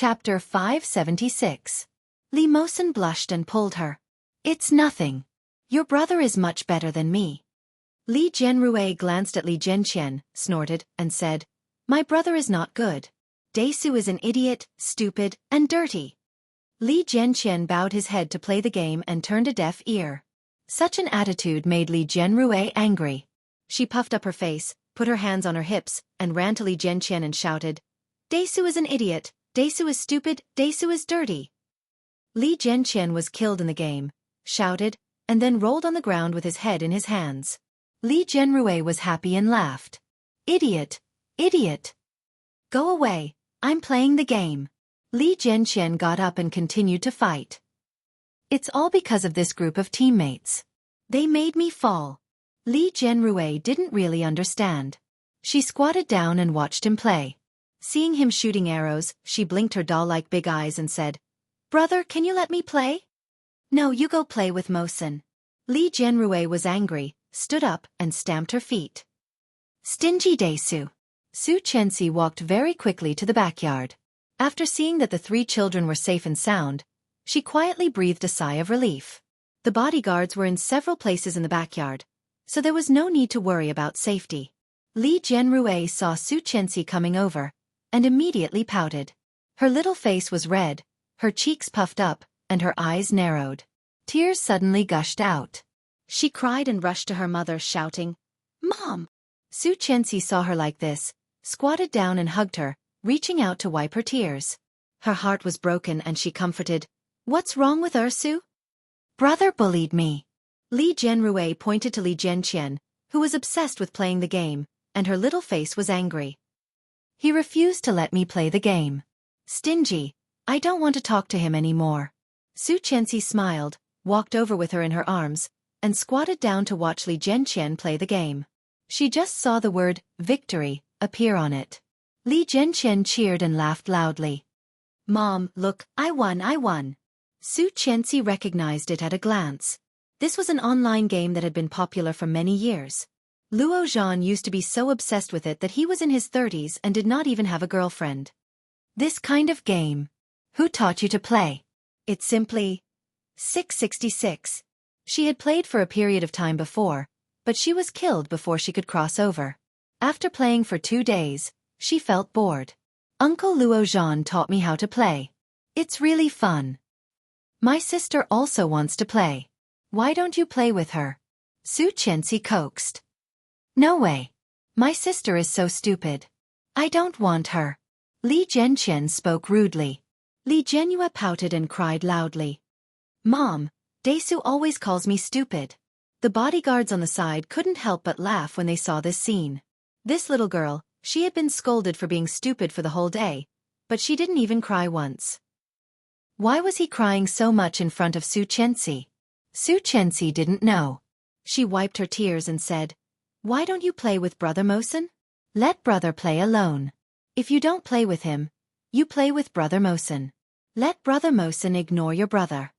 Chapter 576. Li Mosen blushed and pulled her. It's nothing. Your brother is much better than me. Li Jianrui glanced at Li Jianqian, snorted, and said, My brother is not good. Daisu is an idiot, stupid, and dirty. Li Jianqian bowed his head to play the game and turned a deaf ear. Such an attitude made Li Jianrui angry. She puffed up her face, put her hands on her hips, and ran to Li Jianqian and shouted, Daisu is an idiot, Daisu is stupid, Daisu is dirty. Li Jianqian was killed in the game, shouted, and then rolled on the ground with his head in his hands. Li Jianrui was happy and laughed. Idiot! Idiot! Go away, I'm playing the game. Li Jianqian got up and continued to fight. It's all because of this group of teammates. They made me fall. Li Jianrui didn't really understand. She squatted down and watched him play. Seeing him shooting arrows, she blinked her doll-like big eyes and said, Brother, can you let me play? No, you go play with Mosen. Li Jianrui was angry, stood up, and stamped her feet. Stingy Daisu. Su Chenxi walked very quickly to the backyard. After seeing that the three children were safe and sound, she quietly breathed a sigh of relief. The bodyguards were in several places in the backyard, so there was no need to worry about safety. Li Jianrui saw Su Chenxi coming over, and immediately pouted. Her little face was red, her cheeks puffed up, and her eyes narrowed. Tears suddenly gushed out. She cried and rushed to her mother, shouting, Mom! Su Chenxi saw her like this, squatted down and hugged her, reaching out to wipe her tears. Her heart was broken and she comforted, What's wrong with Ursu? Brother bullied me. Li Jianrui pointed to Li Jianqian, who was obsessed with playing the game, and her little face was angry. He refused to let me play the game. Stingy, I don't want to talk to him anymore. Su Chenxi smiled, walked over with her in her arms, and squatted down to watch Li Jianqian play the game. She just saw the word, victory, appear on it. Li Jianqian cheered and laughed loudly. Mom, look, I won. Su Chenxi recognized it at a glance. This was an online game that had been popular for many years. Luo Zhan used to be so obsessed with it that he was in his 30s and did not even have a girlfriend. This kind of game. Who taught you to play? It's simply 666. She had played for a period of time before, but she was killed before she could cross over. After playing for 2 days, she felt bored. Uncle Luo Zhan taught me how to play. It's really fun. My sister also wants to play. Why don't you play with her? Su Chenxi coaxed. No way. My sister is so stupid. I don't want her. Li Jianqian spoke rudely. Li Jianrui pouted and cried loudly. Mom, Daisu always calls me stupid. The bodyguards on the side couldn't help but laugh when they saw this scene. This little girl, she had been scolded for being stupid for the whole day, but she didn't even cry once. Why was he crying so much in front of Su Chenxi? Su Chenxi didn't know. She wiped her tears and said, Why don't you play with Brother Mosen? Let brother play alone. If you don't play with him, you play with Brother Mosen. Let Brother Mosen ignore your brother.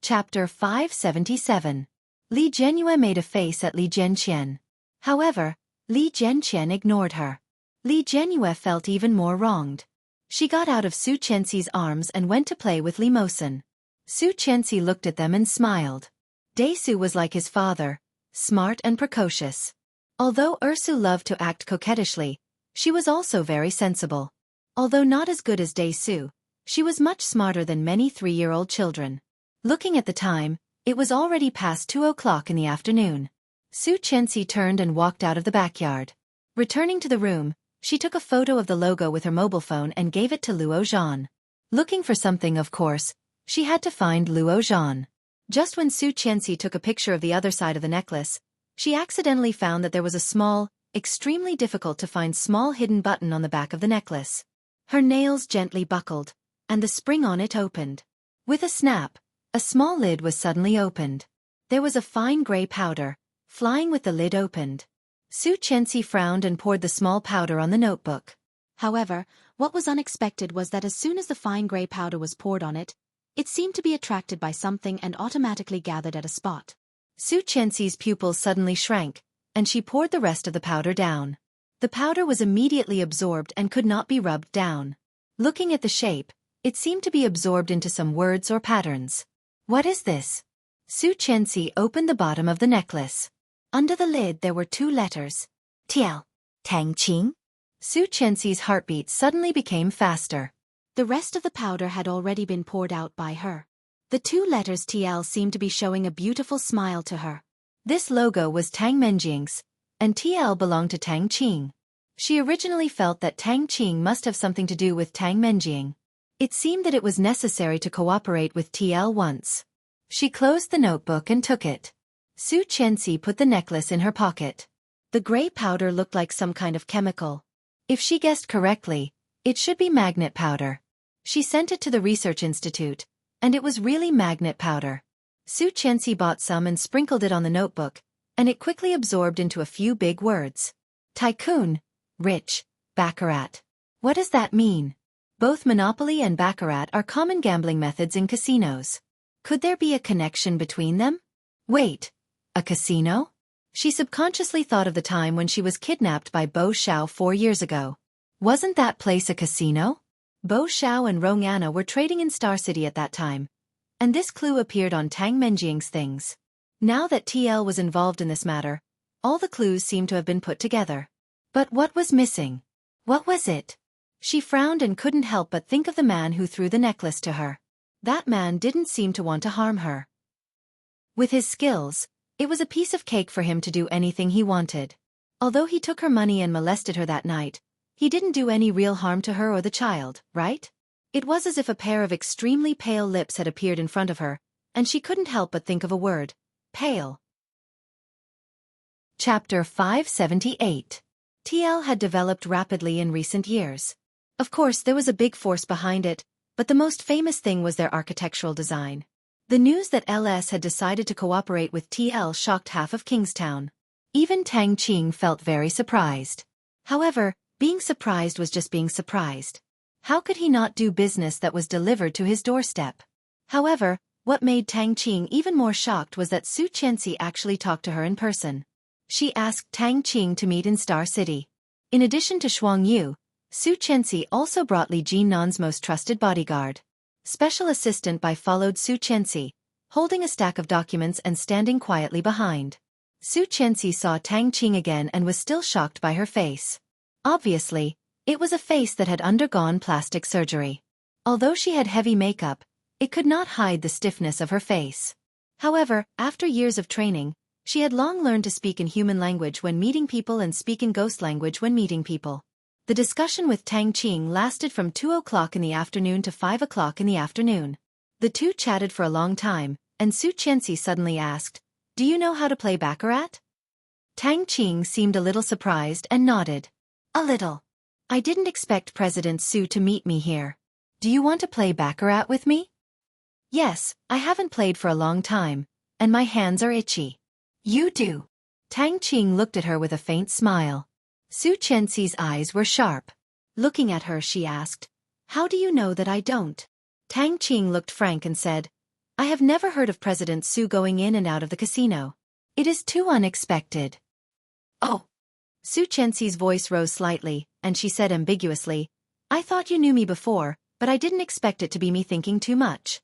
Chapter 577. Li Jianrui made a face at Li Jianqian. However, Li Jianqian ignored her. Li Jianrui felt even more wronged. She got out of Su Chenxi's arms and went to play with Li Mosen. Su Chenxi looked at them and smiled. Daisu was like his father, smart and precocious. Although Ursu loved to act coquettishly, she was also very sensible. Although not as good as Daisu, she was much smarter than many 3-year-old children. Looking at the time, it was already past 2 o'clock in the afternoon. Su Chenxi turned and walked out of the backyard. Returning to the room, she took a photo of the logo with her mobile phone and gave it to Luo Zhan. Looking for something, of course, she had to find Luo Zhan. Just when Su Chenxi took a picture of the other side of the necklace, she accidentally found that there was a small, extremely difficult to find small hidden button on the back of the necklace. Her nails gently buckled, and the spring on it opened. With a snap, a small lid was suddenly opened. There was a fine gray powder, flying with the lid opened. Su Chenxi frowned and poured the small powder on the notebook. However, what was unexpected was that as soon as the fine gray powder was poured on it, it seemed to be attracted by something and automatically gathered at a spot. Su Chenxi's pupils suddenly shrank, and she poured the rest of the powder down. The powder was immediately absorbed and could not be rubbed down. Looking at the shape, it seemed to be absorbed into some words or patterns. What is this? Su Qianxi opened the bottom of the necklace. Under the lid there were 2 letters. TL. Tang Qing. Su Qianxi's heartbeat suddenly became faster. The rest of the powder had already been poured out by her. The 2 letters TL seemed to be showing a beautiful smile to her. This logo was Tang Menjing's, and TL belonged to Tang Qing. She originally felt that Tang Qing must have something to do with Tang Menjing. It seemed that it was necessary to cooperate with TL once. She closed the notebook and took it. Su Qianxi put the necklace in her pocket. The gray powder looked like some kind of chemical. If she guessed correctly, it should be magnet powder. She sent it to the research institute, and it was really magnet powder. Su Qianxi bought some and sprinkled it on the notebook, and it quickly absorbed into a few big words. Tycoon, rich, baccarat. What does that mean? Both Monopoly and baccarat are common gambling methods in casinos. Could there be a connection between them? Wait, a casino? She subconsciously thought of the time when she was kidnapped by Bo Xiao 4 years ago. Wasn't that place a casino? Bo Xiao and Rong Anna were trading in Star City at that time, and this clue appeared on Tang Menjing's things. Now that TL was involved in this matter, all the clues seemed to have been put together. But what was missing? What was it? She frowned and couldn't help but think of the man who threw the necklace to her. That man didn't seem to want to harm her. With his skills, it was a piece of cake for him to do anything he wanted. Although he took her money and molested her that night, he didn't do any real harm to her or the child, right? It was as if a pair of extremely pale lips had appeared in front of her, and she couldn't help but think of a word. Pale. Chapter 578. TL had developed rapidly in recent years. Of course, there was a big force behind it, but the most famous thing was their architectural design. The news that LS had decided to cooperate with TL shocked half of Kingstown. Even Tang Qing felt very surprised. However, being surprised was just being surprised. How could he not do business that was delivered to his doorstep? However, what made Tang Qing even more shocked was that Su Qianxi actually talked to her in person. She asked Tang Qing to meet in Star City. In addition to Shuang Yu, Su Qianxi also brought Li Jinnan's most trusted bodyguard. Special Assistant Bai followed Su Qianxi, holding a stack of documents and standing quietly behind. Su Qianxi saw Tang Qing again and was still shocked by her face. Obviously, it was a face that had undergone plastic surgery. Although she had heavy makeup, it could not hide the stiffness of her face. However, after years of training, she had long learned to speak in human language when meeting people and speak in ghost language when meeting people. The discussion with Tang Qing lasted from 2 o'clock in the afternoon to 5 o'clock in the afternoon. The two chatted for a long time, and Su Qianxi suddenly asked, "Do you know how to play baccarat?" Tang Qing seemed a little surprised and nodded. "A little. I didn't expect President Su to meet me here. Do you want to play baccarat with me?" "Yes, I haven't played for a long time, and my hands are itchy." "You do." Tang Qing looked at her with a faint smile. Su Qianxi's eyes were sharp. Looking at her, she asked, "How do you know that I don't?" Tang Qing looked frank and said, "I have never heard of President Su going in and out of the casino. It is too unexpected." "Oh." Su Qianxi's voice rose slightly, and she said ambiguously, "I thought you knew me before, but I didn't expect it to be me thinking too much."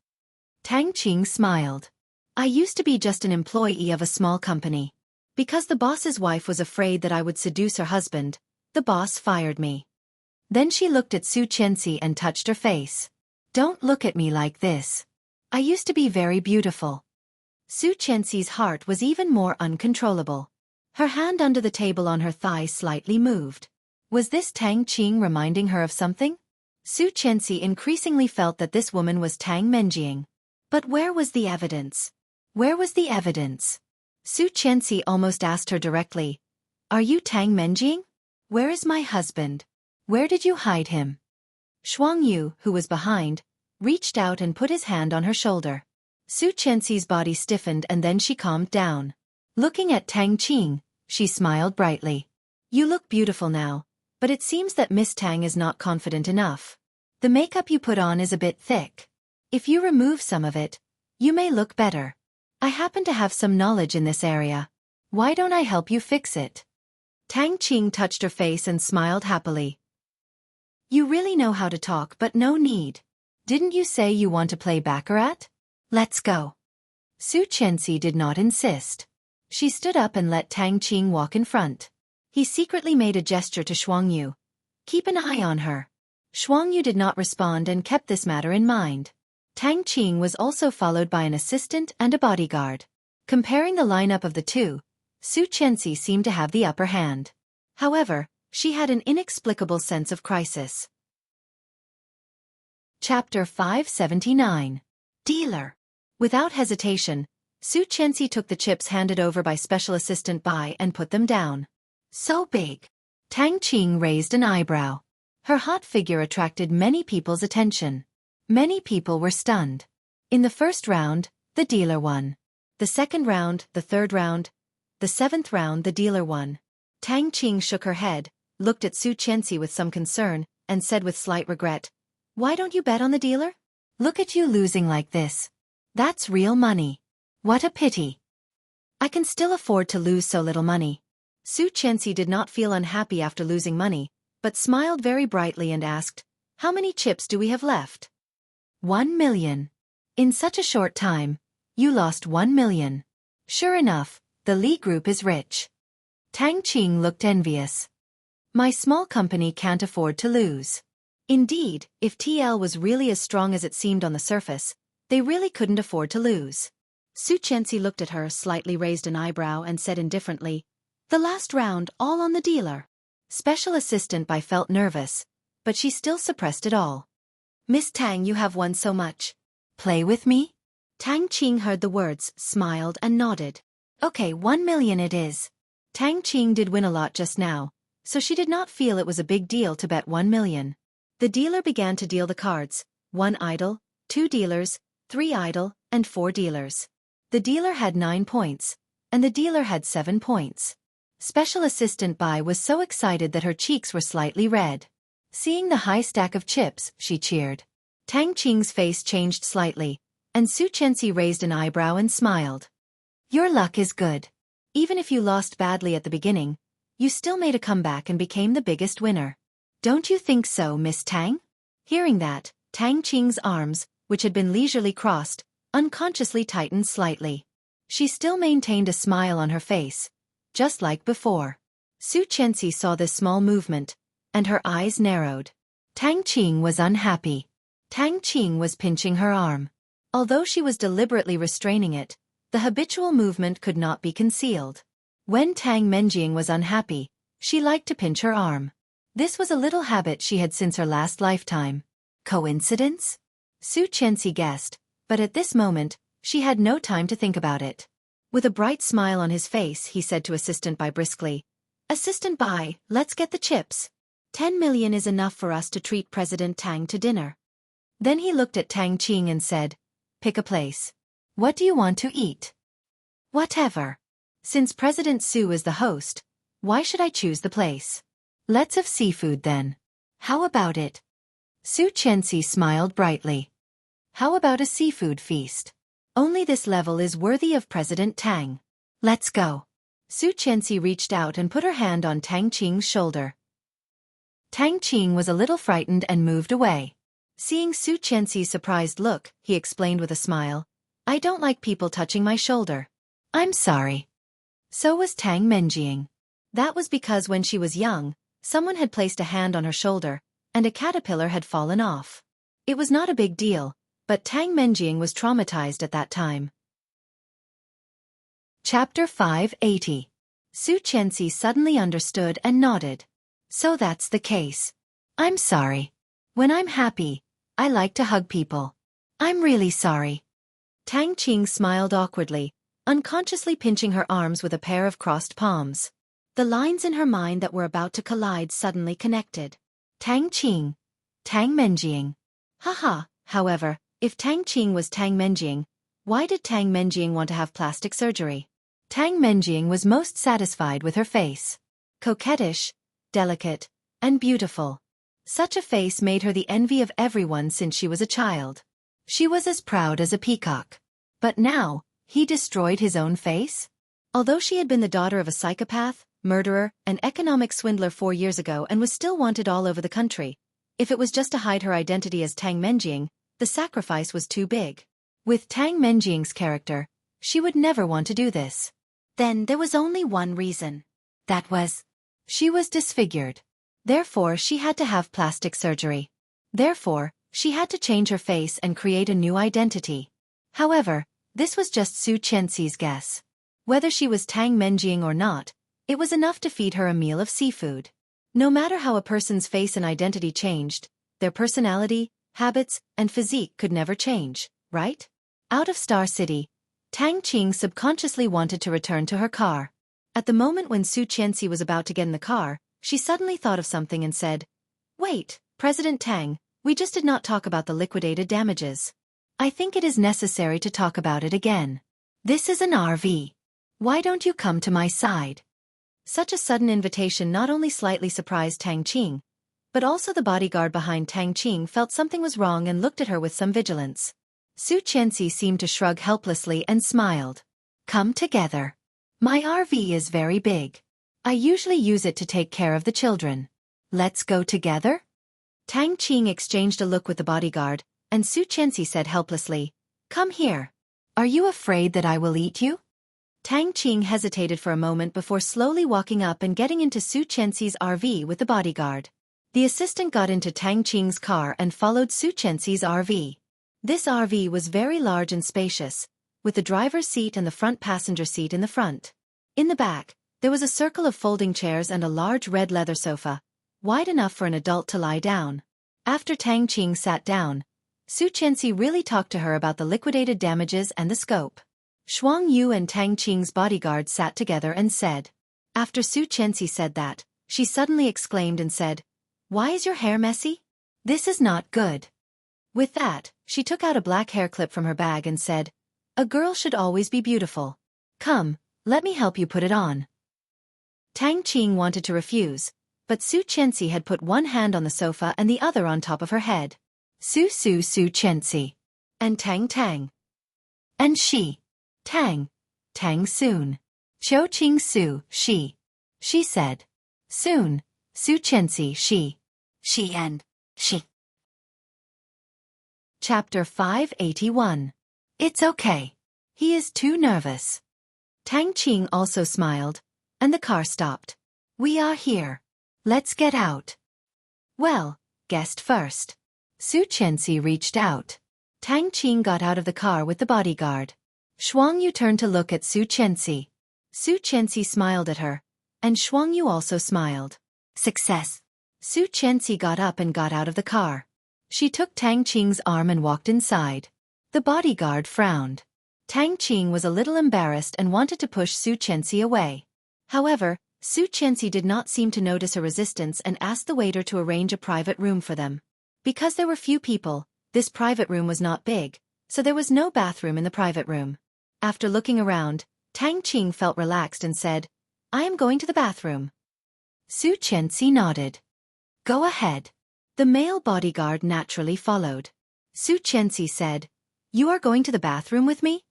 Tang Qing smiled. "I used to be just an employee of a small company. Because the boss's wife was afraid that I would seduce her husband, the boss fired me." Then she looked at Su Qianxi and touched her face. "Don't look at me like this. I used to be very beautiful." Su Qianxi's heart was even more uncontrollable. Her hand under the table on her thigh slightly moved. Was this Tang Qing reminding her of something? Su Qianxi increasingly felt that this woman was Tang Menjing. But where was the evidence? Where was the evidence? Su Qianxi almost asked her directly, "Are you Tang Menjing? Where is my husband? Where did you hide him?" Shuang Yu, who was behind, reached out and put his hand on her shoulder. Su Qianxi's body stiffened and then she calmed down. Looking at Tang Qing, she smiled brightly. "You look beautiful now, but it seems that Miss Tang is not confident enough. The makeup you put on is a bit thick. If you remove some of it, you may look better. I happen to have some knowledge in this area. Why don't I help you fix it?" Tang Qing touched her face and smiled happily. You really know how to talk, but no need. Didn't you say you want to play baccarat? Let's go. Su Qianxi did not insist. She stood up and let Tang Qing walk in front. He secretly made a gesture to Shuangyu. Keep an eye on her. Shuangyu did not respond and kept this matter in mind. Tang Qing was also followed by an assistant and a bodyguard. Comparing the lineup of the two, Su Qianxi seemed to have the upper hand. However, she had an inexplicable sense of crisis. Chapter 579. Dealer. Without hesitation, Su Qianxi took the chips handed over by Special Assistant Bai and put them down. So big. Tang Qing raised an eyebrow. Her hot figure attracted many people's attention. Many people were stunned. In the first round, the dealer won. The second round, the third round, the seventh round the dealer won. Tang Qing shook her head, looked at Su Qianxi with some concern, and said with slight regret, "Why don't you bet on the dealer? Look at you losing like this. That's real money. What a pity. I can still afford to lose so little money." Su Qianxi did not feel unhappy after losing money, but smiled very brightly and asked, "How many chips do we have left?" 1 million. In such a short time, you lost 1 million. Sure enough, the Li Group is rich. Tang Qing looked envious. My small company can't afford to lose. Indeed, if TL was really as strong as it seemed on the surface, they really couldn't afford to lose. Su Qianxi looked at her, slightly raised an eyebrow and said indifferently, "The last round, all on the dealer." Special Assistant Bai felt nervous, but she still suppressed it all. "Miss Tang, you have won so much. Play with me?" Tang Qing heard the words, smiled and nodded. "Okay, 1 million it is." Tang Qing did win a lot just now, so she did not feel it was a big deal to bet 1 million. The dealer began to deal the cards, 1 idle, 2 dealers, 3 idle, and 4 dealers. The dealer had 9 points, and the dealer had 7 points. Special Assistant Bai was so excited that her cheeks were slightly red. Seeing the high stack of chips, she cheered. Tang Qing's face changed slightly, and Su Qianxi raised an eyebrow and smiled. "Your luck is good. Even if you lost badly at the beginning, you still made a comeback and became the biggest winner. Don't you think so, Miss Tang?" Hearing that, Tang Qing's arms, which had been leisurely crossed, unconsciously tightened slightly. She still maintained a smile on her face, just like before. Su Qianxi saw this small movement, and her eyes narrowed. Tang Qing was unhappy. Tang Qing was pinching her arm. Although she was deliberately restraining it, the habitual movement could not be concealed. When Tang Menjing was unhappy, she liked to pinch her arm. This was a little habit she had since her last lifetime. Coincidence? Su Qianxi guessed, but at this moment, she had no time to think about it. With a bright smile on his face, he said to Assistant Bai briskly, "Assistant Bai, let's get the chips. 10 million is enough for us to treat President Tang to dinner." Then he looked at Tang Qing and said, "Pick a place. What do you want to eat?" "Whatever. Since President Su is the host, why should I choose the place? Let's have seafood then. How about it?" Su Qianxi smiled brightly. "How about a seafood feast? Only this level is worthy of President Tang. Let's go." Su Qianxi reached out and put her hand on Tang Qing's shoulder. Tang Qing was a little frightened and moved away. Seeing Su Qianxi's surprised look, he explained with a smile, "I don't like people touching my shoulder." "I'm sorry." So was Tang Menjing. That was because when she was young, someone had placed a hand on her shoulder, and a caterpillar had fallen off. It was not a big deal, but Tang Menjing was traumatized at that time. Chapter 580. Su Qianxi suddenly understood and nodded. "So that's the case. I'm sorry. When I'm happy, I like to hug people. I'm really sorry." Tang Qing smiled awkwardly, unconsciously pinching her arms with a pair of crossed palms. The lines in her mind that were about to collide suddenly connected. Tang Qing. Tang Menjing. Haha, however, if Tang Qing was Tang Menjing, why did Tang Menjing want to have plastic surgery? Tang Menjing was most satisfied with her face. Coquettish, delicate, and beautiful. Such a face made her the envy of everyone since she was a child. She was as proud as a peacock. But now, he destroyed his own face? Although she had been the daughter of a psychopath, murderer, and economic swindler 4 years ago and was still wanted all over the country, If it was just to hide her identity as Tang Menjing, the sacrifice was too big. With Tang Menjing's character, she would never want to do this. Then there was only one reason. That was, she was disfigured. Therefore, she had to have plastic surgery. Therefore, she had to change her face and create a new identity. However, this was just Su Qianxi's guess. Whether she was Tang Menjing or not, it was enough to feed her a meal of seafood. No matter how a person's face and identity changed, their personality, habits, and physique could never change, right? Out of Star City, Tang Qing subconsciously wanted to return to her car. At the moment when Su Qianxi was about to get in the car, she suddenly thought of something and said, "Wait, President Tang, we just did not talk about the liquidated damages. I think it is necessary to talk about it again. This is an RV. Why don't you come to my side?" Such a sudden invitation not only slightly surprised Tang Qing, but also the bodyguard behind Tang Qing felt something was wrong and looked at her with some vigilance. Su Qianxi seemed to shrug helplessly and smiled. "Come together. My RV is very big. I usually use it to take care of the children. Let's go together?" Tang Qing exchanged a look with the bodyguard, and Su Qianxi said helplessly, "Come here. Are you afraid that I will eat you?" Tang Qing hesitated for a moment before slowly walking up and getting into Su Qianxi's RV with the bodyguard. The assistant got into Tang Qing's car and followed Su Qianxi's RV. This RV was very large and spacious, with the driver's seat and the front passenger seat in the front. In the back, there was a circle of folding chairs and a large red leather sofa, wide enough for an adult to lie down. After Tang Qing sat down, Su Qianxi really talked to her about the liquidated damages and the scope. Shuang Yu and Tang Qing's bodyguard sat together and said. After Su Qianxi said that, she suddenly exclaimed and said, "Why is your hair messy? This is not good." With that, she took out a black hair clip from her bag and said, "A girl should always be beautiful. Come, let me help you put it on." Tang Qing wanted to refuse, but Su Qianxi had put one hand on the sofa and the other on top of her head. Su Qianxi. And Tang. And she. Tang soon. Qiu Qing Su, she. She said. Soon, Su Qianxi, she. She and she. Chapter 581. It's okay. He is too nervous. Tang Qing also smiled, and the car stopped. "We are here. Let's get out." "Well, guest first." Su Qianxi reached out. Tang Qing got out of the car with the bodyguard. Shuang Yu turned to look at Su Qianxi. Su Qianxi smiled at her, and Shuang Yu also smiled. Success. Su Qianxi got up and got out of the car. She took Tang Qing's arm and walked inside. The bodyguard frowned. Tang Qing was a little embarrassed and wanted to push Su Qianxi away. However, Su Qianxi did not seem to notice her resistance and asked the waiter to arrange a private room for them. Because there were few people, this private room was not big, so there was no bathroom in the private room. After looking around, Tang Qing felt relaxed and said, "I am going to the bathroom." Su Qianxi nodded. "Go ahead." The male bodyguard naturally followed. Su Qianxi said, "You are going to the bathroom with me?"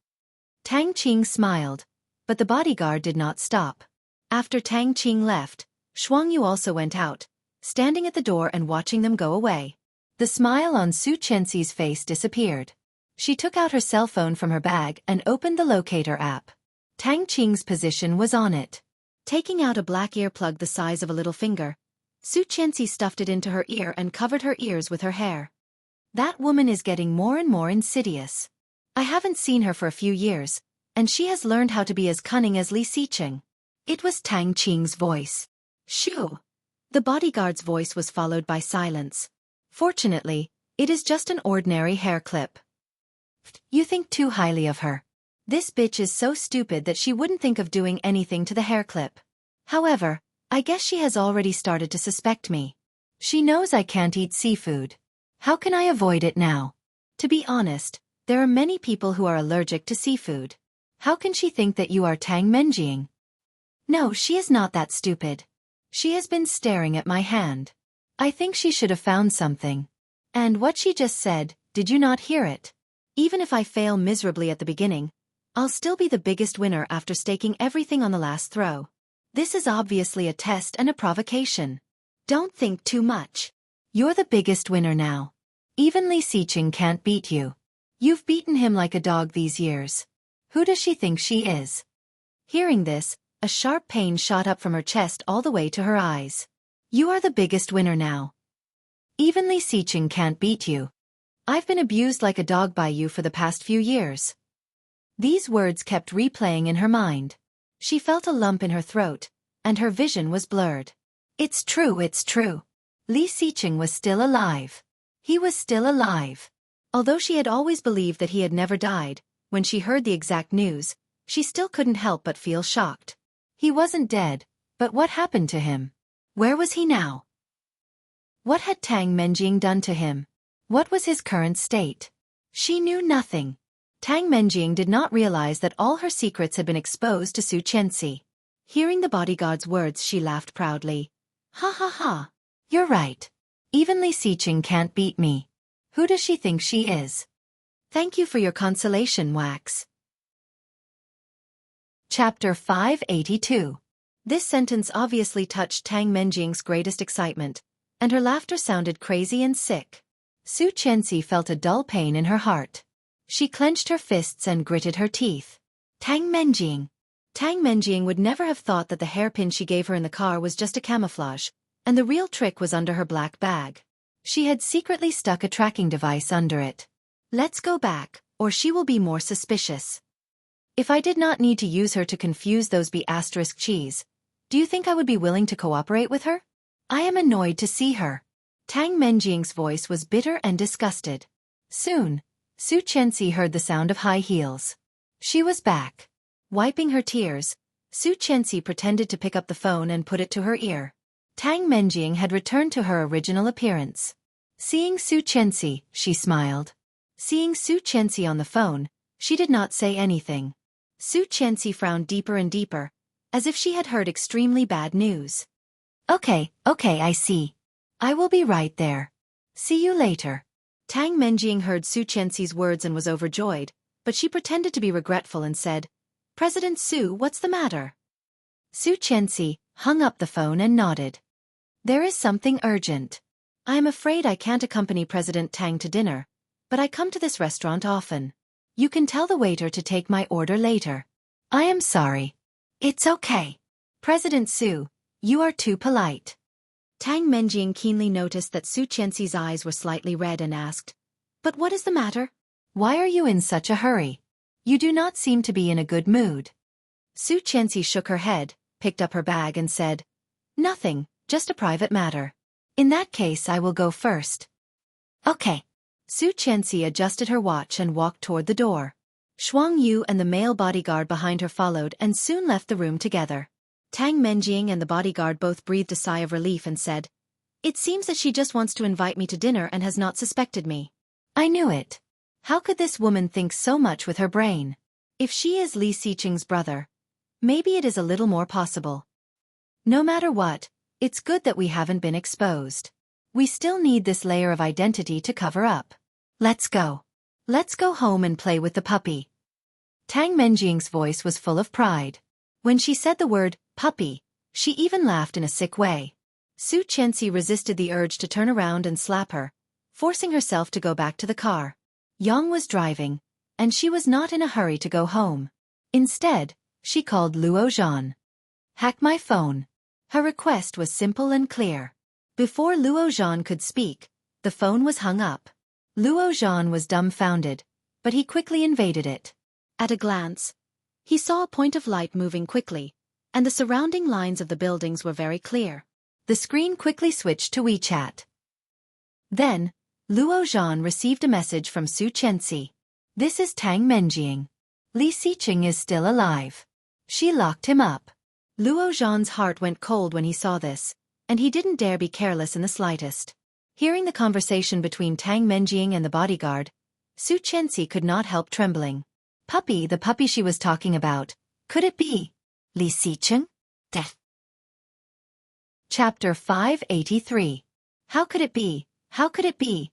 Tang Qing smiled, but the bodyguard did not stop. After Tang Qing left, Shuang Yu also went out, standing at the door and watching them go away. The smile on Su Qianxi's face disappeared. She took out her cell phone from her bag and opened the locator app. Tang Qing's position was on it. Taking out a black earplug the size of a little finger, Su Qianxi stuffed it into her ear and covered her ears with her hair. That woman is getting more and more insidious. I haven't seen her for a few years, and she has learned how to be as cunning as Li Xiqing. It was Tang Qing's voice. Shoo! The bodyguard's voice was followed by silence. Fortunately, it is just an ordinary hair clip. You think too highly of her. This bitch is so stupid that she wouldn't think of doing anything to the hair clip. However, I guess she has already started to suspect me. She knows I can't eat seafood. How can I avoid it now? To be honest, there are many people who are allergic to seafood. How can she think that you are Tang Menjing? No, she is not that stupid. She has been staring at my hand. I think she should have found something. And what she just said, did you not hear it? Even if I fail miserably at the beginning, I'll still be the biggest winner after staking everything on the last throw. This is obviously a test and a provocation. Don't think too much. You're the biggest winner now. Even Li Xiqing can't beat you. You've beaten him like a dog these years. Who does she think she is? Hearing this, a sharp pain shot up from her chest all the way to her eyes. You are the biggest winner now. Even Li Xiqing can't beat you. I've been abused like a dog by you for the past few years. These words kept replaying in her mind. She felt a lump in her throat, and her vision was blurred. It's true, it's true. Li Xiqing was still alive. He was still alive. Although she had always believed that he had never died, when she heard the exact news, she still couldn't help but feel shocked. He wasn't dead, but what happened to him? Where was he now? What had Tang Menjing done to him? What was his current state? She knew nothing. Tang Menjing did not realize that all her secrets had been exposed to Su Qianxi. Hearing the bodyguard's words, she laughed proudly. Ha ha ha. You're right. Even Li Xiqing can't beat me. Who does she think she is? Thank you for your consolation, Wax. Chapter 582. This sentence obviously touched Tang Menjing's greatest excitement, and her laughter sounded crazy and sick. Su Qianxi felt a dull pain in her heart. She clenched her fists and gritted her teeth. Tang Menjing. Tang Menjing would never have thought that the hairpin she gave her in the car was just a camouflage, and the real trick was under her black bag. She had secretly stuck a tracking device under it. Let's go back, or she will be more suspicious. If I did not need to use her to confuse those B** cheese, do you think I would be willing to cooperate with her? I am annoyed to see her. Tang Menjing's voice was bitter and disgusted. Soon, Su Qianxi heard the sound of high heels. She was back. Wiping her tears, Su Qianxi pretended to pick up the phone and put it to her ear. Tang Menjing had returned to her original appearance. Seeing Su Qianxi, she smiled. Seeing Su Qianxi on the phone, she did not say anything. Su Qianxi frowned deeper and deeper, as if she had heard extremely bad news. Okay, I see. I will be right there. See you later. Tang Menjing heard Su Qianxi's words and was overjoyed, but she pretended to be regretful and said, President Su, what's the matter? Su Qianxi hung up the phone and nodded. There is something urgent. I am afraid I can't accompany President Tang to dinner, but I come to this restaurant often. You can tell the waiter to take my order later. I am sorry. It's okay. President Su, you are too polite. Tang Menjing keenly noticed that Su Qianxi's eyes were slightly red and asked, But what is the matter? Why are you in such a hurry? You do not seem to be in a good mood. Su Qianxi shook her head, picked up her bag and said, Nothing, just a private matter. In that case I will go first. Okay. Su Qianxi adjusted her watch and walked toward the door. Shuang Yu and the male bodyguard behind her followed and soon left the room together. Tang Menjing and the bodyguard both breathed a sigh of relief and said, It seems that she just wants to invite me to dinner and has not suspected me. I knew it. How could this woman think so much with her brain? If she is Li Xiqing's brother, maybe it is a little more possible. No matter what, it's good that we haven't been exposed. We still need this layer of identity to cover up. Let's go. Let's go home and play with the puppy. Tang Menjing's voice was full of pride. When she said the word, puppy, she even laughed in a sick way. Su Qianxi resisted the urge to turn around and slap her, forcing herself to go back to the car. Yang was driving, and she was not in a hurry to go home. Instead, she called Luo Zhan. Hack my phone. Her request was simple and clear. Before Luo Zhan could speak, the phone was hung up. Luo Zhan was dumbfounded, but he quickly invaded it. At a glance, he saw a point of light moving quickly, and the surrounding lines of the buildings were very clear. The screen quickly switched to WeChat. Then, Luo Zhan received a message from Su Qianxi. This is Tang Menjing. Li Xiqing is still alive. She locked him up. Luo Zhan's heart went cold when he saw this, and he didn't dare be careless in the slightest. Hearing the conversation between Tang Menjing and the bodyguard, Su Qianxi could not help trembling. Puppy, the puppy she was talking about. Could it be Li Xiqing? Death. Chapter 583. How could it be? How could it be?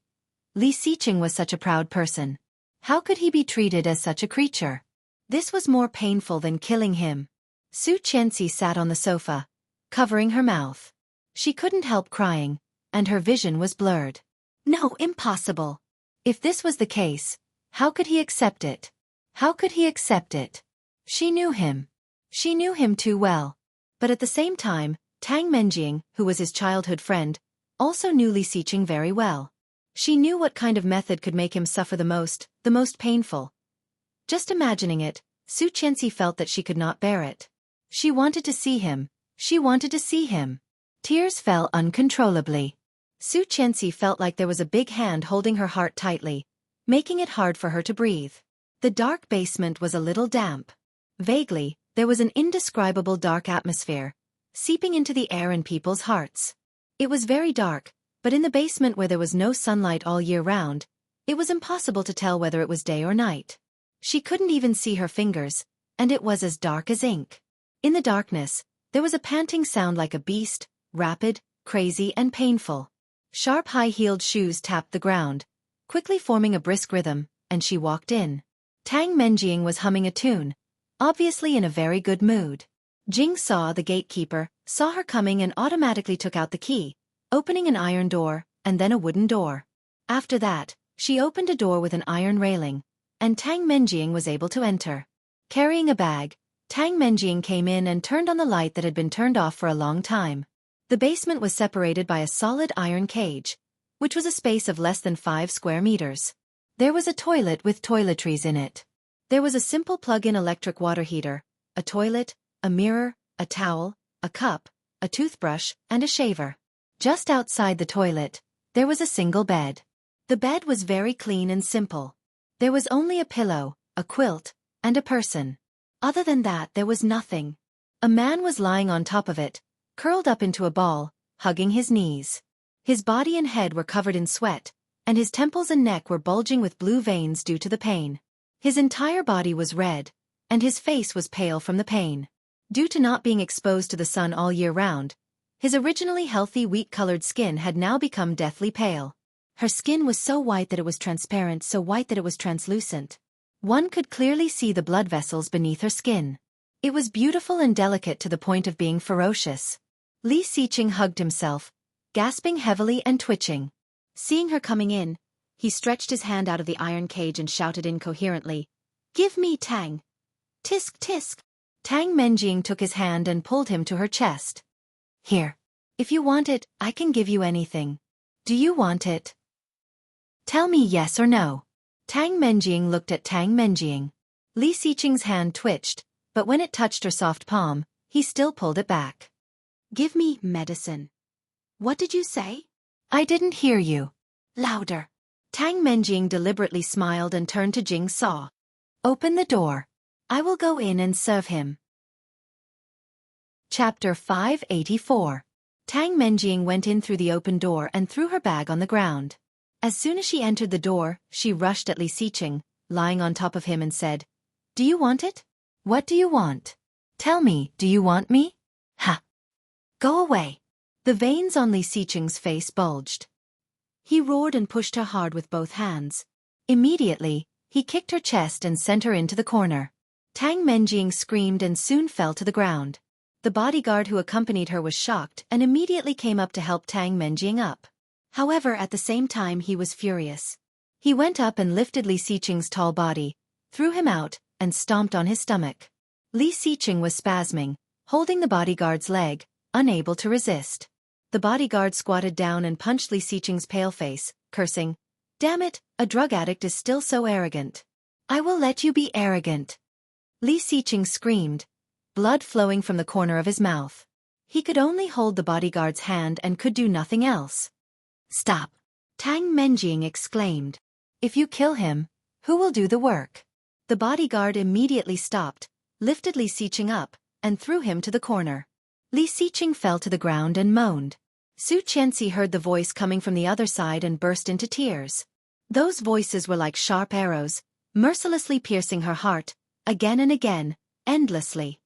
Li Xiqing was such a proud person. How could he be treated as such a creature? This was more painful than killing him. Su Qianxi sat on the sofa, covering her mouth. She couldn't help crying, and her vision was blurred. No, impossible. If this was the case, how could he accept it? How could he accept it? She knew him. She knew him too well. But at the same time, Tang Menjing, who was his childhood friend, also knew Li Xiqing very well. She knew what kind of method could make him suffer the most painful. Just imagining it, Su Qianxi felt that she could not bear it. She wanted to see him. She wanted to see him. Tears fell uncontrollably. Su Qianxi felt like there was a big hand holding her heart tightly, making it hard for her to breathe. The dark basement was a little damp. Vaguely, there was an indescribable dark atmosphere, seeping into the air in people's hearts. It was very dark, but in the basement where there was no sunlight all year round, it was impossible to tell whether it was day or night. She couldn't even see her fingers, and it was as dark as ink. In the darkness, there was a panting sound like a beast, rapid, crazy and painful. Sharp high-heeled shoes tapped the ground, quickly forming a brisk rhythm, and she walked in. Tang Menjing was humming a tune, obviously in a very good mood. Jing saw the gatekeeper, saw her coming and automatically took out the key, opening an iron door, and then a wooden door. After that, she opened a door with an iron railing, and Tang Menjing was able to enter. Carrying a bag, Tang Menjing came in and turned on the light that had been turned off for a long time. The basement was separated by a solid iron cage, which was a space of less than 5 square meters. There was a toilet with toiletries in it. There was a simple plug-in electric water heater, a toilet, a mirror, a towel, a cup, a toothbrush, and a shaver. Just outside the toilet, there was a single bed. The bed was very clean and simple. There was only a pillow, a quilt, and a person. Other than that, there was nothing. A man was lying on top of it, curled up into a ball, hugging his knees. His body and head were covered in sweat, and his temples and neck were bulging with blue veins due to the pain. His entire body was red, and his face was pale from the pain. Due to not being exposed to the sun all year round, his originally healthy wheat-colored skin had now become deathly pale. Her skin was so white that it was transparent, so white that it was translucent. One could clearly see the blood vessels beneath her skin. It was beautiful and delicate to the point of being ferocious. Li Xiqing hugged himself, gasping heavily and twitching. Seeing her coming in, he stretched his hand out of the iron cage and shouted incoherently, "Give me Tang! Tisk tisk!" Tang Menjing took his hand and pulled him to her chest. "Here. If you want it, I can give you anything. Do you want it? Tell me yes or no." Tang Menjing looked at Tang Menjing. Li Xiqing's hand twitched, but when it touched her soft palm, he still pulled it back. "Give me medicine." "What did you say?" "I didn't hear you." "Louder." Tang Menjing deliberately smiled and turned to Jing Saw. "Open the door. I will go in and serve him." Chapter 584. Tang Menjing went in through the open door and threw her bag on the ground. As soon as she entered the door, she rushed at Li Xiqing, lying on top of him and said, "Do you want it? What do you want? Tell me, do you want me? Ha! Go away." The veins on Li Xiqing's face bulged. He roared and pushed her hard with both hands. Immediately, he kicked her chest and sent her into the corner. Tang Menjing screamed and soon fell to the ground. The bodyguard who accompanied her was shocked and immediately came up to help Tang Menjing up. However, at the same time he was furious. He went up and lifted Li Xiqing's tall body, threw him out, and stomped on his stomach. Li Xiqing was spasming, holding the bodyguard's leg, unable to resist. The bodyguard squatted down and punched Li Xiqing's pale face, cursing, "Damn it, a drug addict is still so arrogant. I will let you be arrogant." Li Xiqing screamed, blood flowing from the corner of his mouth. He could only hold the bodyguard's hand and could do nothing else. "Stop!" Tang Menjing exclaimed. "If you kill him, who will do the work?" The bodyguard immediately stopped, lifted Li Xiqing up, and threw him to the corner. Li Xiqing fell to the ground and moaned. Su Qianxi heard the voice coming from the other side and burst into tears. Those voices were like sharp arrows, mercilessly piercing her heart, again and again, endlessly.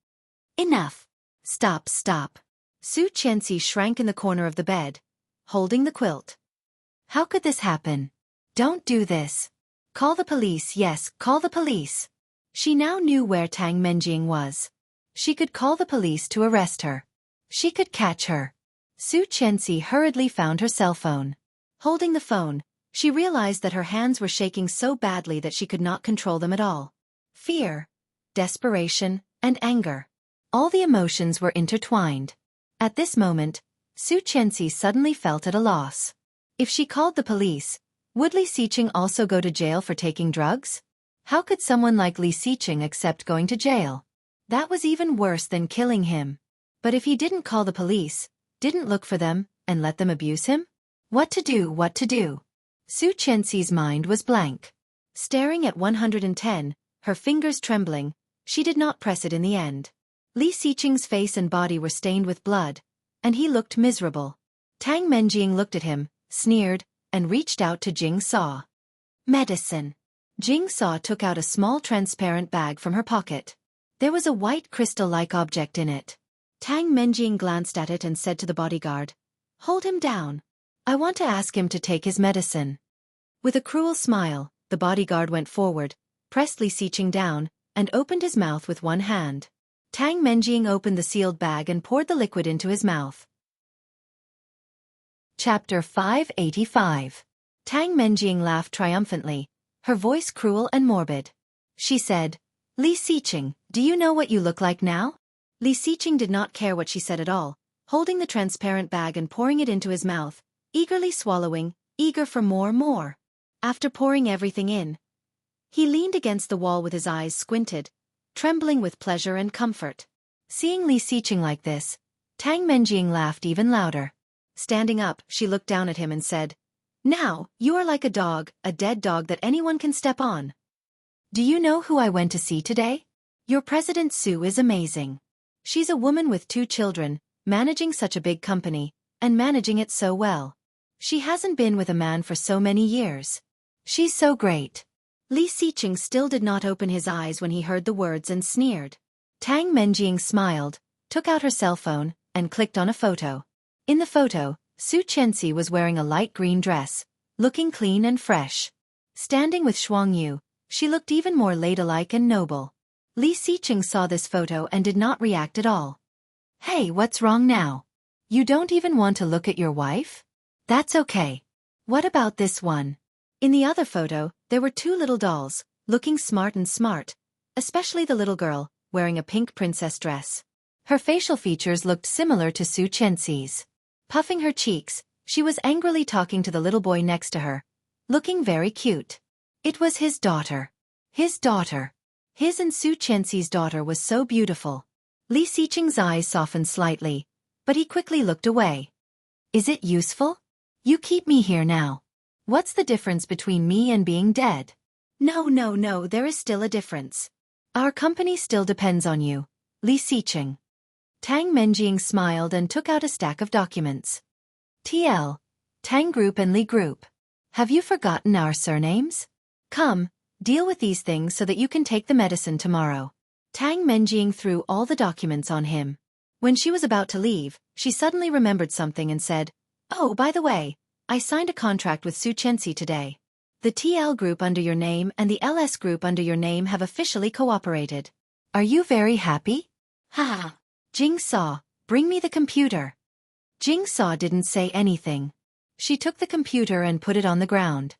"Enough! Stop, stop!" Su Qianxi shrank in the corner of the bed, holding the quilt. "How could this happen? Don't do this. Call the police, yes, call the police." She now knew where Tang Menjing was. She could call the police to arrest her. She could catch her. Su Chenxi hurriedly found her cell phone. Holding the phone, she realized that her hands were shaking so badly that she could not control them at all. Fear, desperation, and anger. All the emotions were intertwined. At this moment, Su Chenxi suddenly felt at a loss. If she called the police, would Li Xiqing also go to jail for taking drugs? How could someone like Li Xiqing accept going to jail? That was even worse than killing him. But if he didn't call the police, didn't look for them, and let them abuse him? What to do? Su Chenxi's mind was blank. Staring at 110, her fingers trembling, she did not press it in the end. Li Xiqing's face and body were stained with blood, and he looked miserable. Tang Menjing looked at him, sneered, and reached out to Jing Saw. Medicine. Jing Saw took out a small transparent bag from her pocket. There was a white crystal-like object in it. Tang Menjing glanced at it and said to the bodyguard, "Hold him down. I want to ask him to take his medicine." With a cruel smile, the bodyguard went forward, pressed Li Xiqing down, and opened his mouth with one hand. Tang Menjing opened the sealed bag and poured the liquid into his mouth. Chapter 585. Tang Menjing laughed triumphantly, her voice cruel and morbid. She said, "Li Xiqing, do you know what you look like now?" Li Xiqing did not care what she said at all, holding the transparent bag and pouring it into his mouth, eagerly swallowing, eager for more. After pouring everything in, he leaned against the wall with his eyes squinted, trembling with pleasure and comfort. Seeing Li Xiqing like this, Tang Menjing laughed even louder. Standing up, she looked down at him and said, "Now, you are like a dog, a dead dog that anyone can step on. Do you know who I went to see today? Your President Su is amazing. She's a woman with 2 children, managing such a big company, and managing it so well. She hasn't been with a man for so many years. She's so great." Li Xiqing still did not open his eyes when he heard the words and sneered. Tang Menjing smiled, took out her cell phone, and clicked on a photo. In the photo, Su Chenxi was wearing a light green dress, looking clean and fresh. Standing with Shuang Yu, she looked even more ladylike and noble. Li Xiqing saw this photo and did not react at all. "Hey, what's wrong now? You don't even want to look at your wife? That's okay. What about this one?" In the other photo, there were 2 little dolls, looking smart, especially the little girl, wearing a pink princess dress. Her facial features looked similar to Su Chenxi's. Puffing her cheeks, she was angrily talking to the little boy next to her, looking very cute. It was his daughter. His daughter. His and Su Chenxi's daughter was so beautiful. Li Xiqing's eyes softened slightly, but he quickly looked away. "Is it useful? You keep me here now. What's the difference between me and being dead?" No, there is still a difference. Our company still depends on you, Li Xiqing." Tang Menjing smiled and took out a stack of documents. "TL, Tang Group and Li Group. Have you forgotten our surnames? Come, deal with these things so that you can take the medicine tomorrow." Tang Menjing threw all the documents on him. When she was about to leave, she suddenly remembered something and said, "Oh, by the way, I signed a contract with Su Chenxi today. The TL Group under your name and the LS Group under your name have officially cooperated. Are you very happy?" "Ha! Jing Saw, bring me the computer." Jing Saw didn't say anything. She took the computer and put it on the ground.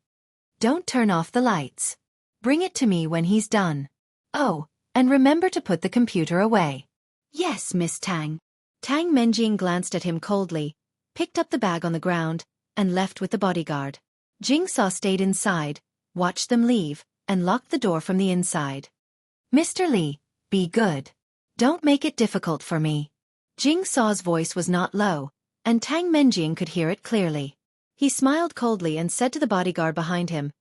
"Don't turn off the lights. Bring it to me when he's done. Oh, and remember to put the computer away." "Yes, Miss Tang." Tang Menjing glanced at him coldly, picked up the bag on the ground, and left with the bodyguard. Jing Saw stayed inside, watched them leave, and locked the door from the inside. "Mr. Li, be good. Don't make it difficult for me." Jing Saw's voice was not low, and Tang Menjing could hear it clearly. He smiled coldly and said to the bodyguard behind him,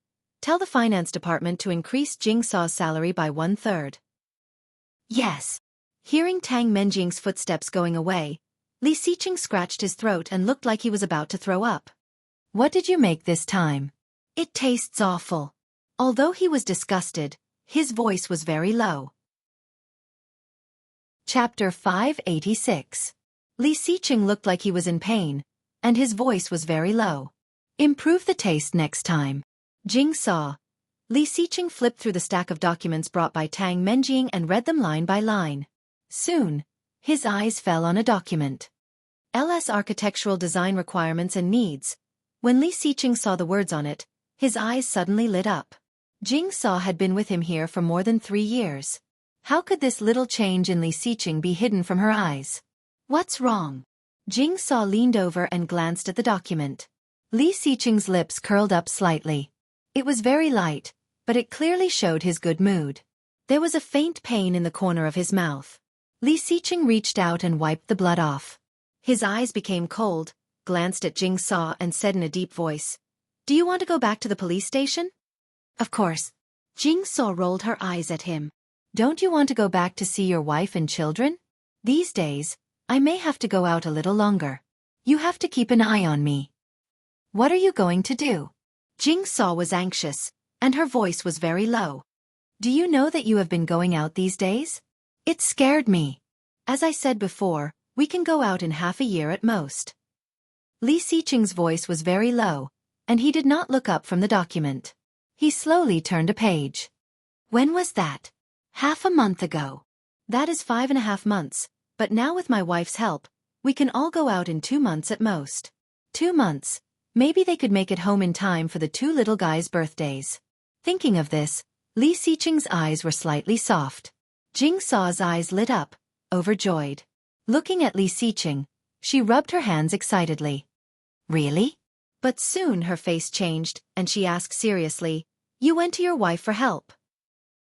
"Tell the finance department to increase Jing Saw's salary by 1/3. "Yes." Hearing Tang Menjing's footsteps going away, Li Xiqing scratched his throat and looked like he was about to throw up. "What did you make this time?" "It tastes awful." Although he was disgusted, his voice was very low. Chapter 586. Li Xiqing looked like he was in pain, and his voice was very low. "Improve the taste next time." Jing Saw. Li Xiqing flipped through the stack of documents brought by Tang Menjing and read them line by line. Soon, his eyes fell on a document. LS architectural design requirements and needs. When Li Xiqing saw the words on it, his eyes suddenly lit up. Jing Saw had been with him here for more than 3 years. How could this little change in Li Xiqing be hidden from her eyes? What's wrong? Jing Saw leaned over and glanced at the document. Li Xiqing's lips curled up slightly. It was very light, but it clearly showed his good mood. There was a faint pain in the corner of his mouth. Li Xiqing reached out and wiped the blood off. His eyes became cold, glanced at Jing Saw and said in a deep voice, "Do you want to go back to the police station?" "Of course." Jing Saw rolled her eyes at him. "Don't you want to go back to see your wife and children? These days, I may have to go out a little longer. You have to keep an eye on me." "What are you going to do?" Jing Saw was anxious, and her voice was very low. "Do you know that you have been going out these days? It scared me. As I said before, we can go out in half a year at most." Li Xiqing's voice was very low, and he did not look up from the document. He slowly turned a page. "When was that?" "Half a month ago." "That is 5.5 months, but now with my wife's help, we can all go out in 2 months at most." 2 months. Maybe they could make it home in time for the 2 little guys' birthdays. Thinking of this, Li Xiqing's eyes were slightly soft. Jing Saw's eyes lit up, overjoyed. Looking at Li Xiqing, she rubbed her hands excitedly. "Really?" But soon her face changed, and she asked seriously, "You went to your wife for help?"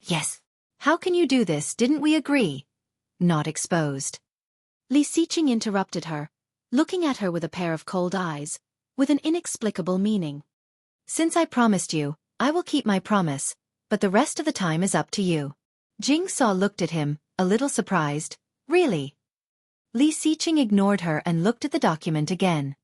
"Yes." "How can you do this? Didn't we agree?" "Not exposed." Li Xiqing interrupted her, looking at her with a pair of cold eyes, with an inexplicable meaning. "Since I promised you, I will keep my promise, but the rest of the time is up to you." Jing Saw looked at him, a little surprised. "Really?" Li Xiqing ignored her and looked at the document again.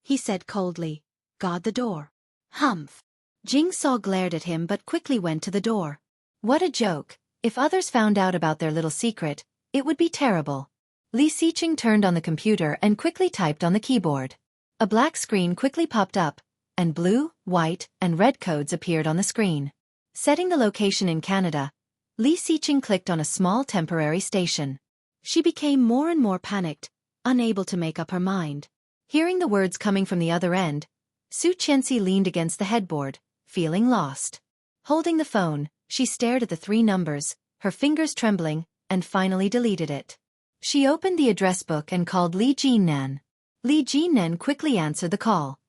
He said coldly, "Guard the door." "Humph." Jing Saw glared at him but quickly went to the door. What a joke. If others found out about their little secret, it would be terrible. Li Xiqing turned on the computer and quickly typed on the keyboard. A black screen quickly popped up, and blue, white, and red codes appeared on the screen. Setting the location in Canada, Li Xiqing clicked on a small temporary station. She became more and more panicked, unable to make up her mind. Hearing the words coming from the other end, Su Qianxi leaned against the headboard, feeling lost. Holding the phone, she stared at the 3 numbers, her fingers trembling, and finally deleted it. She opened the address book and called Li Jinnan. Li Jinnan quickly answered the call.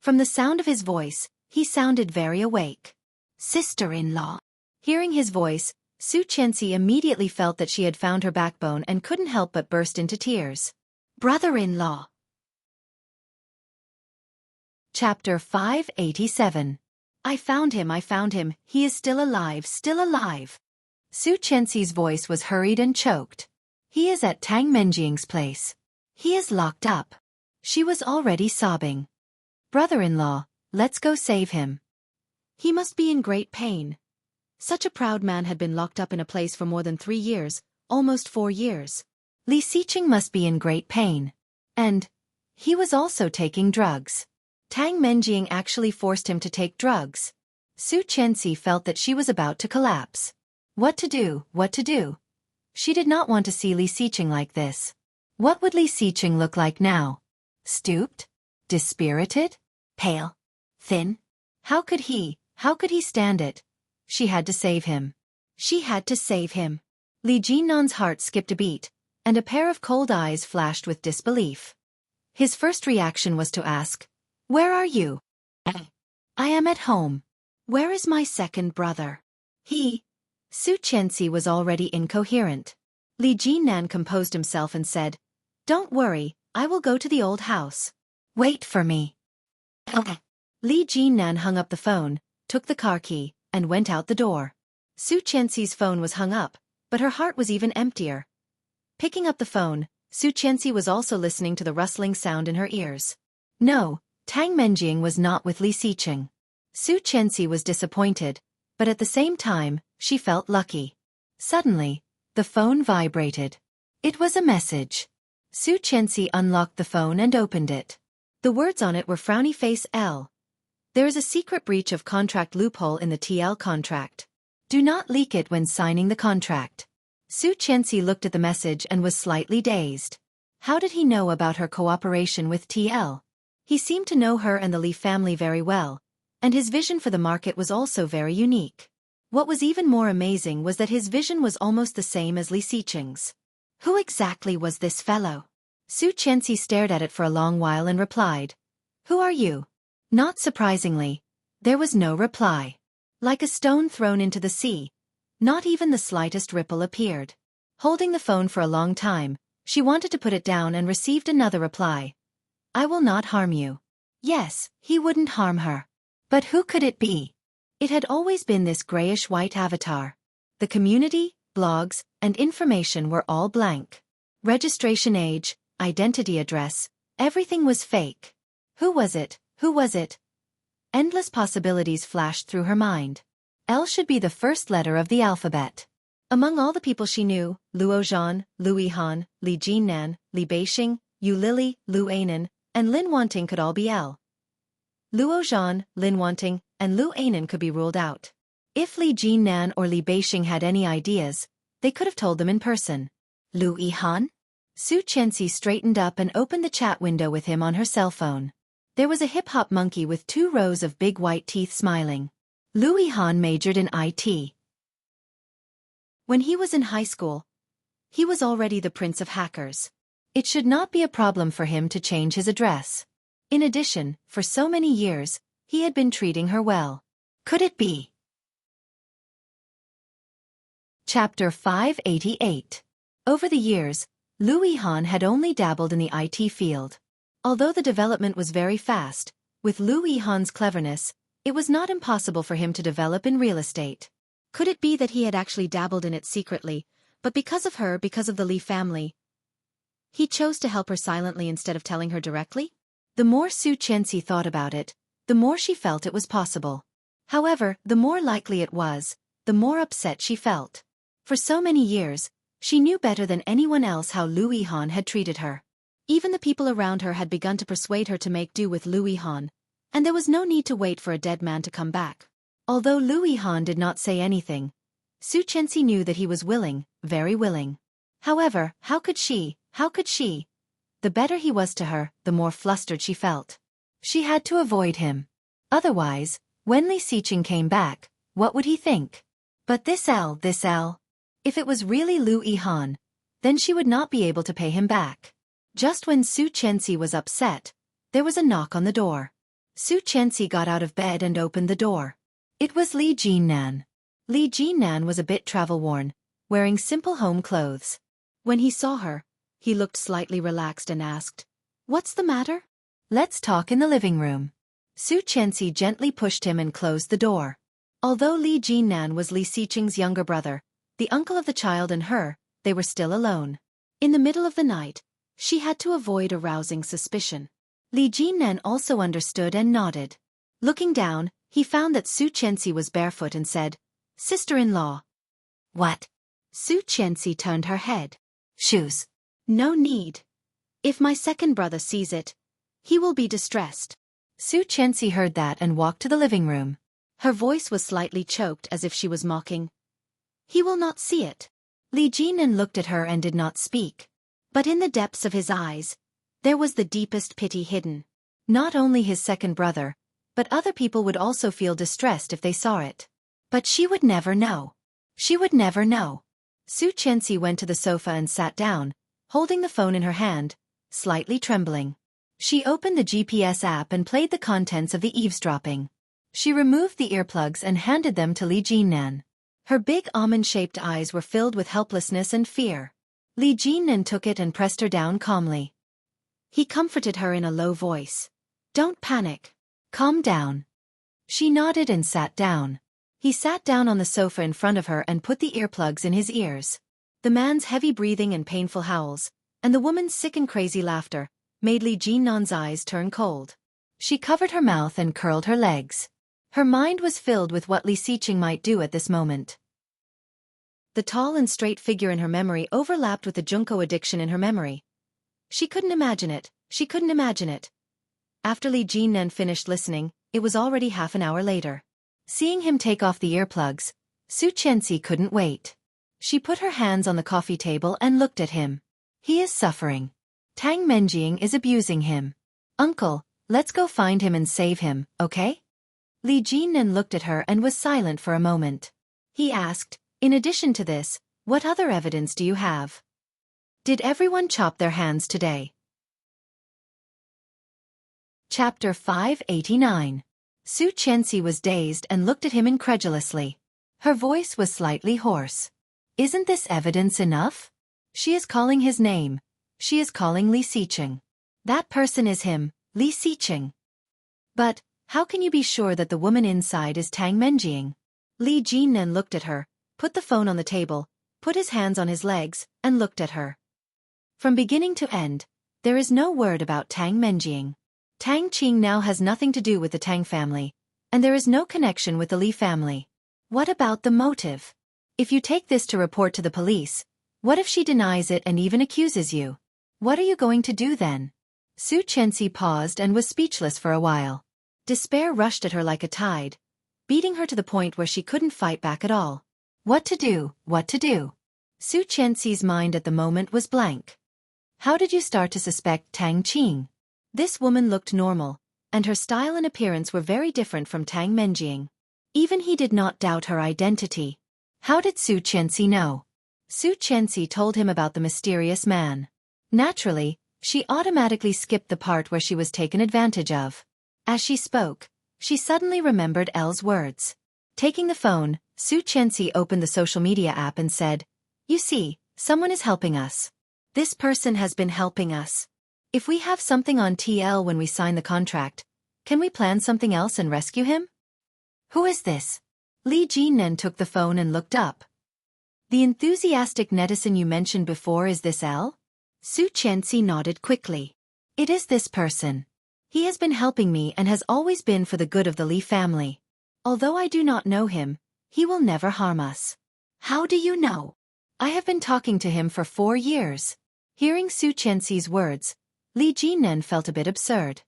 From the sound of his voice, he sounded very awake. "Sister-in-law." Hearing his voice, Su Qianxi immediately felt that she had found her backbone and couldn't help but burst into tears. "Brother-in-law." Chapter 587. I found him, he is still alive, still alive." Su Qianxi's voice was hurried and choked. "He is at Tang Menjing's place. He is locked up." She was already sobbing. "Brother-in-law, let's go save him. He must be in great pain." Such a proud man had been locked up in a place for more than 3 years, almost 4 years. Li Xiqing must be in great pain. And he was also taking drugs. Tang Menjing actually forced him to take drugs. Su Qianxi felt that she was about to collapse. What to do, what to do? She did not want to see Li Xiqing like this. What would Li Xiqing look like now? Stooped? Dispirited? Pale? Thin? How could he stand it? She had to save him. She had to save him. Li Jinnan's heart skipped a beat, and a pair of cold eyes flashed with disbelief. His first reaction was to ask, "Where are you?" "I am at home." "Where is my second brother?" Su Qianxi was already incoherent. Li Jinnan composed himself and said, "Don't worry, I will go to the old house. Wait for me." Li Jinnan hung up the phone, took the car key, and went out the door. Su Qianxi's phone was hung up, but her heart was even emptier. Picking up the phone, Su Qianxi was also listening to the rustling sound in her ears. No, Tang Menjing was not with Li Xiqing. Su Qianxi was disappointed, but at the same time, she felt lucky. Suddenly, the phone vibrated. It was a message. Su Qianxi unlocked the phone and opened it. The words on it were frowny face L. There is a secret breach of contract loophole in the TL contract. Do not leak it when signing the contract. Su Qianxi looked at the message and was slightly dazed. How did he know about her cooperation with TL? He seemed to know her and the Li family very well, and his vision for the market was also very unique. What was even more amazing was that his vision was almost the same as Li Xiqing's. Who exactly was this fellow? Su Qianxi stared at it for a long while and replied, "Who are you?" Not surprisingly, there was no reply. Like a stone thrown into the sea, not even the slightest ripple appeared. Holding the phone for a long time, she wanted to put it down and received another reply. "I will not harm you." Yes, he wouldn't harm her. But who could it be? It had always been this grayish-white avatar. The community, blogs, and information were all blank. Registration age, identity address, everything was fake. Who was it? Who was it? Endless possibilities flashed through her mind. L should be the first letter of the alphabet. Among all the people she knew, Luo Zhan, Lu Yihan, Li Jinnan, Li Beixing, Yu Lili, Lu Anan, and Lin Wanting could all be L. Luo Zhan, Lin Wanting, and Lu Anan could be ruled out. If Li Jinnan or Li Beixing had any ideas, they could have told them in person. Lu Yihan? Su Qianxi straightened up and opened the chat window with him on her cell phone. There was a hip-hop monkey with 2 rows of big white teeth smiling. Lu Yihan majored in IT. When he was in high school, he was already the prince of hackers. It should not be a problem for him to change his address. In addition, for so many years, he had been treating her well. Could it be? Chapter 588. Over the years, Lu Yihan had only dabbled in the IT field. Although the development was very fast, with Lu Yihan's cleverness, it was not impossible for him to develop in real estate. Could it be that he had actually dabbled in it secretly, but because of her, because of the Li family, he chose to help her silently instead of telling her directly? The more Su Qianxi thought about it, the more she felt it was possible. However, the more likely it was, the more upset she felt. For so many years, she knew better than anyone else how Lu Yihan had treated her. Even the people around her had begun to persuade her to make do with Lu Yihan, and there was no need to wait for a dead man to come back. Although Lu Yihan did not say anything, Su Qianxi knew that he was willing, very willing. However, how could she? The better he was to her, the more flustered she felt. She had to avoid him. Otherwise, when Li Xiqing came back, what would he think? But this L. If it was really Lu Yihan, then she would not be able to pay him back. Just when Su Qianxi was upset, there was a knock on the door. Su Qianxi got out of bed and opened the door. It was Li Jinnan. Li Jinnan was a bit travel-worn, wearing simple home clothes. When he saw her, he looked slightly relaxed and asked, "What's the matter?" "Let's talk in the living room." Su Qianxi gently pushed him and closed the door. Although Li Jinnan was Li Xiqing's younger brother, the uncle of the child and her, they were still alone. In the middle of the night, she had to avoid arousing suspicion. Li Jinnan also understood and nodded. Looking down, he found that Su Qianxi was barefoot and said, "Sister-in-law." "What?" Su Qianxi turned her head. "Shoes." "No need. If my second brother sees it, he will be distressed." Su Qianxi heard that and walked to the living room. Her voice was slightly choked as if she was mocking. "He will not see it." Li Jinnan looked at her and did not speak. But in the depths of his eyes, there was the deepest pity hidden. Not only his second brother, but other people would also feel distressed if they saw it. But she would never know. She would never know. Su Qianxi went to the sofa and sat down, holding the phone in her hand, slightly trembling. She opened the GPS app and played the contents of the eavesdropping. She removed the earplugs and handed them to Li Jinnan. Her big almond-shaped eyes were filled with helplessness and fear. Li Jinnan took it and pressed her down calmly. He comforted her in a low voice. "Don't panic. Calm down." She nodded and sat down. He sat down on the sofa in front of her and put the earplugs in his ears. The man's heavy breathing and painful howls, and the woman's sick and crazy laughter, made Li Jinnan's eyes turn cold. She covered her mouth and curled her legs. Her mind was filled with what Li Xiqing might do at this moment. The tall and straight figure in her memory overlapped with the Junko addiction in her memory. She couldn't imagine it. After Li Jinnan finished listening, it was already half an hour later. Seeing him take off the earplugs, Su Qianxi couldn't wait. She put her hands on the coffee table and looked at him. He is suffering. Tang Menjing is abusing him. Uncle, let's go find him and save him, okay? Li Jinnan looked at her and was silent for a moment. He asked, in addition to this, what other evidence do you have? Did everyone chop their hands today? Chapter 589. Su Qianxi was dazed and looked at him incredulously. Her voice was slightly hoarse. Isn't this evidence enough? She is calling his name. She is calling Li Xiqing. That person is him, Li Xiqing. But, how can you be sure that the woman inside is Tang Menjing? Li Jinnan looked at her, put the phone on the table, put his hands on his legs, and looked at her. From beginning to end, there is no word about Tang Menjing. Tang Qing now has nothing to do with the Tang family, and there is no connection with the Li family. What about the motive? If you take this to report to the police, what if she denies it and even accuses you? What are you going to do then? Su Qianxi paused and was speechless for a while. Despair rushed at her like a tide, beating her to the point where she couldn't fight back at all. What to do, what to do? Su Qianxi's mind at the moment was blank. How did you start to suspect Tang Qing? This woman looked normal, and her style and appearance were very different from Tang Menjing. Even he did not doubt her identity. How did Su Qianxi know? Su Qianxi told him about the mysterious man. Naturally, she automatically skipped the part where she was taken advantage of. As she spoke, she suddenly remembered Elle's words. Taking the phone, Su Qianxi opened the social media app and said, "You see, someone is helping us. This person has been helping us. If we have something on TL when we sign the contract, can we plan something else and rescue him?" Who is this? Li Jinnan took the phone and looked up. The enthusiastic netizen you mentioned before, is this Elle? Su Qianxi nodded quickly. It is this person. He has been helping me and has always been for the good of the Li family. Although I do not know him, he will never harm us. How do you know? I have been talking to him for 4 years. Hearing Su Qianxi's words, Li Jinnan felt a bit absurd.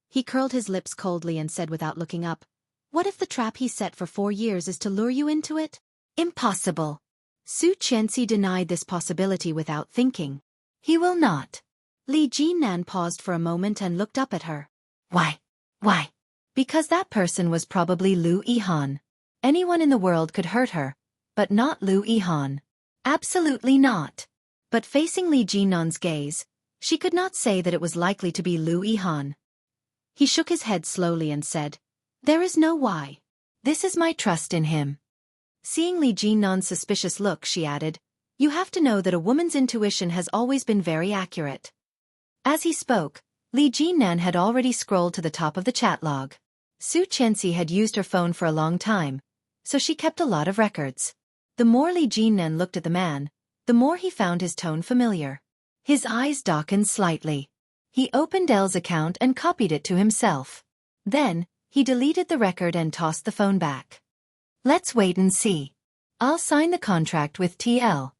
He curled his lips coldly and said without looking up, "What if the trap he set for 4 years is to lure you into it?" Impossible. Su Qianxi denied this possibility without thinking. He will not. Li Jinnan paused for a moment and looked up at her. Why? Why? Because that person was probably Lu Yihan. Anyone in the world could hurt her, but not Lu Yihan. Absolutely not. But facing Li Jinnan's gaze, she could not say that it was likely to be Lu Yihan. He shook his head slowly and said, "There is no why. This is my trust in him." Seeing Li Jinnan's suspicious look, she added, "You have to know that a woman's intuition has always been very accurate." As he spoke, Li Jinnan had already scrolled to the top of the chat log. Su Qianxi had used her phone for a long time, so she kept a lot of records. The more Li Jinnan looked at the man, the more he found his tone familiar. His eyes darkened slightly. He opened Elle's account and copied it to himself. Then, he deleted the record and tossed the phone back. Let's wait and see. I'll sign the contract with TL.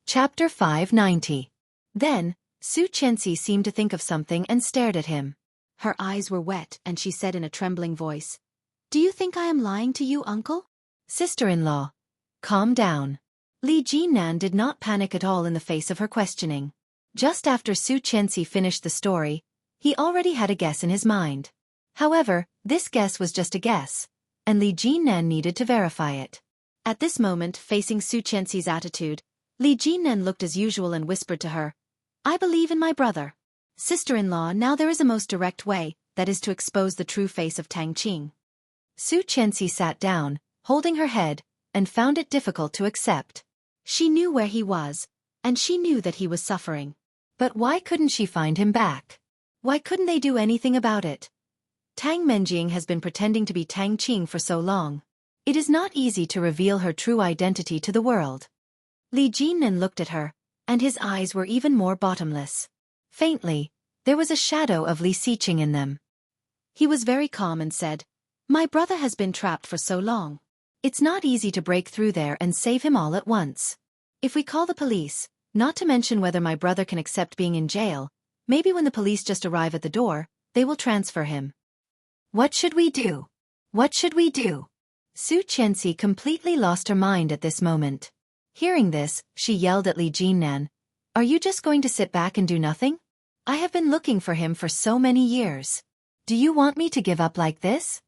Chapter 590. Then, Su Qianxi seemed to think of something and stared at him. Her eyes were wet and she said in a trembling voice, "Do you think I am lying to you, uncle?" Sister-in-law, calm down. Li Jinnan did not panic at all in the face of her questioning. Just after Su Qianxi finished the story, he already had a guess in his mind. However, this guess was just a guess, and Li Jinnan needed to verify it. At this moment, facing Su Qianxi's attitude, Li Jinnan looked as usual and whispered to her, "I believe in my brother. Sister-in-law, now there is a most direct way, that is to expose the true face of Tang Qing." Su Qianxi sat down, holding her head, and found it difficult to accept. She knew where he was, and she knew that he was suffering. But why couldn't she find him back? Why couldn't they do anything about it? Tang Menjing has been pretending to be Tang Qing for so long. It is not easy to reveal her true identity to the world. Li Jinnan looked at her, and his eyes were even more bottomless. Faintly, there was a shadow of Li Xiqing in them. He was very calm and said, "My brother has been trapped for so long. It's not easy to break through there and save him all at once. If we call the police, not to mention whether my brother can accept being in jail, maybe when the police just arrive at the door, they will transfer him. What should we do? What should we do?" Su Qianxi completely lost her mind at this moment. Hearing this, she yelled at Li Jinnan, Are you just going to sit back and do nothing? I have been looking for him for so many years. Do you want me to give up like this?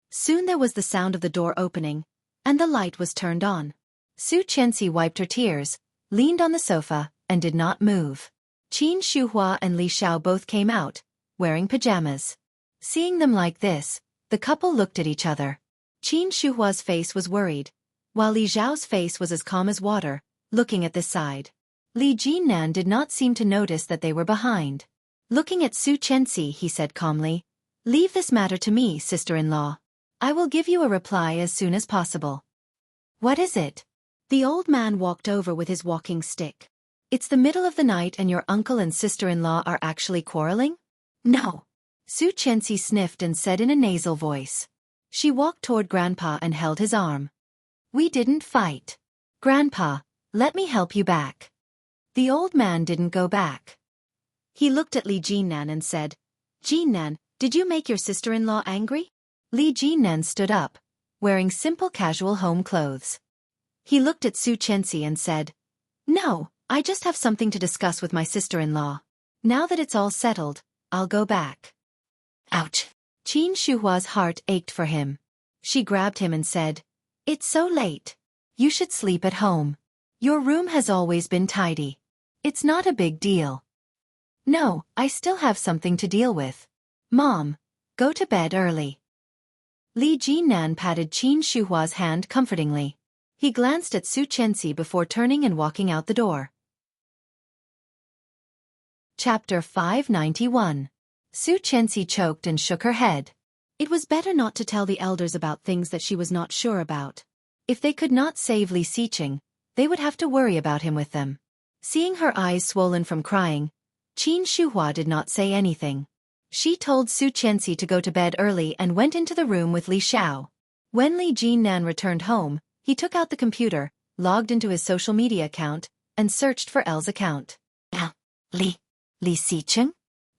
Soon there was the sound of the door opening, and the light was turned on. Su Qianxi wiped her tears, leaned on the sofa, and did not move. Qin Shuhua and Li Xiao both came out, wearing pajamas. Seeing them like this, the couple looked at each other. Qin Shuhua's face was worried, while Li Xiao's face was as calm as water, looking at this side. Li Jinnan did not seem to notice that they were behind. Looking at Su Qianxi, he said calmly, "Leave this matter to me, sister-in-law. I will give you a reply as soon as possible." "What is it?" The old man walked over with his walking stick. "It's the middle of the night and your uncle and sister-in-law are actually quarreling?" "No." Su Qianxi sniffed and said in a nasal voice. She walked toward Grandpa and held his arm. "We didn't fight. Grandpa, let me help you back." The old man didn't go back. He looked at Li Jinnan and said, "Jinnan, did you make your sister-in-law angry?" Li Jinnan stood up, wearing simple casual home clothes. He looked at Su Qianxi and said, "No, I just have something to discuss with my sister-in-law. Now that it's all settled, I'll go back." Ouch! Qin Shuhua's heart ached for him. She grabbed him and said, "It's so late. You should sleep at home. Your room has always been tidy. It's not a big deal." "No, I still have something to deal with. Mom, go to bed early." Li Jinnan patted Qin Shuhua's hand comfortingly. He glanced at Su Qianxi before turning and walking out the door. Chapter 591. Su Qianxi choked and shook her head. It was better not to tell the elders about things that she was not sure about. If they could not save Li Xiqing, they would have to worry about him with them. Seeing her eyes swollen from crying, Qin Shuhua did not say anything. She told Su Qianxi to go to bed early and went into the room with Li Xiao. When Li Jinnan returned home, he took out the computer, logged into his social media account, and searched for Elle's account. Li Xiqing?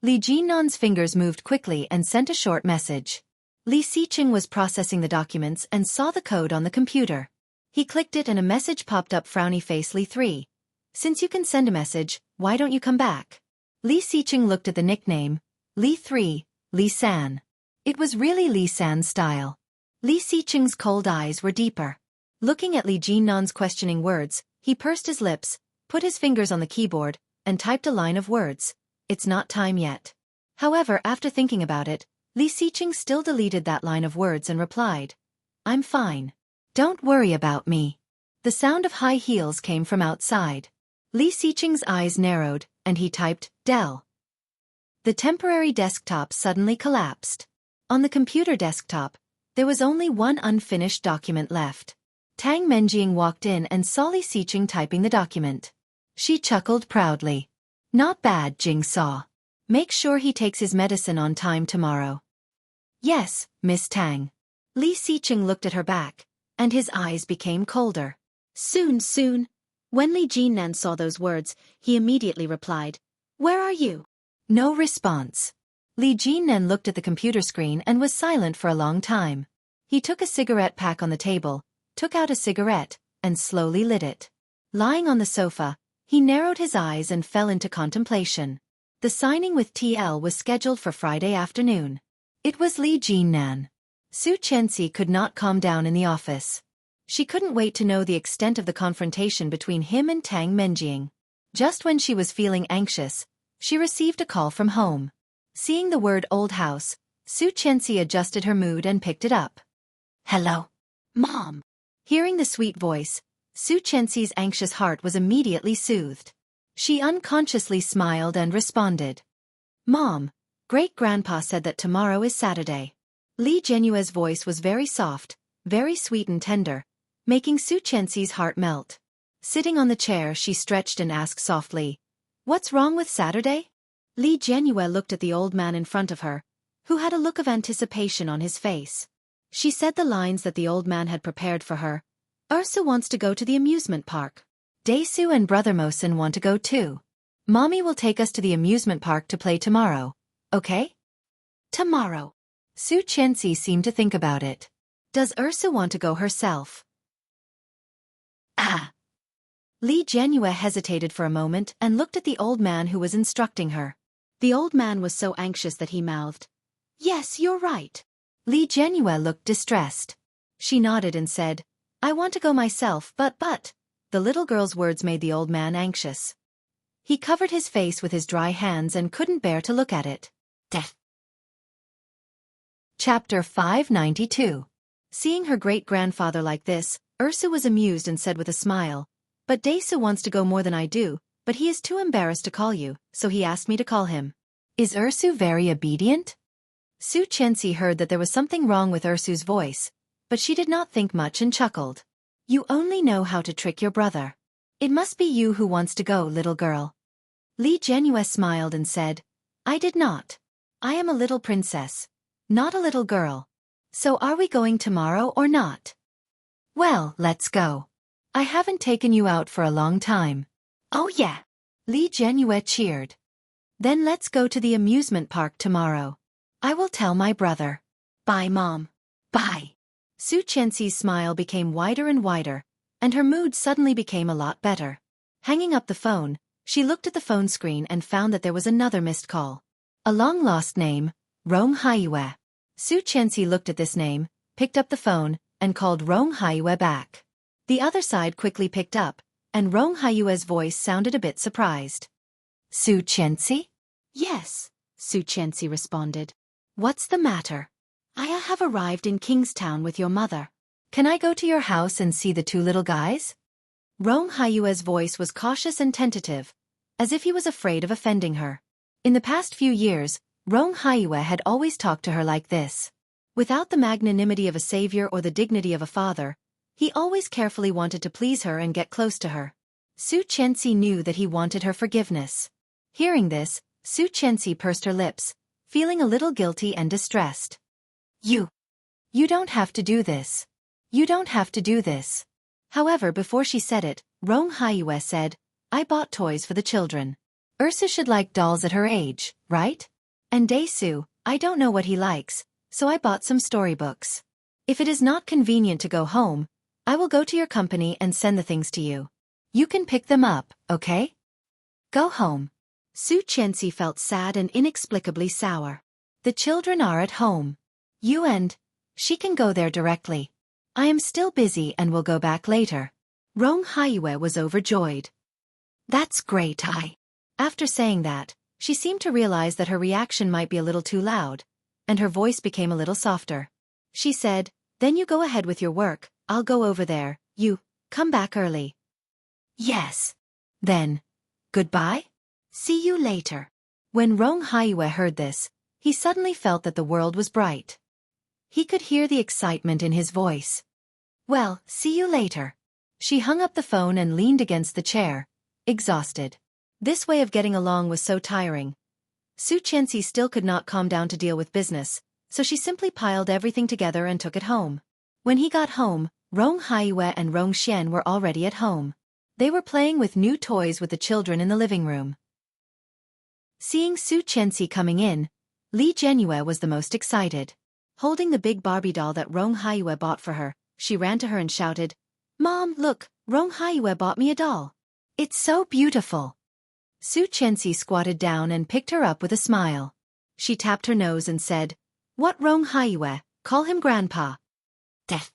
Li Jinnan's fingers moved quickly and sent a short message. Li Xiqing was processing the documents and saw the code on the computer. He clicked it and a message popped up. Frowny face. Li 3. Since you can send a message, why don't you come back? Li Xiqing looked at the nickname, Li 3, Li San. It was really Li San's style. Li Xiqing's cold eyes were deeper. Looking at Li Jinnan's questioning words, he pursed his lips, put his fingers on the keyboard, and typed a line of words. "It's not time yet." However, after thinking about it, Li Xiqing still deleted that line of words and replied, "I'm fine. Don't worry about me." The sound of high heels came from outside. Li Xiqing's eyes narrowed, and he typed, "Dell." The temporary desktop suddenly collapsed. On the computer desktop, there was only one unfinished document left. Tang Menjing walked in and saw Li Xiqing typing the document. She chuckled proudly. "Not bad, Jing Saw. Make sure he takes his medicine on time tomorrow." "Yes, Miss Tang." Li Xiqing looked at her back, and his eyes became colder. Soon. When Li Jinnan saw those words, he immediately replied, "Where are you?" No response. Li Jinnan looked at the computer screen and was silent for a long time. He took a cigarette pack on the table, took out a cigarette, and slowly lit it. Lying on the sofa, he narrowed his eyes and fell into contemplation. The signing with TL was scheduled for Friday afternoon. It was Li Jinnan. Su Qianxi could not calm down in the office. She couldn't wait to know the extent of the confrontation between him and Tang Menjing. Just when she was feeling anxious, she received a call from home. Seeing the word "old house," Su Qianxi adjusted her mood and picked it up. "Hello, Mom." Hearing the sweet voice, Su Qianxi's anxious heart was immediately soothed. She unconsciously smiled and responded, "Mom, Great-Grandpa said that tomorrow is Saturday." Li Genue's voice was very soft, very sweet and tender, making Su Qianxi's heart melt. Sitting on the chair, she stretched and asked softly, "What's wrong with Saturday?" Li Genue looked at the old man in front of her, who had a look of anticipation on his face. She said the lines that the old man had prepared for her. "Ursu wants to go to the amusement park. Daesu and Brother Mosin want to go too. Mommy will take us to the amusement park to play tomorrow, okay?" "Tomorrow." Su Qianxi seemed to think about it. "Does Ursu want to go herself?" Li Jianyue hesitated for a moment and looked at the old man who was instructing her. The old man was so anxious that he mouthed, "Yes, you're right." Li Jianyue looked distressed. She nodded and said, "I want to go myself, but. The little girl's words made the old man anxious. He covered his face with his dry hands and couldn't bear to look at it. Death. Chapter 592. Seeing her great-grandfather like this, Ursu was amused and said with a smile, "But Daesu wants to go more than I do, but he is too embarrassed to call you, so he asked me to call him." "Is Ursu very obedient?" Su Chenxi heard that there was something wrong with Ursu's voice, but she did not think much and chuckled. "You only know how to trick your brother. It must be you who wants to go, little girl." Li Jianyue smiled and said, "I did not. I am a little princess, not a little girl. So are we going tomorrow or not?" "Well, let's go. I haven't taken you out for a long time." "Oh yeah," Li Jianyue cheered. "Then let's go to the amusement park tomorrow. I will tell my brother." "Bye, Mom." "Bye." Su Chenxi's smile became wider and wider, and her mood suddenly became a lot better. Hanging up the phone, she looked at the phone screen and found that there was another missed call. A long-lost name, Rong Haiyue. Su Chenxi looked at this name, picked up the phone, and called Rong Haiyue back. The other side quickly picked up, and Rong Haiyue's voice sounded a bit surprised. "Su Chenxi?" "Yes," Su Chenxi responded. "What's the matter?" "I have arrived in Kingstown with your mother. Can I go to your house and see the two little guys?" Rong Haiyue's voice was cautious and tentative, as if he was afraid of offending her. In the past few years, Rong Haiyue had always talked to her like this. Without the magnanimity of a savior or the dignity of a father, he always carefully wanted to please her and get close to her. Su Chenxi knew that he wanted her forgiveness. Hearing this, Su Chenxi pursed her lips, feeling a little guilty and distressed. You don't have to do this. You don't have to do this." However, before she said it, Rong Haiyue said, "I bought toys for the children. Ursu should like dolls at her age, right? And Daesu, I don't know what he likes, so I bought some storybooks. If it is not convenient to go home, I will go to your company and send the things to you. You can pick them up, okay? Go home." Su Chenxi felt sad and inexplicably sour. "The children are at home. She can go there directly. I am still busy and will go back later." Rong Haiyue was overjoyed. "That's great, After saying that, she seemed to realize that her reaction might be a little too loud, and her voice became a little softer. She said, "Then you go ahead with your work, I'll go over there, you, come back early." "Yes." "Then, goodbye? See you later." When Rong Haiyue heard this, he suddenly felt that the world was bright. He could hear the excitement in his voice. "Well, see you later." She hung up the phone and leaned against the chair, exhausted. This way of getting along was so tiring. Su Chenxi still could not calm down to deal with business, so she simply piled everything together and took it home. When he got home, Rong Haiyue and Rong Xian were already at home. They were playing with new toys with the children in the living room. Seeing Su Chenxi coming in, Li Jianyue was the most excited. Holding the big Barbie doll that Rong Haiyue bought for her, she ran to her and shouted, "Mom, look, Rong Haiyue bought me a doll. It's so beautiful." Su Chenxi squatted down and picked her up with a smile. She tapped her nose and said, "What, Rong Haiyue, call him Grandpa." Death.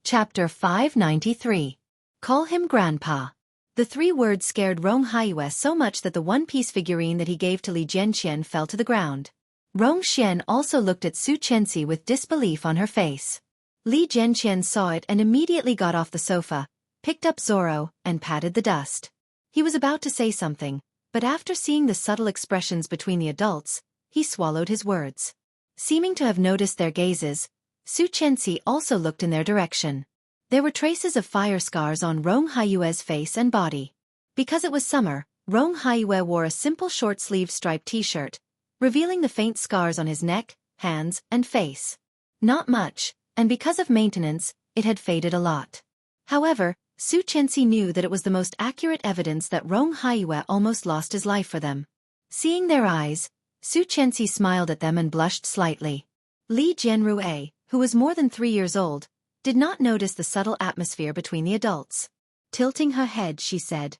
Chapter 593. Call him Grandpa. The 3 words scared Rong Haiyue so much that the one-piece figurine that he gave to Li Jianxian fell to the ground. Rong Xian also looked at Su Chenxi with disbelief on her face. Li Jianxian saw it and immediately got off the sofa, picked up Zorro, and patted the dust. He was about to say something, but after seeing the subtle expressions between the adults, he swallowed his words. Seeming to have noticed their gazes, Su Chenxi also looked in their direction. There were traces of fire scars on Rong Haiyue's face and body. Because it was summer, Rong Haiyue wore a simple short-sleeved striped t-shirt, revealing the faint scars on his neck, hands, and face. Not much, and because of maintenance, it had faded a lot. However, Su Chenxi knew that it was the most accurate evidence that Rong Haiyue almost lost his life for them. Seeing their eyes, Su Chenxi smiled at them and blushed slightly. Li Jianrue, who was more than 3 years old, did not notice the subtle atmosphere between the adults. Tilting her head, she said,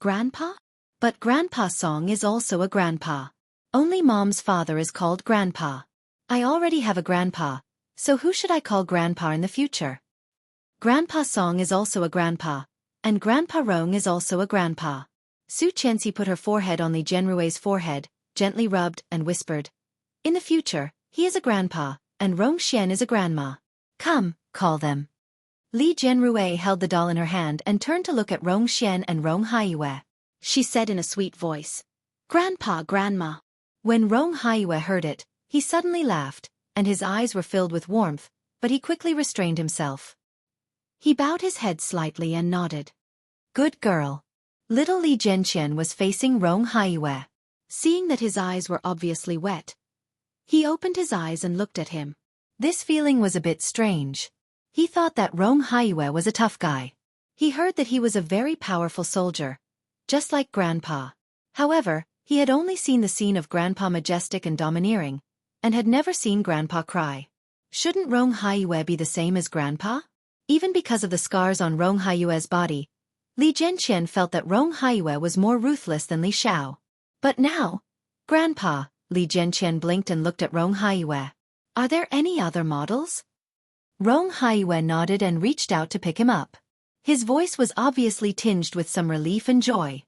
"Grandpa? But Grandpa Song is also a grandpa. Only Mom's father is called Grandpa. I already have a grandpa, so who should I call Grandpa in the future? Grandpa Song is also a grandpa, and Grandpa Rong is also a grandpa." Su Qianxi put her forehead on Li Jianrui's forehead, gently rubbed, and whispered, "In the future, he is a grandpa, and Rong Xian is a grandma. Come, call them." Li Jianrui held the doll in her hand and turned to look at Rong Xian and Rong Haiyue. She said in a sweet voice, "Grandpa, Grandma." When Rong Haiyue heard it, he suddenly laughed, and his eyes were filled with warmth, but he quickly restrained himself. He bowed his head slightly and nodded. "Good girl." Little Li Jianqian was facing Rong Haiyue. Seeing that his eyes were obviously wet, he opened his eyes and looked at him. This feeling was a bit strange. He thought that Rong Haiyue was a tough guy. He heard that he was a very powerful soldier, just like Grandpa. However, he had only seen the scene of Grandpa majestic and domineering, and had never seen Grandpa cry. Shouldn't Rong Haiyue be the same as Grandpa? Even because of the scars on Rong Haiyue's body, Li Jianqian felt that Rong Haiyue was more ruthless than Li Xiao. But now, Grandpa, Li Jianqian blinked and looked at Rong Haiyue. "Are there any other models?" Rong Haiyue nodded and reached out to pick him up. His voice was obviously tinged with some relief and joy.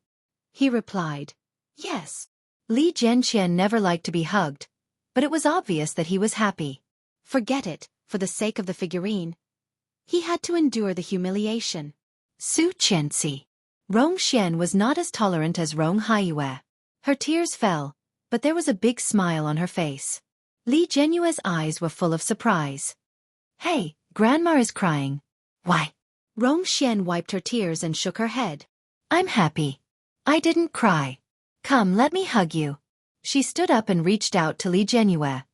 He replied, "Yes." Li Jianqian never liked to be hugged, but it was obvious that he was happy. Forget it, for the sake of the figurine. He had to endure the humiliation. Su Qianxi. Rong Xian was not as tolerant as Rong Haiyue. Her tears fell, but there was a big smile on her face. Li Jianyue's eyes were full of surprise. "Hey, Grandma is crying." "Why?" Rong Xian wiped her tears and shook her head. "I'm happy. I didn't cry. Come, let me hug you." She stood up and reached out to Li Jianyue.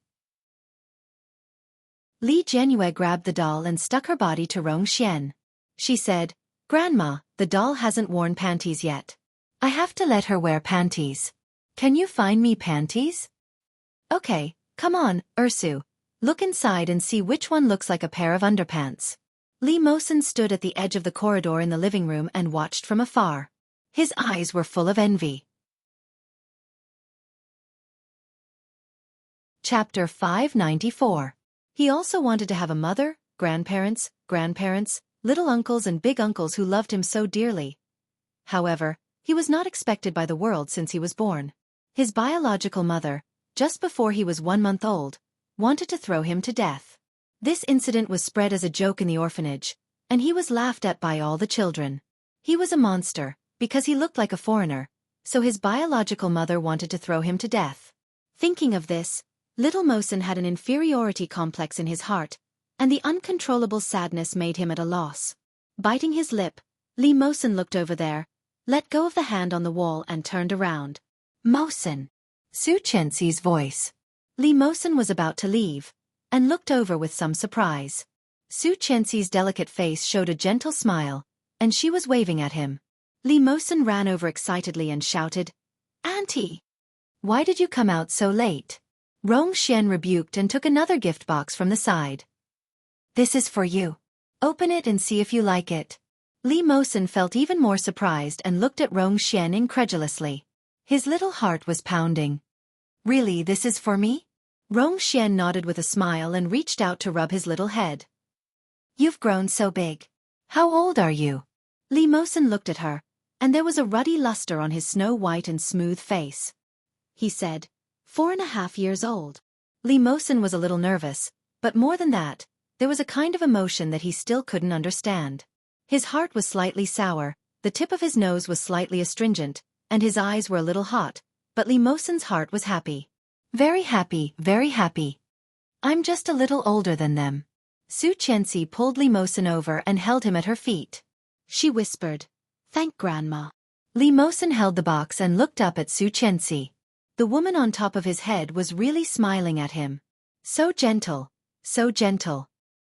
Li Jianyue grabbed the doll and stuck her body to Rong Xian. She said, "Grandma, the doll hasn't worn panties yet. I have to let her wear panties. Can you find me panties?" "Okay, come on, Ursu. Look inside and see which one looks like a pair of underpants." Li Mosen stood at the edge of the corridor in the living room and watched from afar. His eyes were full of envy. Chapter 594. He also wanted to have a mother, grandparents, little uncles and big uncles who loved him so dearly. However, he was not expected by the world since he was born. His biological mother, just before he was 1 month old, wanted to throw him to death. This incident was spread as a joke in the orphanage, and he was laughed at by all the children. He was a monster, because he looked like a foreigner, so his biological mother wanted to throw him to death. Thinking of this, little Mosen had an inferiority complex in his heart, and the uncontrollable sadness made him at a loss. Biting his lip, Li Mosen looked over there, let go of the hand on the wall and turned around. "Mosen!" Su Qianxi's voice. Li Mosen was about to leave, and looked over with some surprise. Su Qianxi's delicate face showed a gentle smile, and she was waving at him. Li Mosen ran over excitedly and shouted, "Auntie! Why did you come out so late?" Rong Xian rebuked and took another gift box from the side. "This is for you. Open it and see if you like it." Li Mosen felt even more surprised and looked at Rong Xian incredulously. His little heart was pounding. "Really, this is for me?" Rong Xian nodded with a smile and reached out to rub his little head. "You've grown so big. How old are you?" Li Mosen looked at her, and there was a ruddy luster on his snow-white and smooth face. He said, 4.5 years old. Li Mosen was a little nervous, but more than that, there was a kind of emotion that he still couldn't understand. His heart was slightly sour, the tip of his nose was slightly astringent, and his eyes were a little hot, but Li Mosen's heart was happy. Very happy, very happy. "I'm just a little older than them." Su Qianxi pulled Li Mosen over and held him at her feet. She whispered, "Thank Grandma." Li Mosen held the box and looked up at Su Qianxi. The woman on top of his head was really smiling at him. So gentle,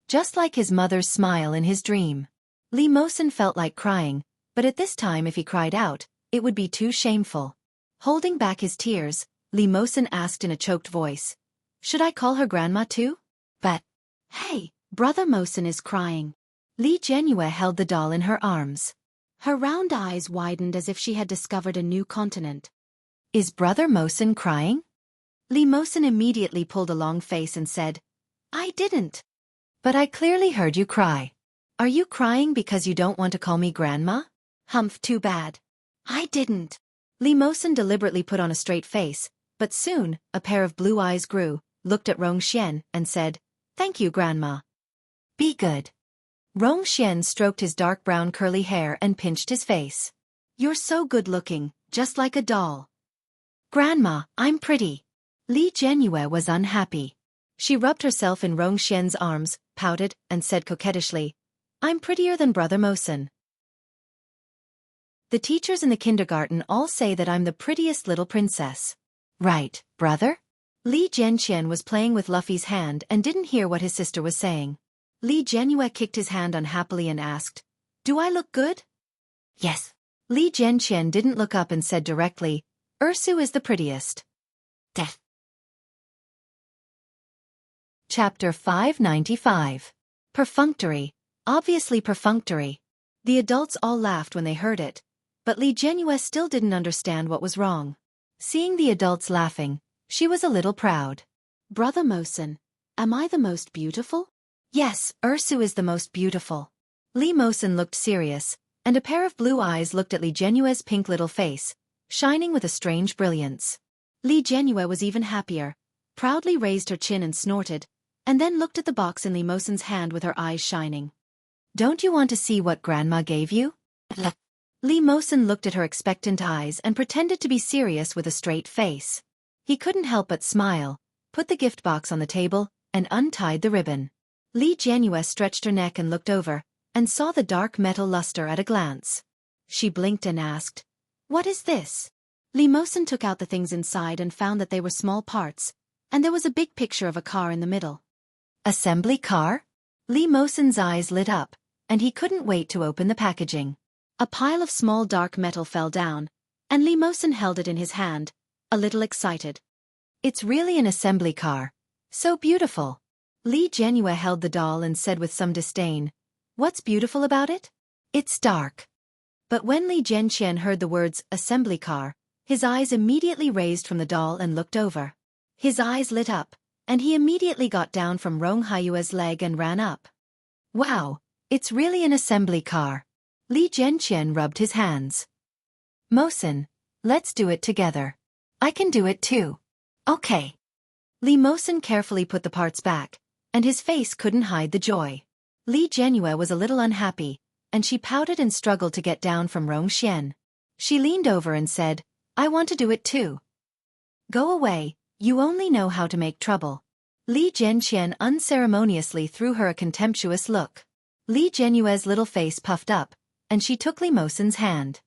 just like his mother's smile in his dream. Li Mosen felt like crying, but at this time if he cried out, it would be too shameful. Holding back his tears, Li Mosen asked in a choked voice, "Should I call her Grandma too?" "But, hey, Brother Mosen is crying." Li Jianyue held the doll in her arms. Her round eyes widened as if she had discovered a new continent. Is Brother Mosen crying? Li Mosen immediately pulled a long face and said, I didn't. But I clearly heard you cry. Are you crying because you don't want to call me grandma? Humph, too bad. I didn't. Li Mosen deliberately put on a straight face, but soon, a pair of blue eyes grew, looked at Rongxian, and said, Thank you, grandma. Be good. Rongxian stroked his dark brown curly hair and pinched his face. You're so good-looking, just like a doll. Grandma, I'm pretty. Li Jianyue was unhappy. She rubbed herself in Rongxian's arms, pouted, and said coquettishly, I'm prettier than Brother Mosen. The teachers in the kindergarten all say that I'm the prettiest little princess. Right, brother? Li Jianqian was playing with Luffy's hand and didn't hear what his sister was saying. Li Jianyue kicked his hand unhappily and asked, Do I look good? Yes. Li Jianqian didn't look up and said directly, Ursu is the prettiest. Death. Chapter 595. Perfunctory. Obviously perfunctory. The adults all laughed when they heard it, but Li Jianyue still didn't understand what was wrong. Seeing the adults laughing, she was a little proud. Brother Mosen, am I the most beautiful? Yes, Ursu is the most beautiful. Li Mosen looked serious, and a pair of blue eyes looked at Li Jianyue's pink little face, shining with a strange brilliance. Li Jianyue was even happier, proudly raised her chin and snorted, and then looked at the box in Li Mosen's hand with her eyes shining. Don't you want to see what Grandma gave you? Li Mosen looked at her expectant eyes and pretended to be serious with a straight face. He couldn't help but smile, put the gift box on the table, and untied the ribbon. Li Jianyue stretched her neck and looked over, and saw the dark metal luster at a glance. She blinked and asked, What is this? Li Mosen took out the things inside and found that they were small parts, and there was a big picture of a car in the middle. Assembly car? Li Mosen's eyes lit up, and he couldn't wait to open the packaging. A pile of small dark metal fell down, and Li Mosen held it in his hand, a little excited. It's really an assembly car. So beautiful. Li Jianyue held the doll and said with some disdain, What's beautiful about it? It's dark. But when Li Jianqian heard the words assembly car, his eyes immediately raised from the doll and looked over. His eyes lit up, and he immediately got down from Rong Haiyue's leg and ran up. Wow, it's really an assembly car. Li Jianqian rubbed his hands. Mosen, let's do it together. I can do it too. Okay. Li Mosen carefully put the parts back, and his face couldn't hide the joy. Li Jianyue was a little unhappy, and she pouted and struggled to get down from Rongxian. She leaned over and said, I want to do it too. Go away, you only know how to make trouble. Li Jianqian unceremoniously threw her a contemptuous look. Li Jianyue's little face puffed up, and she took Li Mosen's hand.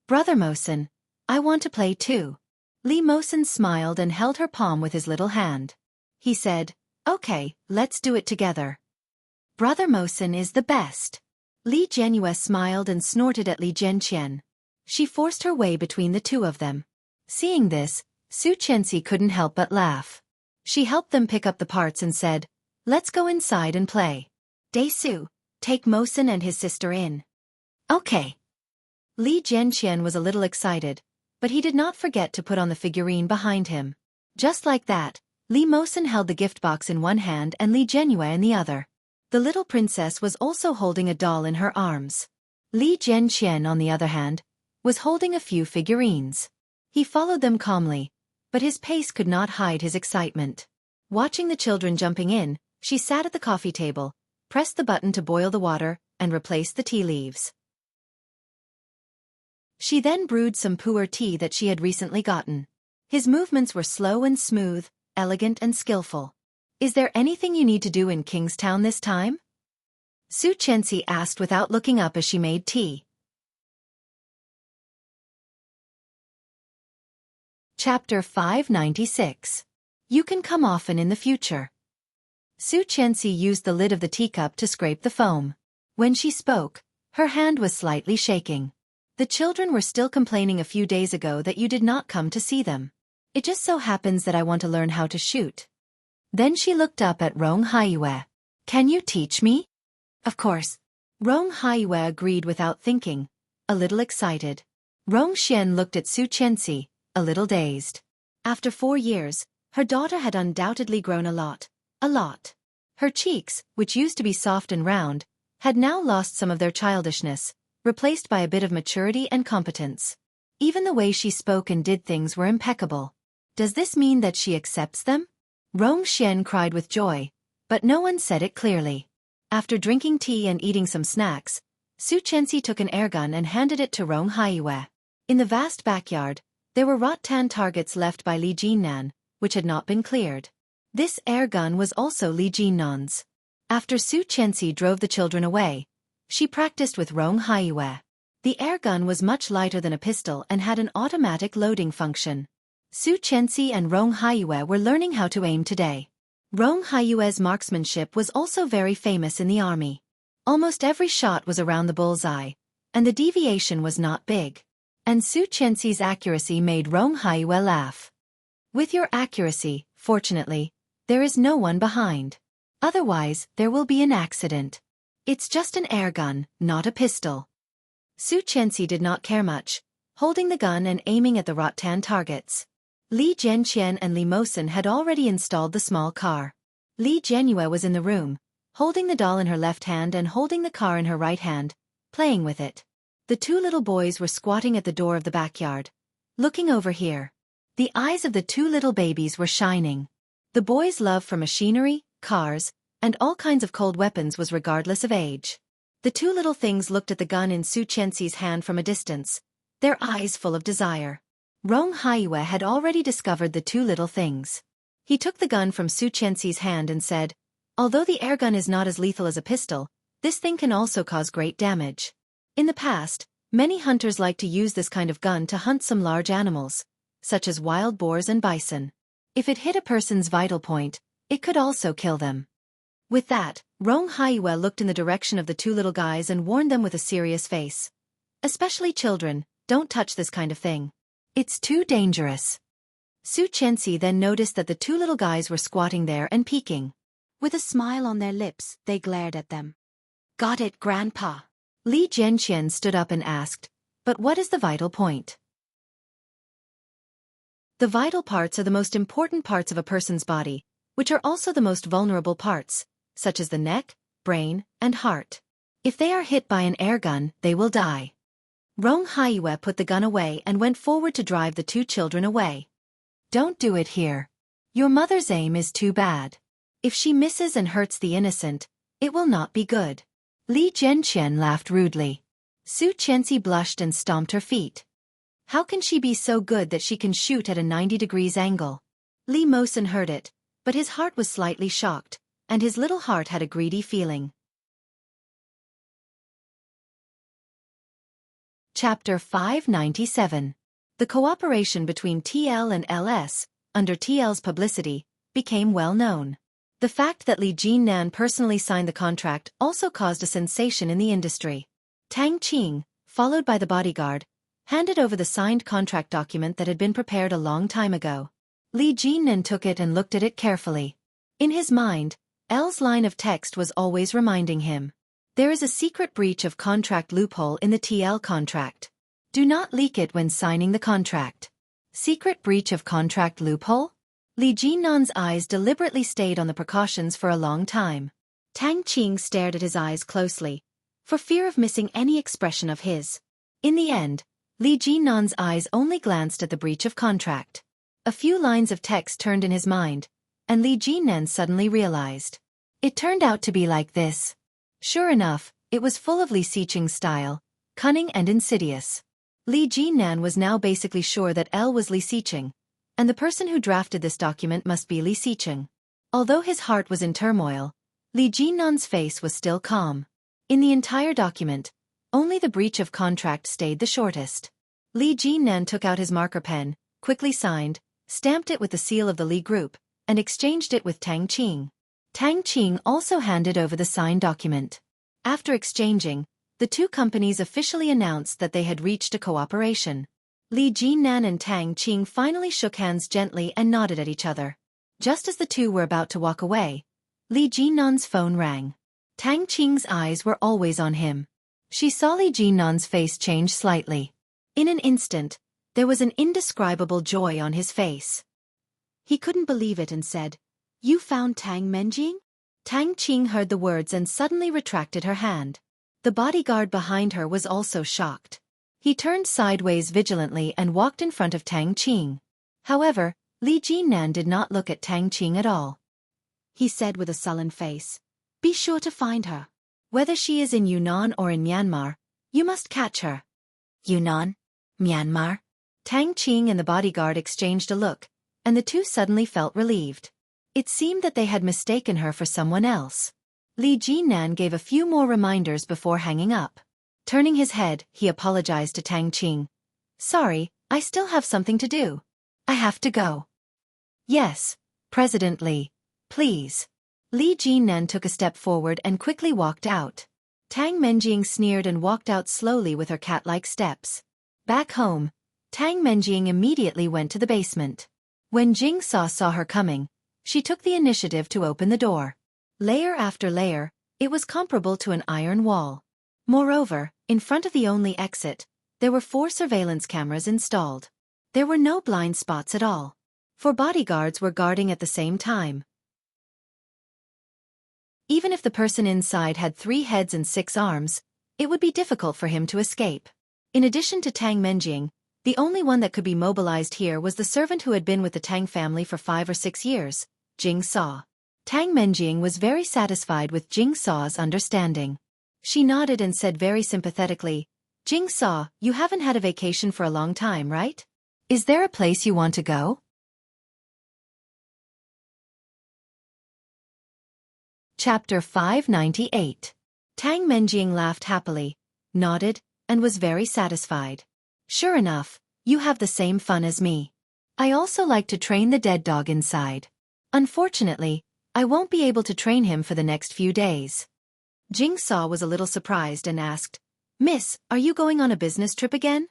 Brother Mosen, I want to play too. Li Mosen smiled and held her palm with his little hand. He said, Okay, let's do it together. Brother Mosen is the best. Li Jianyue smiled and snorted at Li Jianqian. She forced her way between the two of them. Seeing this, Su Chenxi couldn't help but laugh. She helped them pick up the parts and said, Let's go inside and play. Su, take Mosen and his sister in. Okay. Li Jianqian was a little excited, but he did not forget to put on the figurine behind him. Just like that, Li Mosen held the gift box in one hand and Li Jianyue in the other. The little princess was also holding a doll in her arms. Li Jianqian, on the other hand, was holding a few figurines. He followed them calmly, but his pace could not hide his excitement. Watching the children jumping in, she sat at the coffee table, pressed the button to boil the water, and replaced the tea leaves. She then brewed some pu'er tea that she had recently gotten. His movements were slow and smooth, elegant and skillful. Is there anything you need to do in Kingstown this time? Su Chenxi asked without looking up as she made tea. Chapter 596. You can come often in the future. Su Chenxi used the lid of the teacup to scrape the foam. When she spoke, her hand was slightly shaking. The children were still complaining a few days ago that you did not come to see them. It just so happens that I want to learn how to shoot. Then she looked up at Rong Haiyue. Can you teach me? Of course. Rong Haiyue agreed without thinking, a little excited. Rong Xian looked at Su Qianxi, a little dazed. After 4 years, her daughter had undoubtedly grown a lot. Her cheeks, which used to be soft and round, had now lost some of their childishness, replaced by a bit of maturity and competence. Even the way she spoke and did things were impeccable. Does this mean that she accepts them? Rong Xian cried with joy, but no one said it clearly. After drinking tea and eating some snacks, Su Qianxi took an airgun and handed it to Rong Haiyue. In the vast backyard, there were rattan targets left by Li Jinnan, which had not been cleared. This airgun was also Li Jinnan's. After Su Qianxi drove the children away, she practiced with Rong Haiyue. The airgun was much lighter than a pistol and had an automatic loading function. Su Qianxi and Rong Haiyue were learning how to aim today. Rong Haiyue's marksmanship was also very famous in the army. Almost every shot was around the bullseye, and the deviation was not big. And Su Qianxi's accuracy made Rong Haiyue laugh. With your accuracy, fortunately, there is no one behind. Otherwise, there will be an accident. It's just an airgun, not a pistol. Su Qianxi did not care much, holding the gun and aiming at the rattan targets. Li Zhenqian and Li Mosen had already installed the small car. Li Zhenyue was in the room, holding the doll in her left hand and holding the car in her right hand, playing with it. The 2 little boys were squatting at the door of the backyard, looking over here. The eyes of the 2 little babies were shining. The boys' love for machinery, cars, and all kinds of cold weapons was regardless of age. The 2 little things looked at the gun in Su Qianxi's hand from a distance, their eyes full of desire. Rong Haiyue had already discovered the 2 little things. He took the gun from Su Qianxi's hand and said, "Although the airgun is not as lethal as a pistol, this thing can also cause great damage." In the past, many hunters liked to use this kind of gun to hunt some large animals, such as wild boars and bison. If it hit a person's vital point, it could also kill them. With that, Rong Haiyue looked in the direction of the 2 little guys and warned them with a serious face. Especially children, don't touch this kind of thing. It's too dangerous. Su Qianxi then noticed that the 2 little guys were squatting there and peeking. With a smile on their lips, they glared at them. "Got it, Grandpa." Li Zhenqian stood up and asked, "But what is the vital point?" The vital parts are the most important parts of a person's body, which are also the most vulnerable parts, such as the neck, brain, and heart. If they are hit by an airgun, they will die. Rong Haiyue put the gun away and went forward to drive the 2 children away. "Don't do it here. Your mother's aim is too bad. If she misses and hurts the innocent, it will not be good." Li Zhenqian laughed rudely. Su Qianxi blushed and stomped her feet. How can she be so good that she can shoot at a 90-degree angle? Li Mosen heard it, but his heart was slightly shocked, and his little heart had a greedy feeling. Chapter 597. The cooperation between TL and LS, under TL's publicity, became well known. The fact that Li Jinnan personally signed the contract also caused a sensation in the industry. Tang Qing, followed by the bodyguard, handed over the signed contract document that had been prepared a long time ago. Li Jinnan took it and looked at it carefully. In his mind, L's line of text was always reminding him. There is a secret breach of contract loophole in the TL contract. Do not leak it when signing the contract. Secret breach of contract loophole? Li Jinnan's eyes deliberately stayed on the precautions for a long time. Tang Qing stared at his eyes closely, for fear of missing any expression of his. In the end, Li Jinnan's eyes only glanced at the breach of contract. A few lines of text turned in his mind, and Li Jinnan suddenly realized. It turned out to be like this. Sure enough, it was full of Li Xiqing's style, cunning and insidious. Li Jinnan was now basically sure that L was Li Xiqing, and the person who drafted this document must be Li Xiqing. Although his heart was in turmoil, Li Jinnan's face was still calm. In the entire document, only the breach of contract stayed the shortest. Li Jinnan took out his marker pen, quickly signed, stamped it with the seal of the Li Group, and exchanged it with Tang Qing. Tang Qing also handed over the signed document. After exchanging, the 2 companies officially announced that they had reached a cooperation. Li Jinnan and Tang Qing finally shook hands gently and nodded at each other. Just as the 2 were about to walk away, Li Jinnan's phone rang. Tang Qing's eyes were always on him. She saw Li Jinnan's face change slightly. In an instant, there was an indescribable joy on his face. He couldn't believe it and said, "You found Tang Menjing?" Tang Qing heard the words and suddenly retracted her hand. The bodyguard behind her was also shocked. He turned sideways vigilantly and walked in front of Tang Qing. However, Li Jinnan did not look at Tang Qing at all. He said with a sullen face, "Be sure to find her. Whether she is in Yunnan or in Myanmar, you must catch her." Yunnan? Myanmar? Tang Qing and the bodyguard exchanged a look, and the two suddenly felt relieved. It seemed that they had mistaken her for someone else. Li Jinnan gave a few more reminders before hanging up. Turning his head, he apologized to Tang Qing. "Sorry, I still have something to do. I have to go." "Yes, President Li, please." Li Jinnan took a step forward and quickly walked out. Tang Menjing sneered and walked out slowly with her cat-like steps. Back home, Tang Menjing immediately went to the basement. When Jingsaw saw her coming, she took the initiative to open the door. Layer after layer, it was comparable to an iron wall. Moreover, in front of the only exit, there were 4 surveillance cameras installed. There were no blind spots at all. 4 bodyguards were guarding at the same time. Even if the person inside had 3 heads and 6 arms, it would be difficult for him to escape. In addition to Tang Menjing, the only one that could be mobilized here was the servant who had been with the Tang family for 5 or 6 years, Jingsaw. Tang Menjing was very satisfied with Jingsaw's understanding. She nodded and said very sympathetically, "Jingsaw, you haven't had a vacation for a long time, right? Is there a place you want to go?" Chapter 598. Tang Menjing laughed happily, nodded, and was very satisfied. "Sure enough, you have the same fun as me. I also like to train the dead dog inside. Unfortunately, I won't be able to train him for the next few days." Jingsaw was a little surprised and asked, "Miss, are you going on a business trip again?"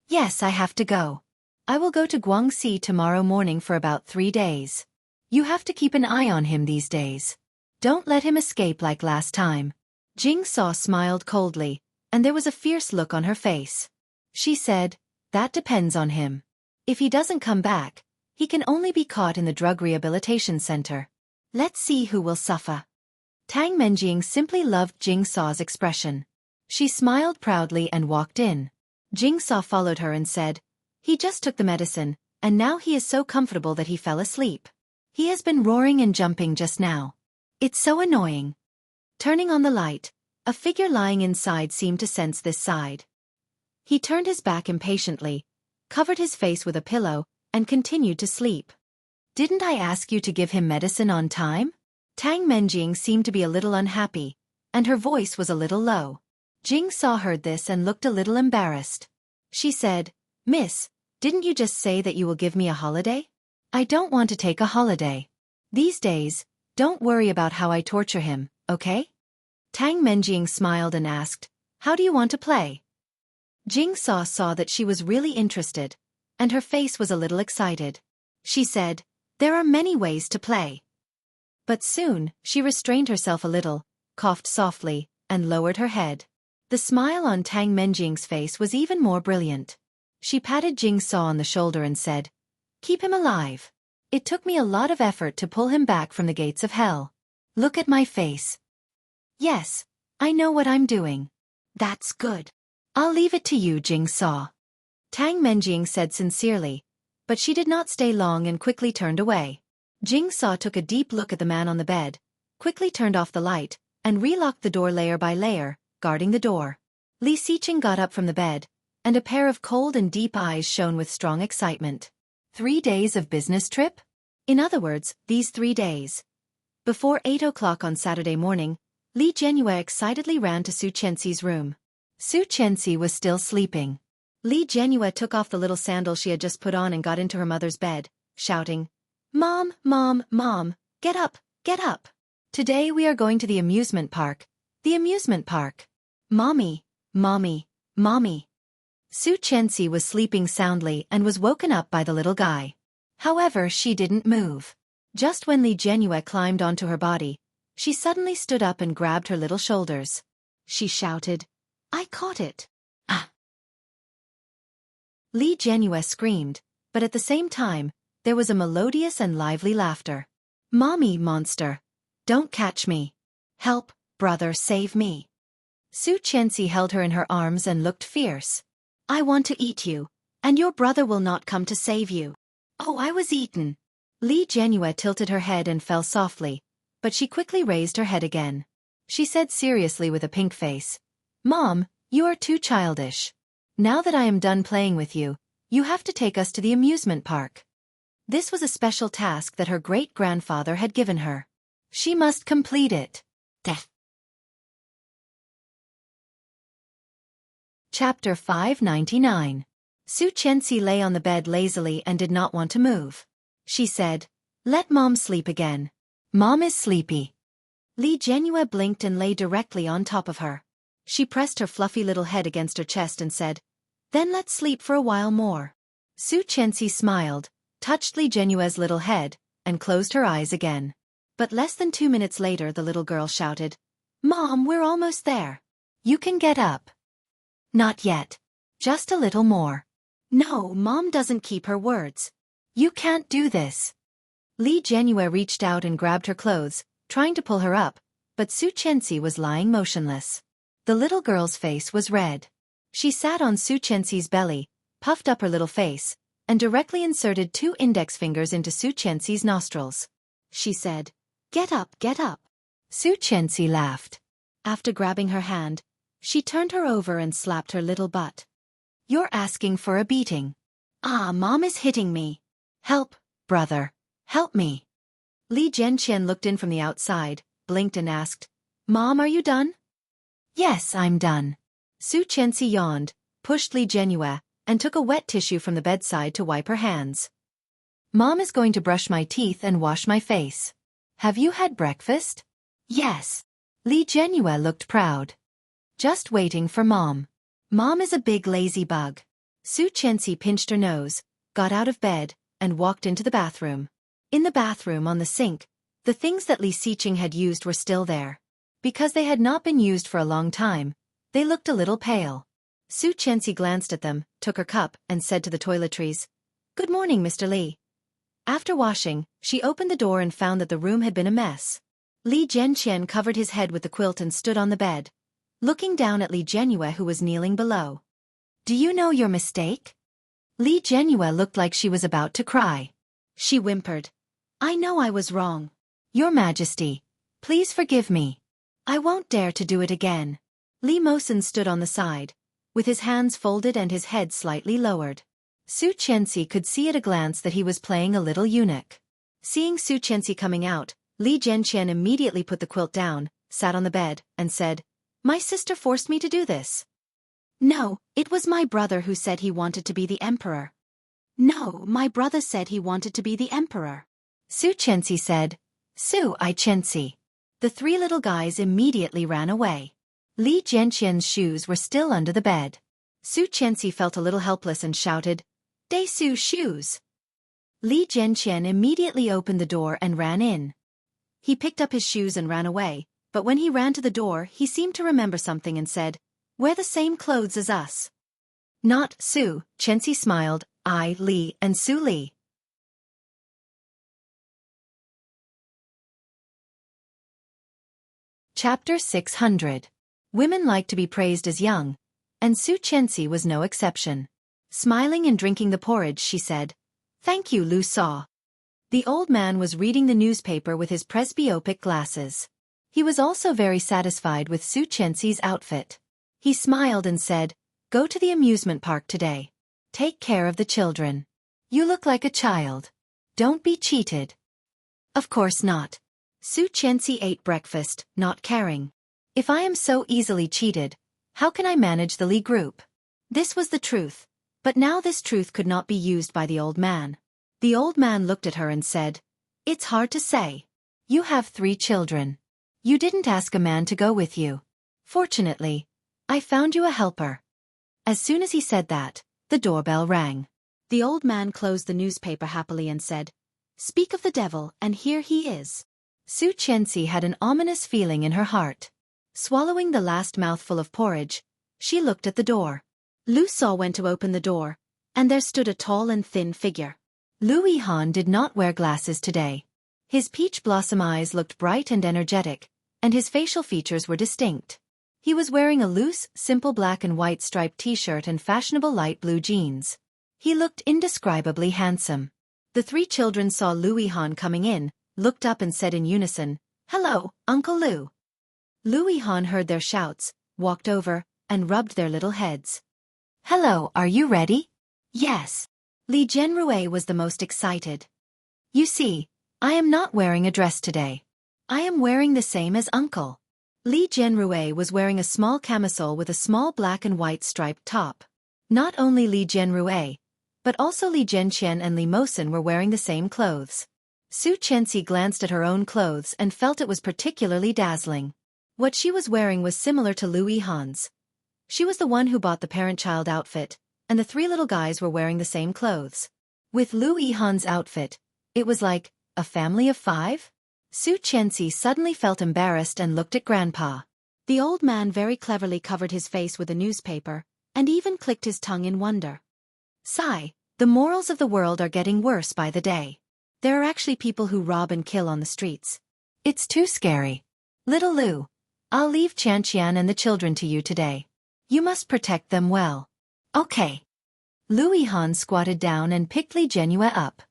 "Yes, I have to go. I will go to Guangxi tomorrow morning for about 3 days. You have to keep an eye on him these days. Don't let him escape like last time." Jingsaw smiled coldly, and there was a fierce look on her face. She said, "That depends on him. If he doesn't come back, he can only be caught in the drug rehabilitation center. Let's see who will suffer." Tang Menjing simply loved Jingsaw's expression. She smiled proudly and walked in. Jingsaw followed her and said, "He just took the medicine, and now he is so comfortable that he fell asleep. He has been roaring and jumping just now. It's so annoying." Turning on the light, a figure lying inside seemed to sense this side. He turned his back impatiently, covered his face with a pillow, and continued to sleep. "Didn't I ask you to give him medicine on time?" Tang Menjing seemed to be a little unhappy, and her voice was a little low. Jingsaw heard this and looked a little embarrassed. She said, "Miss, didn't you just say that you will give me a holiday?" "I don't want to take a holiday. These days, don't worry about how I torture him, okay?" Tang Menjing smiled and asked, "How do you want to play?" Jingsaw saw that she was really interested, and her face was a little excited. She said, "There are many ways to play." But soon, she restrained herself a little, coughed softly, and lowered her head. The smile on Tang Menjing's face was even more brilliant. She patted Jingsaw on the shoulder and said, "Keep him alive. It took me a lot of effort to pull him back from the gates of hell. Look at my face. Yes, I know what I'm doing." "That's good. I'll leave it to you, Jingsaw." Tang Menjing said sincerely, but she did not stay long and quickly turned away. Jingsaw took a deep look at the man on the bed, quickly turned off the light, and relocked the door layer by layer, guarding the door. Li Xiqing got up from the bed, and a pair of cold and deep eyes shone with strong excitement. 3 days of business trip? In other words, these 3 days. Before 8 o'clock on Saturday morning, Li Jianyue excitedly ran to Su Qianxi's room. Su Qianxi was still sleeping. Li Jianyue took off the little sandal she had just put on and got into her mother's bed, shouting, "Mom, Mom, Mom, get up, get up. Today we are going to the amusement park. The amusement park. Mommy, Mommy, Mommy." Su Qianxi was sleeping soundly and was woken up by the little guy. However, she didn't move. Just when Li Jianyue climbed onto her body, She suddenly stood up and grabbed her little shoulders. She shouted, "I caught it!" Ah! Li Jianyue screamed, but at the same time, there was a melodious and lively laughter. "Mommy, monster! Don't catch me! Help, brother, save me!" Su Qianxi held her in her arms and looked fierce. "I want to eat you, and your brother will not come to save you." "Oh, I was eaten!" Li Jianyue tilted her head and fell softly, but she quickly raised her head again. She said seriously with a pink face, "Mom, you are too childish. Now that I am done playing with you, you have to take us to the amusement park." This was a special task that her great-grandfather had given her. She must complete it. Death. Chapter 599. Su Qianxi lay on the bed lazily and did not want to move. She said, "Let Mom sleep again. Mom is sleepy." Li Jianyue blinked and lay directly on top of her. She pressed her fluffy little head against her chest and said, "Then let's sleep for a while more." Su Qianxi smiled, touched Li Jianyue's little head, and closed her eyes again. But less than 2 minutes later the little girl shouted, "Mom, we're almost there. You can get up." "Not yet. Just a little more." "No, Mom doesn't keep her words. You can't do this." Li Jianyue reached out and grabbed her clothes, trying to pull her up, but Su Qianxi was lying motionless. The little girl's face was red. She sat on Su Qianxi's belly, puffed up her little face, and directly inserted 2 index fingers into Su Qianxi's nostrils. She said, "Get up, get up." Su Qianxi laughed. After grabbing her hand, she turned her over and slapped her little butt. "You're asking for a beating." "Ah, Mom is hitting me. Help, brother. Help me." Li Jianqian looked in from the outside, blinked and asked, "Mom, are you done?" "Yes, I'm done." Su Qianxi yawned, pushed Li Jianyue, and took a wet tissue from the bedside to wipe her hands. "Mom is going to brush my teeth and wash my face. Have you had breakfast?" "Yes." Li Jianyue looked proud. "Just waiting for Mom. Mom is a big lazy bug." Su Qianxi pinched her nose, got out of bed, and walked into the bathroom. In the bathroom on the sink, the things that Li Xiqing had used were still there. Because they had not been used for a long time, they looked a little pale. Su Qianxi glanced at them, took her cup, and said to the toiletries, "Good morning, Mr. Li." After washing, she opened the door and found that the room had been a mess. Li Jianqian covered his head with the quilt and stood on the bed, looking down at Li Jianyue who was kneeling below. "Do you know your mistake?" Li Jianyue looked like she was about to cry. She whimpered, "I know I was wrong. Your Majesty, please forgive me. I won't dare to do it again." Li Mosen stood on the side, with his hands folded and his head slightly lowered. Su Qianxi could see at a glance that he was playing a little eunuch. Seeing Su Qianxi coming out, Li Jianqian immediately put the quilt down, sat on the bed, and said, "My sister forced me to do this." "No, it was my brother who said he wanted to be the emperor." "No, my brother said he wanted to be the emperor." Su Qianxi said, "Su Qianxi." The 3 little guys immediately ran away. Li Jianqian's shoes were still under the bed. Su Qianxi felt a little helpless and shouted, "De Su shoes!" Li Jianqian immediately opened the door and ran in. He picked up his shoes and ran away, but when he ran to the door he seemed to remember something and said, "Wear the same clothes as us." "Not Su," Qianxi smiled, "I, Li, and Su Li." Chapter 600. Women like to be praised as young, and Su Qianxi was no exception. Smiling and drinking the porridge, she said, "Thank you, Lu Sa." The old man was reading the newspaper with his presbyopic glasses. He was also very satisfied with Su Qianxi's outfit. He smiled and said, "Go to the amusement park today. Take care of the children. You look like a child. Don't be cheated." "Of course not." Su Qianxi ate breakfast, not caring. "If I am so easily cheated, how can I manage the Li group?" This was the truth, but now this truth could not be used by the old man. The old man looked at her and said, "It's hard to say. You have 3 children. You didn't ask a man to go with you. Fortunately, I found you a helper." As soon as he said that, the doorbell rang. The old man closed the newspaper happily and said, "Speak of the devil, and here he is." Su Qianxi had an ominous feeling in her heart. Swallowing the last mouthful of porridge, she looked at the door. Lu Sa went to open the door, and there stood a tall and thin figure. Lu Yihan did not wear glasses today. His peach blossom eyes looked bright and energetic, and his facial features were distinct. He was wearing a loose, simple black and white striped t-shirt and fashionable light blue jeans. He looked indescribably handsome. The three children saw Lu Yihan coming in, looked up and said in unison, "Hello, Uncle Lu." Lu Yihan heard their shouts, walked over, and rubbed their little heads. "Hello, are you ready?" "Yes." Li Jianrui was the most excited. "You see, I am not wearing a dress today. I am wearing the same as Uncle." Li Jianrui was wearing a small camisole with a small black and white striped top. Not only Li Jianrui, but also Li Jianqian and Li Mosen were wearing the same clothes. Su Qianxi glanced at her own clothes and felt it was particularly dazzling. What she was wearing was similar to Lu Yihan's. She was the one who bought the parent-child outfit, and the three little guys were wearing the same clothes. With Lu Yihan's outfit, it was like a family of 5? Su Qianxi suddenly felt embarrassed and looked at Grandpa. The old man very cleverly covered his face with a newspaper, and even clicked his tongue in wonder. "Sigh, the morals of the world are getting worse by the day. There are actually people who rob and kill on the streets. It's too scary. Little Lu, I'll leave Qianqian and the children to you today. You must protect them well." "Okay." Lu Yihan squatted down and picked Li Jianrui up.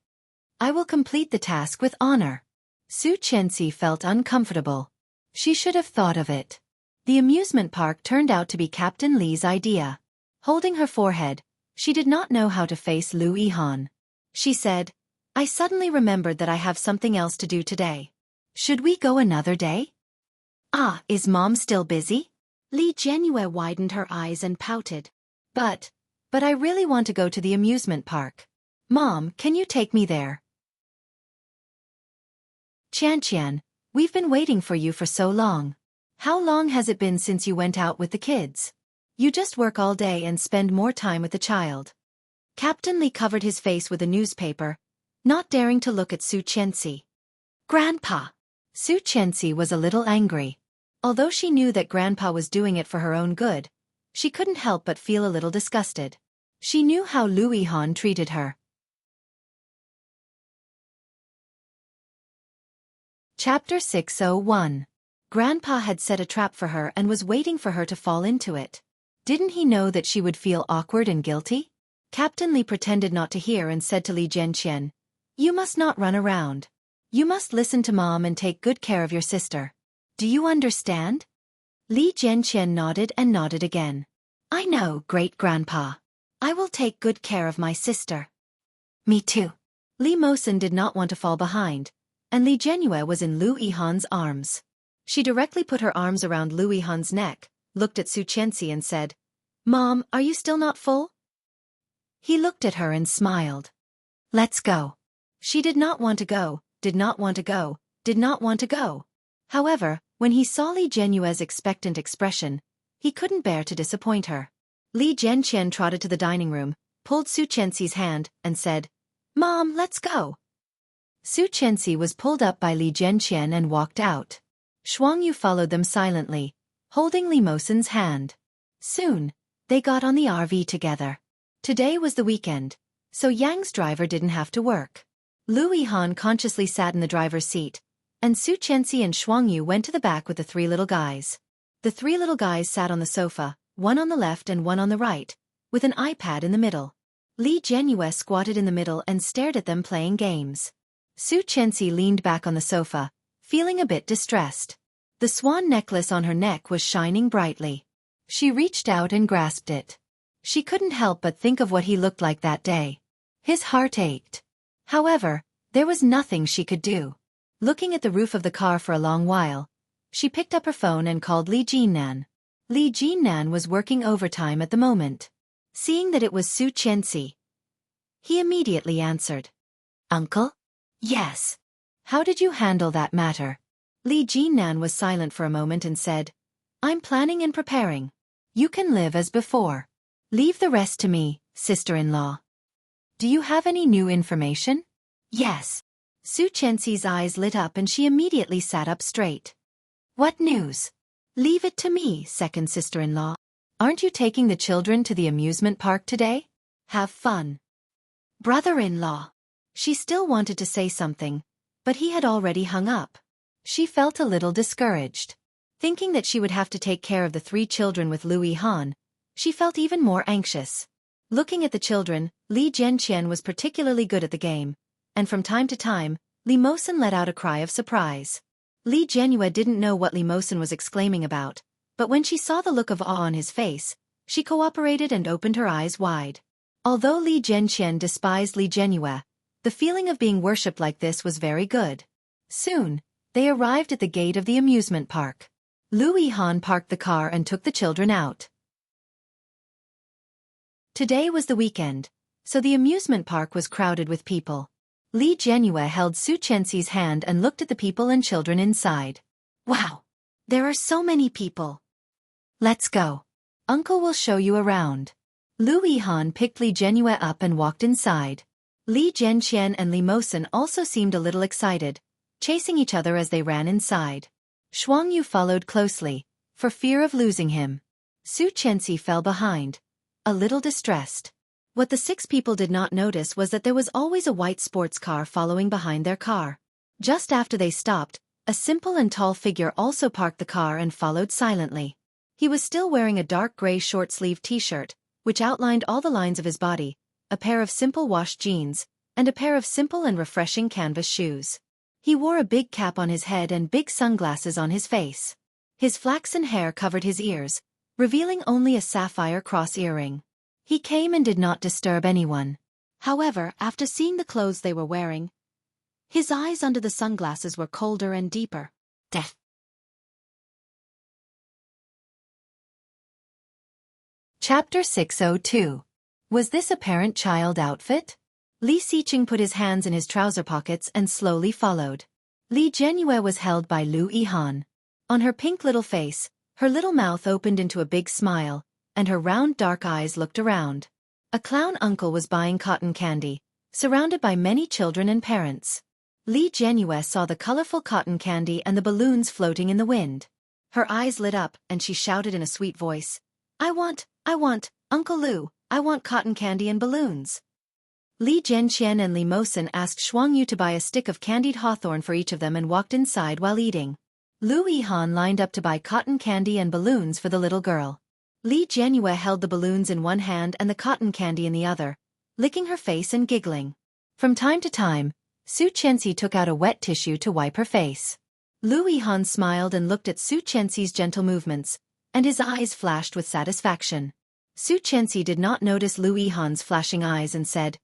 "I will complete the task with honor." Su Qianxi felt uncomfortable. She should have thought of it. The amusement park turned out to be Captain Li's idea. Holding her forehead, she did not know how to face Lu Yihan. She said, "I suddenly remembered that I have something else to do today. Should we go another day?" "Ah, is Mom still busy?" Li Jianrui widened her eyes and pouted. But I really want to go to the amusement park. Mom, can you take me there?" "Qianqian, we've been waiting for you for so long. How long has it been since you went out with the kids? You just work all day and spend more time with the child." Captain Li covered his face with a newspaper, not daring to look at Su Qianxi. "Grandpa." Su Qianxi was a little angry. Although she knew that Grandpa was doing it for her own good, she couldn't help but feel a little disgusted. She knew how Lu Yihan treated her. Chapter 601. Grandpa had set a trap for her and was waiting for her to fall into it. Didn't he know that she would feel awkward and guilty? Captain Li pretended not to hear and said to Li Jianqian, "You must not run around. You must listen to Mom and take good care of your sister. Do you understand?" Li Jianqian nodded and nodded again. "I know, Great-Grandpa. I will take good care of my sister." "Me too." Li Mosen did not want to fall behind, and Li Jianrui was in Lu Yihan's arms. She directly put her arms around Lu Yihan's neck, looked at Su Qianxi and said, "Mom, are you still not full?" He looked at her and smiled. "Let's go." She did not want to go, did not want to go, did not want to go. However, when he saw Li Jianrui's expectant expression, he couldn't bear to disappoint her. Li Jianqian trotted to the dining room, pulled Su Qianxi's hand, and said, "Mom, let's go." Su Qianxi was pulled up by Li Jianqian and walked out. Shuangyu followed them silently, holding Li Mosen's hand. Soon, they got on the RV together. Today was the weekend, so Yang's driver didn't have to work. Lu Yihan consciously sat in the driver's seat, and Su Qianxi and Shuangyu went to the back with the three little guys. The three little guys sat on the sofa, one on the left and one on the right, with an iPad in the middle. Li Jianrui squatted in the middle and stared at them playing games. Su Qianxi leaned back on the sofa, feeling a bit distressed. The swan necklace on her neck was shining brightly. She reached out and grasped it. She couldn't help but think of what he looked like that day. His heart ached. However, there was nothing she could do. Looking at the roof of the car for a long while, she picked up her phone and called Li Jinnan. Li Jinnan was working overtime at the moment. Seeing that it was Su Qianxi, he immediately answered. "Uncle?" "Yes." "How did you handle that matter?" Li Jinnan was silent for a moment and said, "I'm planning and preparing. You can live as before. Leave the rest to me, sister-in-law." "Do you have any new information?" "Yes." Su Chenxi's eyes lit up and she immediately sat up straight. What news? Leave it to me, second sister-in-law. Aren't you taking the children to the amusement park today? Have fun. Brother-in-law. She still wanted to say something, but he had already hung up. She felt a little discouraged. Thinking that she would have to take care of the 3 children with Lu Yihan, she felt even more anxious. Looking at the children, Li Zhenqian was particularly good at the game, and from time to time, Li Mosen let out a cry of surprise. Li Zhenhua didn't know what Li Mosen was exclaiming about, but when she saw the look of awe on his face, she cooperated and opened her eyes wide. Although Li Zhenqian despised Li Zhenhua, the feeling of being worshipped like this was very good. Soon, they arrived at the gate of the amusement park. Lu Yihan parked the car and took the children out. Today was the weekend, so the amusement park was crowded with people. Li Zhenhua held Su Chenxi's hand and looked at the people and children inside. Wow! There are so many people. Let's go. Uncle will show you around. Lu Yihan picked Li Zhenhua up and walked inside. Li Zhenqian and Li Mosen also seemed a little excited, chasing each other as they ran inside. Shuangyu followed closely, for fear of losing him. Su Chenxi fell behind, a little distressed. What the 6 people did not notice was that there was always a white sports car following behind their car. Just after they stopped, a simple and tall figure also parked the car and followed silently. He was still wearing a dark gray short-sleeved t-shirt, which outlined all the lines of his body, a pair of simple washed jeans, and a pair of simple and refreshing canvas shoes. He wore a big cap on his head and big sunglasses on his face. His flaxen hair covered his ears, revealing only a sapphire cross earring. He came and did not disturb anyone. However, after seeing the clothes they were wearing, his eyes under the sunglasses were colder and deeper. Death. Chapter 602. Was this a parent-child outfit? Li Xiqing put his hands in his trouser pockets and slowly followed. Li Zhenhua was held by Lu Yihan. On her pink little face, her little mouth opened into a big smile, and her round dark eyes looked around. A clown uncle was buying cotton candy, surrounded by many children and parents. Li Zhenhua saw the colorful cotton candy and the balloons floating in the wind. Her eyes lit up and she shouted in a sweet voice, I want, Uncle Lu, I want cotton candy and balloons. Li Zhenqian and Li Mosen asked Shuangyu to buy a stick of candied hawthorn for each of them and walked inside while eating. Lu Yihan lined up to buy cotton candy and balloons for the little girl. Li Zhenhua held the balloons in one hand and the cotton candy in the other, licking her face and giggling. From time to time, Su Chenxi took out a wet tissue to wipe her face. Lu Yihan smiled and looked at Su Chenxi's gentle movements, and his eyes flashed with satisfaction. Su Chenxi did not notice Lu Yihan's flashing eyes and said,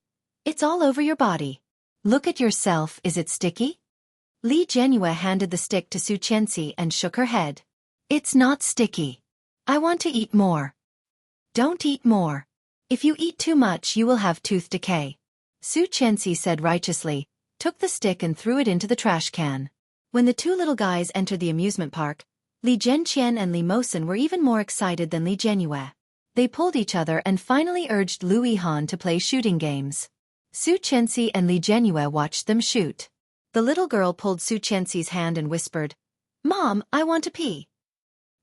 It's all over your body. Look at yourself, is it sticky? Li Zhenhua handed the stick to Su Chenxi and shook her head. It's not sticky. I want to eat more. Don't eat more. If you eat too much you will have tooth decay. Su Chenxi said righteously, took the stick and threw it into the trash can. When the 2 little guys entered the amusement park, Li Zhenqian and Li Mosen were even more excited than Li Zhenhua. They pulled each other and finally urged Lu Yihan to play shooting games. Su Chenxi and Li Zhenhua watched them shoot. The little girl pulled Su Chenxi's hand and whispered, Mom, I want to pee.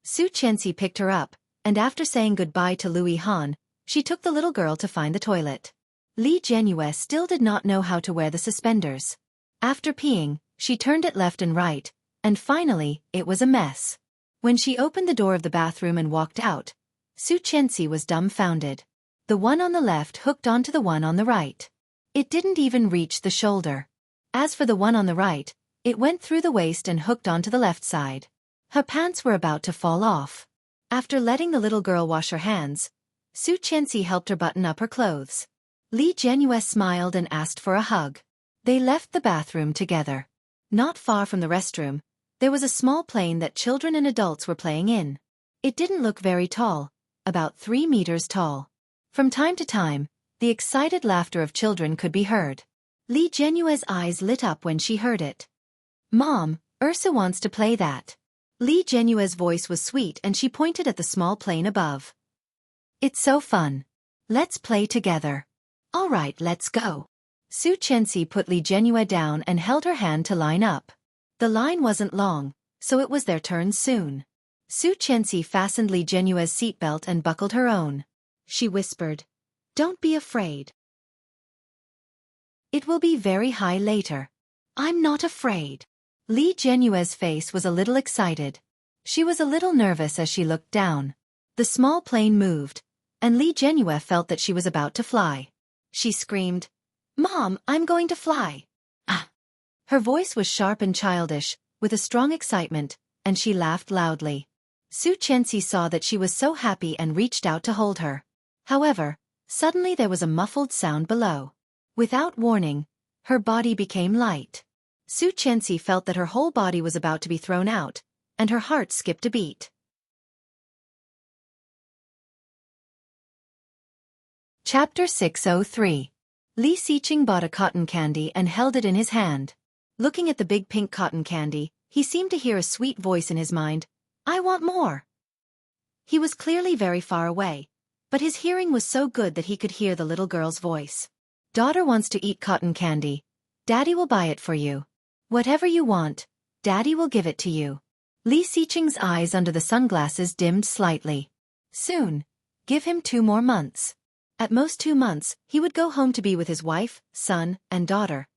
Su Chenxi picked her up, and after saying goodbye to Lu Yihan, she took the little girl to find the toilet. Li Zhenhua still did not know how to wear the suspenders. After peeing, she turned it left and right, and finally, it was a mess. When she opened the door of the bathroom and walked out, Su Chenxi was dumbfounded. The one on the left hooked onto the one on the right. It didn't even reach the shoulder. As for the one on the right, it went through the waist and hooked onto the left side. Her pants were about to fall off. After letting the little girl wash her hands, Su Chenxi helped her button up her clothes. Li Zhenhua smiled and asked for a hug. They left the bathroom together. Not far from the restroom, there was a small plane that children and adults were playing in. It didn't look very tall, about 3 meters tall. From time to time, the excited laughter of children could be heard. Li Zhenhua's eyes lit up when she heard it. Mom, Ursa wants to play that. Li Zhenhua's voice was sweet and she pointed at the small plane above. It's so fun. Let's play together. All right, let's go. Su Chenxi put Li Jianyue down and held her hand to line up. The line wasn't long, so it was their turn soon. Su Chenxi fastened Li Jianyue's seatbelt and buckled her own. She whispered, "Don't be afraid. It will be very high later." "I'm not afraid." Li Jianyue's face was a little excited. She was a little nervous as she looked down. The small plane moved, and Li Jianyue felt that she was about to fly. She screamed, "Mom, I'm going to fly." Ah! Her voice was sharp and childish, with a strong excitement, and she laughed loudly. Su Chenxi saw that she was so happy and reached out to hold her. However, suddenly there was a muffled sound below. Without warning, her body became light. Su Chenxi felt that her whole body was about to be thrown out, and her heart skipped a beat. Chapter 603. Li Xiqing bought a cotton candy and held it in his hand. Looking at the big pink cotton candy, he seemed to hear a sweet voice in his mind, "I want more." He was clearly very far away, but his hearing was so good that he could hear the little girl's voice. "Daughter wants to eat cotton candy. Daddy will buy it for you. Whatever you want, Daddy will give it to you." Li Xiqing's eyes under the sunglasses dimmed slightly. Soon. Give him 2 more months. At most 2 months, he would go home to be with his wife, son, and daughter.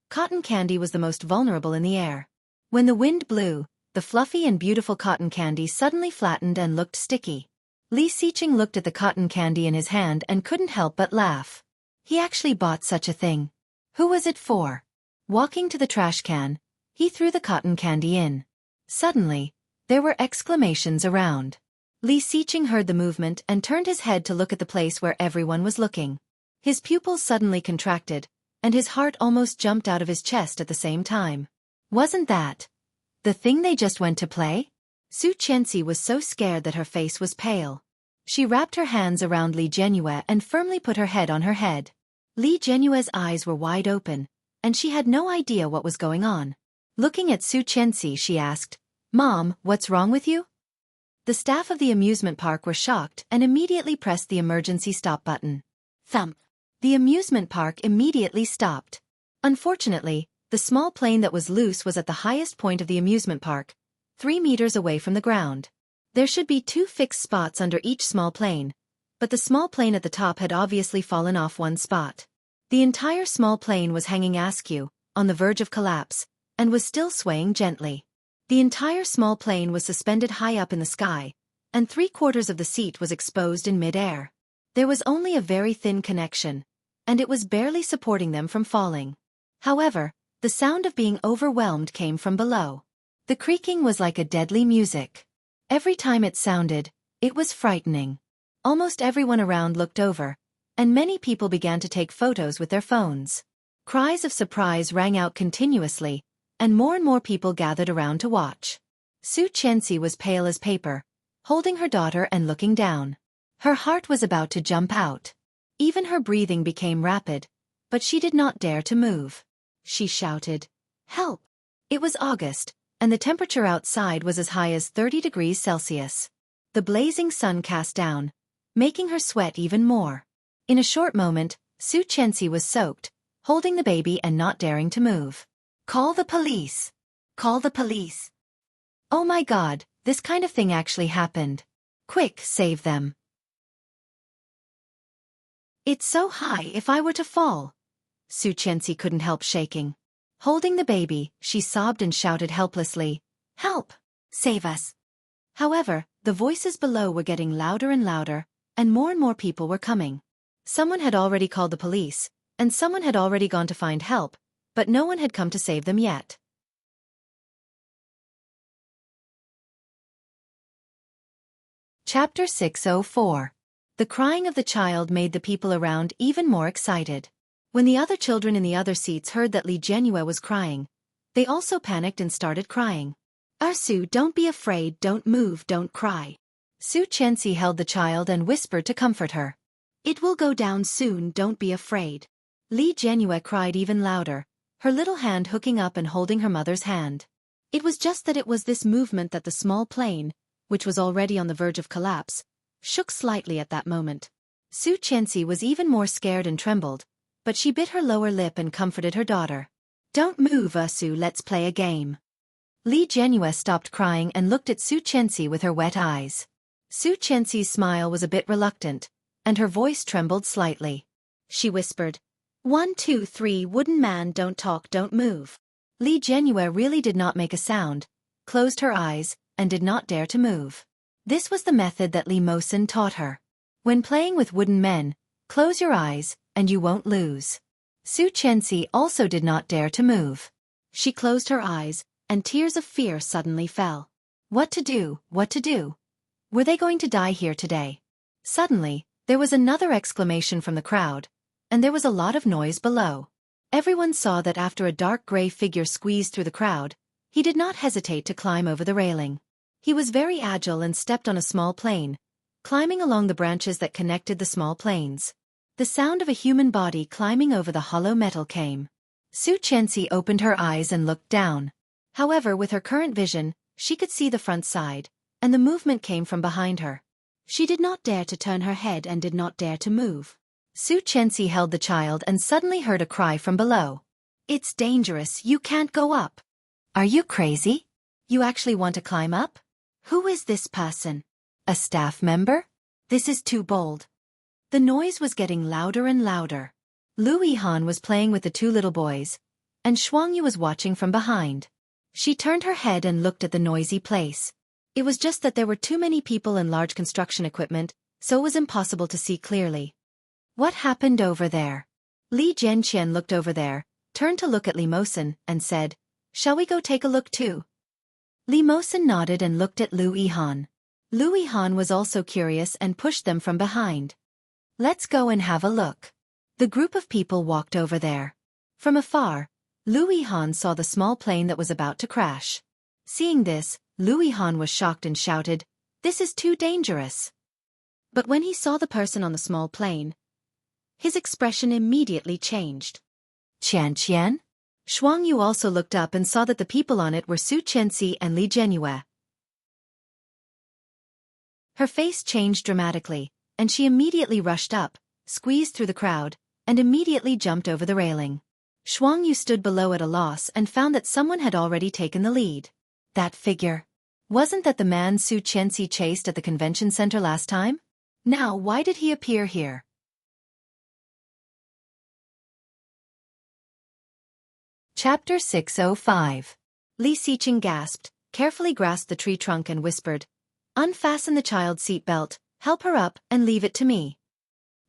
Cotton candy was the most vulnerable in the air. When the wind blew, the fluffy and beautiful cotton candy suddenly flattened and looked sticky. Li Xiqing looked at the cotton candy in his hand and couldn't help but laugh. He actually bought such a thing. Who was it for? Walking to the trash can, he threw the cotton candy in. Suddenly, there were exclamations around. Li Xiqing heard the movement and turned his head to look at the place where everyone was looking. His pupils suddenly contracted, and his heart almost jumped out of his chest at the same time. Wasn't that the thing they just went to play? Su Chenxi was so scared that her face was pale. She wrapped her hands around Li Jianyue and firmly put her head on her head. Li Jianyue's eyes were wide open, and she had no idea what was going on. Looking at Su Chenxi, she asked, "Mom, what's wrong with you?" The staff of the amusement park were shocked and immediately pressed the emergency stop button. Thump! The amusement park immediately stopped. Unfortunately, the small plane that was loose was at the highest point of the amusement park, 3 meters away from the ground. There should be 2 fixed spots under each small plane, but the small plane at the top had obviously fallen off one spot. The entire small plane was hanging askew, on the verge of collapse, and was still swaying gently. The entire small plane was suspended high up in the sky, and 3/4 of the seat was exposed in mid-air. There was only a very thin connection, and it was barely supporting them from falling. However, the sound of being overwhelmed came from below. The creaking was like a deadly music. Every time it sounded, it was frightening. Almost everyone around looked over, and many people began to take photos with their phones. Cries of surprise rang out continuously, and more people gathered around to watch. Su Chenxi was pale as paper, holding her daughter and looking down. Her heart was about to jump out. Even her breathing became rapid, but she did not dare to move. She shouted, "Help!" It was August, and the temperature outside was as high as 30 degrees Celsius. The blazing sun cast down, making her sweat even more. In a short moment, Su Chenxi was soaked, holding the baby and not daring to move. "Call the police! Call the police! Oh my God, this kind of thing actually happened. Quick, save them. It's so high if I were to fall." Su Chenxi couldn't help shaking. Holding the baby, she sobbed and shouted helplessly, "Help! Save us!" However, the voices below were getting louder and louder, and more people were coming. Someone had already called the police, and someone had already gone to find help, but no one had come to save them yet. Chapter 604. The crying of the child made the people around even more excited. When the other children in the other seats heard that Li Jianyue was crying, they also panicked and started crying. "Su, don't be afraid, don't move, don't cry." Su Chenxi held the child and whispered to comfort her. "It will go down soon, don't be afraid." Li Jianyue cried even louder, her little hand hooking up and holding her mother's hand. It was just that it was this movement that the small plane, which was already on the verge of collapse, shook slightly at that moment. Su Chenxi was even more scared and trembled, but she bit her lower lip and comforted her daughter. Don't move, Su, let's play a game. Li Jianyue stopped crying and looked at Su Qianxi with her wet eyes. Su Qianxi's smile was a bit reluctant, and her voice trembled slightly. She whispered, 1, 2, 3, wooden man, don't talk, don't move. Li Jianyue really did not make a sound, closed her eyes, and did not dare to move. This was the method that Li Mosen taught her. When playing with wooden men, close your eyes, and you won't lose. Su Qianxi also did not dare to move. She closed her eyes, and tears of fear suddenly fell. What to do, what to do? Were they going to die here today? Suddenly, there was another exclamation from the crowd, and there was a lot of noise below. Everyone saw that after a dark gray figure squeezed through the crowd, he did not hesitate to climb over the railing. He was very agile and stepped on a small plane, climbing along the branches that connected the small planes. The sound of a human body climbing over the hollow metal came. Su Qianxi opened her eyes and looked down. However, with her current vision, she could see the front side, and the movement came from behind her. She did not dare to turn her head and did not dare to move. Su Qianxi held the child and suddenly heard a cry from below. It's dangerous, you can't go up. Are you crazy? You actually want to climb up? Who is this person? A staff member? This is too bold. The noise was getting louder and louder. Lu Yihan was playing with the two little boys, and Shuangyu was watching from behind. She turned her head and looked at the noisy place. It was just that there were too many people and large construction equipment, so it was impossible to see clearly. What happened over there? Li Jianqian looked over there, turned to look at Li Mosen, and said, Shall we go take a look too? Li Mosen nodded and looked at Lu Yihan. Lu Yihan was also curious and pushed them from behind. Let's go and have a look. The group of people walked over there. From afar, Lu Yihan saw the small plane that was about to crash. Seeing this, Lu Yihan was shocked and shouted, This is too dangerous. But when he saw the person on the small plane, his expression immediately changed. Qianqian? Shuangyu also looked up and saw that the people on it were Su Qianxi and Li Jianyue. Her face changed dramatically, and she immediately rushed up, squeezed through the crowd, and immediately jumped over the railing. Shuangyu stood below at a loss and found that someone had already taken the lead. That figure. Wasn't that the man Su Qianxi chased at the convention center last time? Now why did he appear here? Chapter 605. Li Xiqing gasped, carefully grasped the tree trunk and whispered, Unfasten the child's seat belt, help her up, and leave it to me.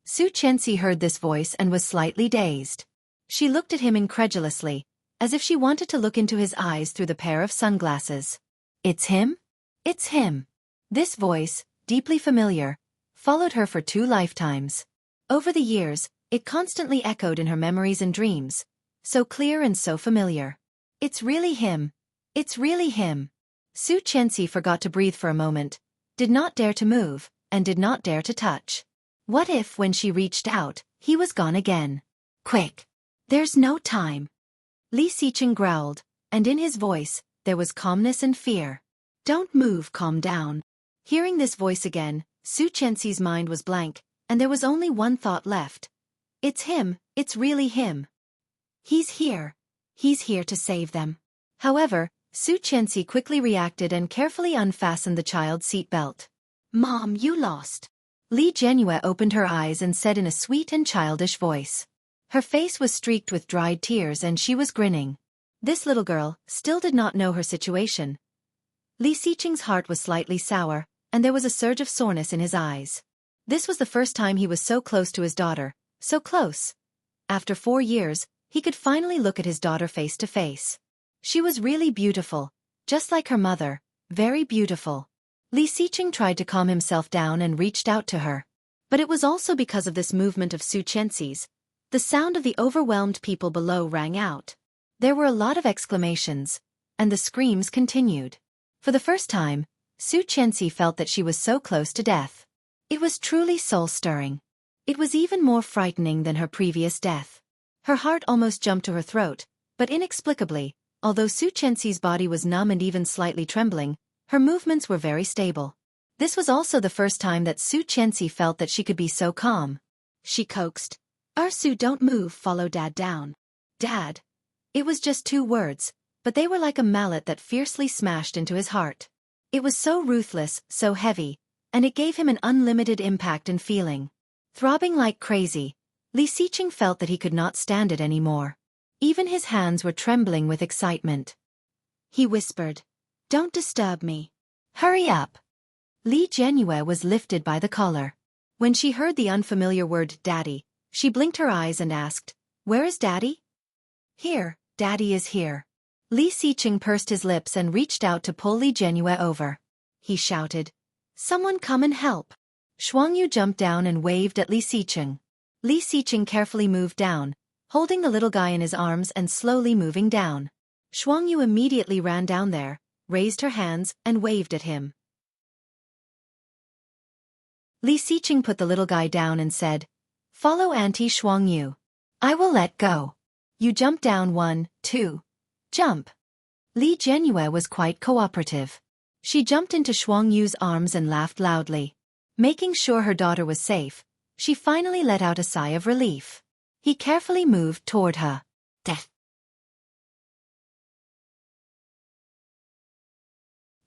Su Qianxi heard this voice and was slightly dazed. She looked at him incredulously, as if she wanted to look into his eyes through the pair of sunglasses. It's him? It's him. This voice, deeply familiar, followed her for 2 lifetimes. Over the years, it constantly echoed in her memories and dreams, so clear and so familiar. It's really him. It's really him. Su Qianxi forgot to breathe for a moment, did not dare to move, and did not dare to touch. What if, when she reached out, he was gone again? Quick! There's no time. Li Xiqing growled, and in his voice, there was calmness and fear. Don't move, calm down. Hearing this voice again, Su Qianxi's mind was blank, and there was only one thought left. It's him, it's really him. He's here. He's here to save them. However, Su Qianxi quickly reacted and carefully unfastened the child's seat belt. Mom, you lost. Li Jianyue opened her eyes and said in a sweet and childish voice. Her face was streaked with dried tears and she was grinning. This little girl still did not know her situation. Li Xiqing's heart was slightly sour, and there was a surge of soreness in his eyes. This was the first time he was so close to his daughter, so close. After 4 years, he could finally look at his daughter face to face. She was really beautiful, just like her mother, very beautiful. Li Xiqing tried to calm himself down and reached out to her. But it was also because of this movement of Su Qianxi's. The sound of the overwhelmed people below rang out. There were a lot of exclamations, and the screams continued. For the first time, Su Qianxi felt that she was so close to death. It was truly soul-stirring. It was even more frightening than her previous death. Her heart almost jumped to her throat, but inexplicably, although Su Qianxi's body was numb and even slightly trembling, her movements were very stable. This was also the first time that Su Qianxi felt that she could be so calm. She coaxed, Arsu, don't move, follow Dad down. Dad. It was just 2 words, but they were like a mallet that fiercely smashed into his heart. It was so ruthless, so heavy, and it gave him an unlimited impact and feeling. Throbbing like crazy, Li Xiqing felt that he could not stand it anymore. Even his hands were trembling with excitement. He whispered, "Don't disturb me. Hurry up." Li Jianyue was lifted by the collar. When she heard the unfamiliar word daddy, she blinked her eyes and asked, "Where is Daddy?" "Here, Daddy is here." Li Xiqing pursed his lips and reached out to pull Li Jianyue over. He shouted, "Someone come and help." Shuangyu jumped down and waved at Li Xiqing. Li Xiqing carefully moved down, holding the little guy in his arms and slowly moving down. Shuangyu immediately ran down there, raised her hands, and waved at him. Li Xiqing put the little guy down and said, "Follow Auntie Shuangyu. I will let go. You jump down 1, 2. Jump." Li Jianyue was quite cooperative. She jumped into Shuangyu's arms and laughed loudly. Making sure her daughter was safe, she finally let out a sigh of relief. He carefully moved toward her. Death.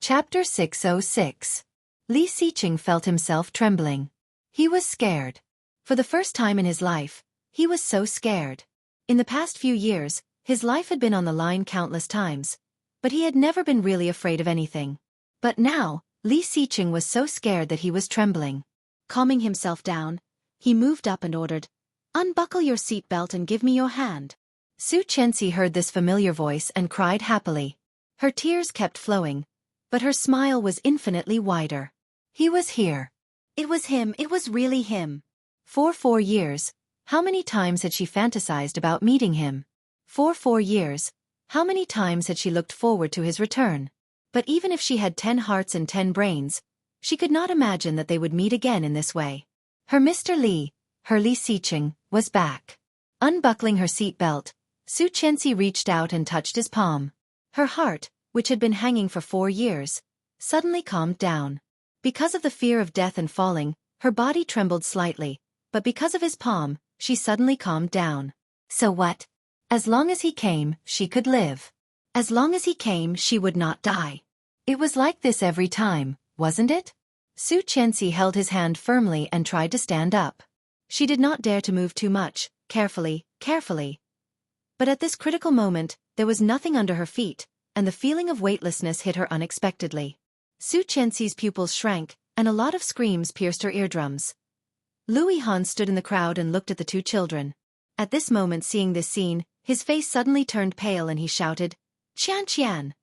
Chapter 606. Li Xiqing felt himself trembling. He was scared. For the first time in his life, he was so scared. In the past few years, his life had been on the line countless times, but he had never been really afraid of anything. But now, Li Xiqing was so scared that he was trembling. Calming himself down, he moved up and ordered, "Unbuckle your seatbelt and give me your hand." Su Chenxi heard this familiar voice and cried happily. Her tears kept flowing, but her smile was infinitely wider. He was here. It was him, it was really him. For 4 years, how many times had she fantasized about meeting him? For 4 years, how many times had she looked forward to his return? But even if she had 10 hearts and 10 brains, she could not imagine that they would meet again in this way. Her Mr. Li, her Li Xiqing, was back. Unbuckling her seat belt, Su Chenxi reached out and touched his palm. Her heart, which had been hanging for 4 years, suddenly calmed down. Because of the fear of death and falling, her body trembled slightly, but because of his palm, she suddenly calmed down. So what? As long as he came, she could live. As long as he came, she would not die. It was like this every time, wasn't it? Su Chenxi held his hand firmly and tried to stand up. She did not dare to move too much, carefully. But at this critical moment, there was nothing under her feet, and the feeling of weightlessness hit her unexpectedly. Su Chenxi's pupils shrank, and a lot of screams pierced her eardrums. Louis Han stood in the crowd and looked at the 2 children. At this moment, seeing this scene, his face suddenly turned pale and he shouted, "Qian Qian!"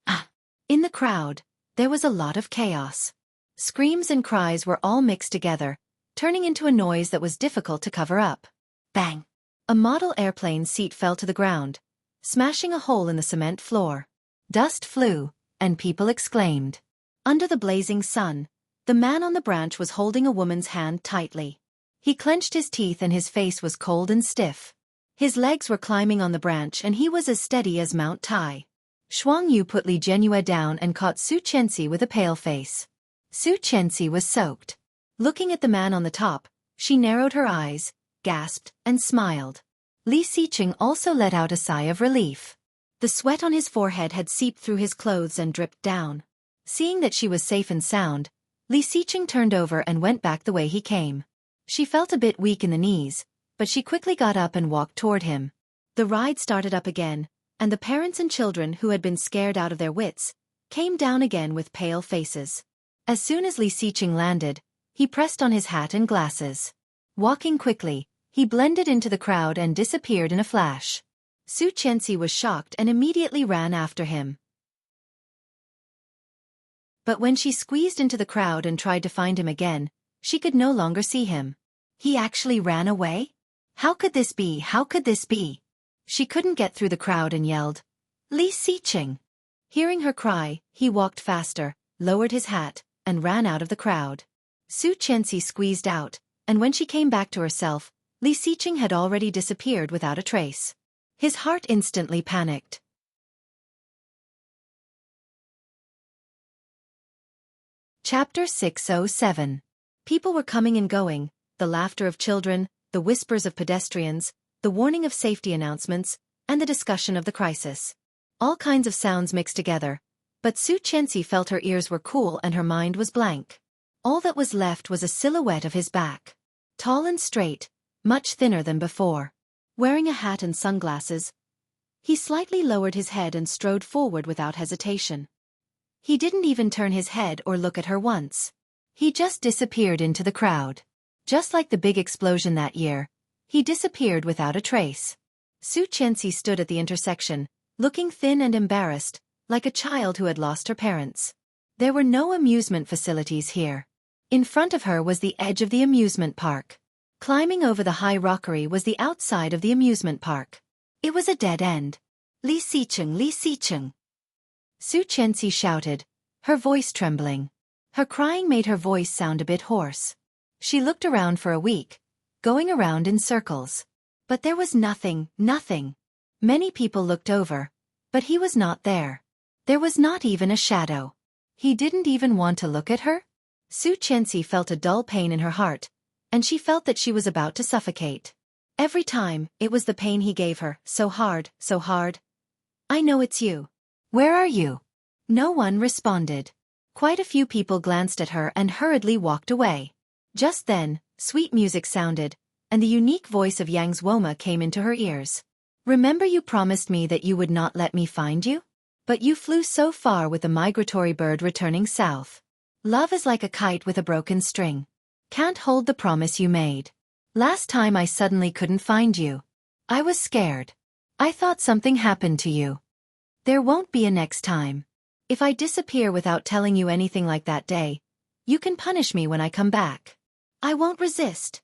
Ah! In the crowd, there was a lot of chaos. Screams and cries were all mixed together, turning into a noise that was difficult to cover up. Bang! A model airplane seat fell to the ground, smashing a hole in the cement floor. Dust flew, and people exclaimed. Under the blazing sun, the man on the branch was holding a woman's hand tightly. He clenched his teeth and his face was cold and stiff. His legs were climbing on the branch and he was as steady as Mount Tai. Shuangyu put Li Jianyue down and caught Su Chenxi with a pale face. Su Chenxi was soaked. Looking at the man on the top, she narrowed her eyes, gasped, and smiled. Li Xiqing also let out a sigh of relief. The sweat on his forehead had seeped through his clothes and dripped down. Seeing that she was safe and sound, Li Xiqing turned over and went back the way he came. She felt a bit weak in the knees, but she quickly got up and walked toward him. The ride started up again, and the parents and children who had been scared out of their wits came down again with pale faces. As soon as Li Xiqing landed, he pressed on his hat and glasses. Walking quickly, he blended into the crowd and disappeared in a flash. Su Chenxi was shocked and immediately ran after him. But when she squeezed into the crowd and tried to find him again, she could no longer see him. He actually ran away? How could this be? How could this be? She couldn't get through the crowd and yelled, "Li Xiqing!" Hearing her cry, he walked faster, lowered his hat, and ran out of the crowd. Su Chenxi squeezed out, and when she came back to herself, Li Xiqing had already disappeared without a trace. His heart instantly panicked. Chapter 607. People were coming and going, the laughter of children, the whispers of pedestrians, the warning of safety announcements, and the discussion of the crisis. All kinds of sounds mixed together, but Su Qianxi felt her ears were cool and her mind was blank. All that was left was a silhouette of his back. Tall and straight, much thinner than before. Wearing a hat and sunglasses, he slightly lowered his head and strode forward without hesitation. He didn't even turn his head or look at her once. He just disappeared into the crowd. Just like the big explosion that year, he disappeared without a trace. Su Qianxi stood at the intersection, looking thin and embarrassed, like a child who had lost her parents. There were no amusement facilities here. In front of her was the edge of the amusement park. Climbing over the high rockery was the outside of the amusement park. It was a dead end. Li Xicheng, Li Xicheng. Su Qianxi shouted, her voice trembling. Her crying made her voice sound a bit hoarse. She looked around for a week, going around in circles. But there was nothing. Many people looked over, but he was not there. There was not even a shadow. He didn't even want to look at her? Su Qianxi felt a dull pain in her heart, and she felt that she was about to suffocate. Every time, it was the pain he gave her, so hard, so hard. I know it's you. Where are you? No one responded. Quite a few people glanced at her and hurriedly walked away. Just then, sweet music sounded, and the unique voice of Yang Zuoma came into her ears. Remember you promised me that you would not let me find you? But you flew so far with a migratory bird returning south. Love is like a kite with a broken string. Can't hold the promise you made. Last time I suddenly couldn't find you. I was scared. I thought something happened to you. There won't be a next time. If I disappear without telling you anything like that day, you can punish me when I come back. I won't resist.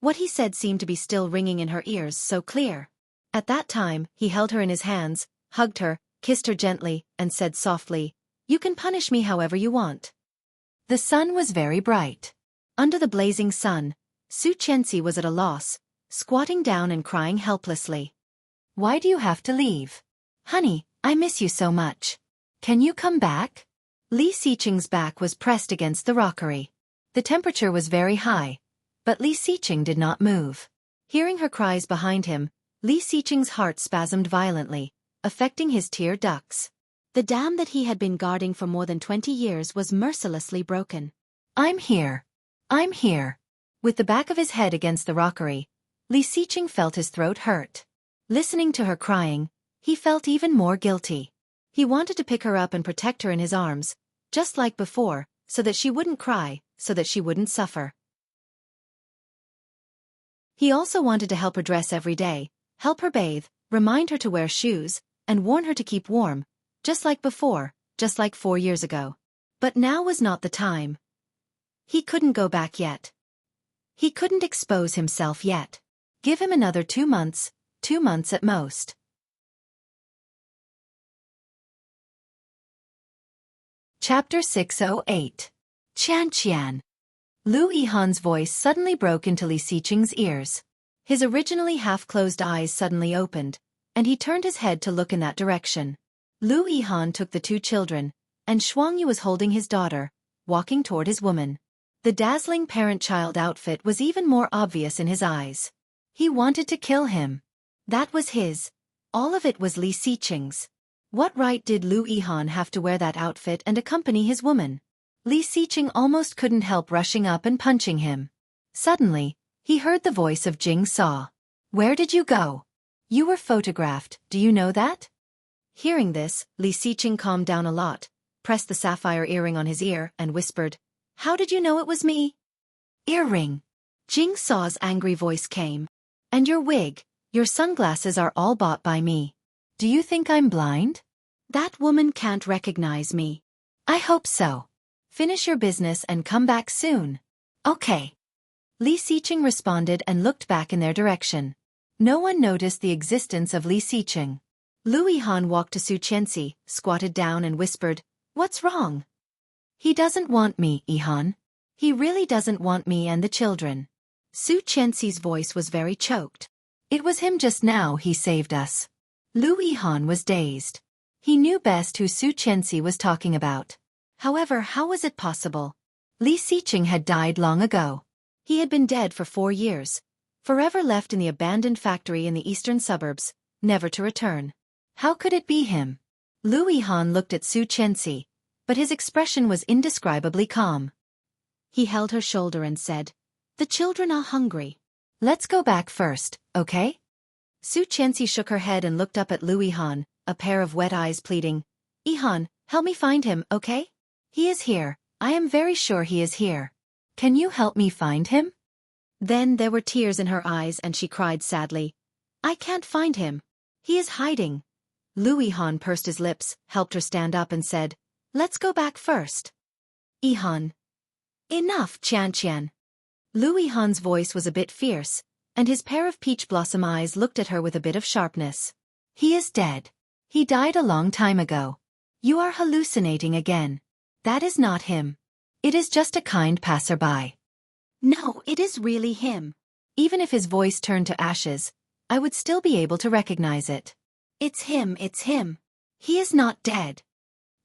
What he said seemed to be still ringing in her ears, so clear. At that time, he held her in his hands, hugged her, kissed her gently, and said softly, "You can punish me however you want." The sun was very bright. Under the blazing sun, Su Qianxi was at a loss, squatting down and crying helplessly. "Why do you have to leave? Honey, I miss you so much. Can you come back?" Li Xicheng's back was pressed against the rockery. The temperature was very high, but Li Xicheng did not move. Hearing her cries behind him, Li Xicheng's heart spasmed violently, affecting his tear ducts. The dam that he had been guarding for more than 20 years was mercilessly broken. I'm here. With the back of his head against the rockery, Li Xicheng felt his throat hurt. Listening to her crying, he felt even more guilty. He wanted to pick her up and protect her in his arms, just like before, so that she wouldn't cry, so that she wouldn't suffer. He also wanted to help her dress every day, help her bathe, remind her to wear shoes, and warn her to keep warm, just like before, just like 4 years ago. But now was not the time. He couldn't go back yet. He couldn't expose himself yet. Give him another 2 months, 2 months at most. Chapter 608. Qian. Lu Yihan's voice suddenly broke into Li Xicheng's ears. His originally half-closed eyes suddenly opened, and he turned his head to look in that direction. Lu Yihan took the 2 children, and Shuangyu was holding his daughter, walking toward his woman. The dazzling parent-child outfit was even more obvious in his eyes. He wanted to kill him. That was his. All of it was Li Xicheng's. What right did Lu Yihan have to wear that outfit and accompany his woman? Li Xicheng almost couldn't help rushing up and punching him. Suddenly, he heard the voice of Jing Saw. "Where did you go? You were photographed, do you know that?" Hearing this, Li Xicheng calmed down a lot, pressed the sapphire earring on his ear, and whispered, "How did you know it was me?" "Earring." Jing Saw's angry voice came. "And your wig, your sunglasses are all bought by me. Do you think I'm blind? That woman can't recognize me." "I hope so. Finish your business and come back soon." "Okay." Li Xicheng responded and looked back in their direction. No one noticed the existence of Li Xicheng. Lu Yihan walked to Su Qianxi, squatted down and whispered, "What's wrong?" "He doesn't want me, Yihan. He really doesn't want me and the children." Su Qianxi's voice was very choked. "It was him just now, he saved us." Lu Yihan was dazed. He knew best who Su Qianxi was talking about. However, how was it possible? Li Xicheng had died long ago. He had been dead for 4 years, Forever left in the abandoned factory in the eastern suburbs, never to return. How could it be him? Lu Yihan looked at Su Chenxi, but his expression was indescribably calm. He held her shoulder and said, "The children are hungry. Let's go back first, okay?" Su Chenxi shook her head and looked up at Lu Yihan, a pair of wet eyes pleading, "Yihan, help me find him, okay? He is here, I am very sure he is here. Can you help me find him?" Then there were tears in her eyes and she cried sadly, "I can't find him. He is hiding." Lu Yihan pursed his lips, helped her stand up and said, "Let's go back first." "Yihan." "Enough, Qian." Lu Yihan's voice was a bit fierce, and his pair of peach blossom eyes looked at her with a bit of sharpness. "He is dead. He died a long time ago. You are hallucinating again. That is not him. It is just a kind passerby." "No, it is really him. Even if his voice turned to ashes, I would still be able to recognize it. It's him, it's him. He is not dead."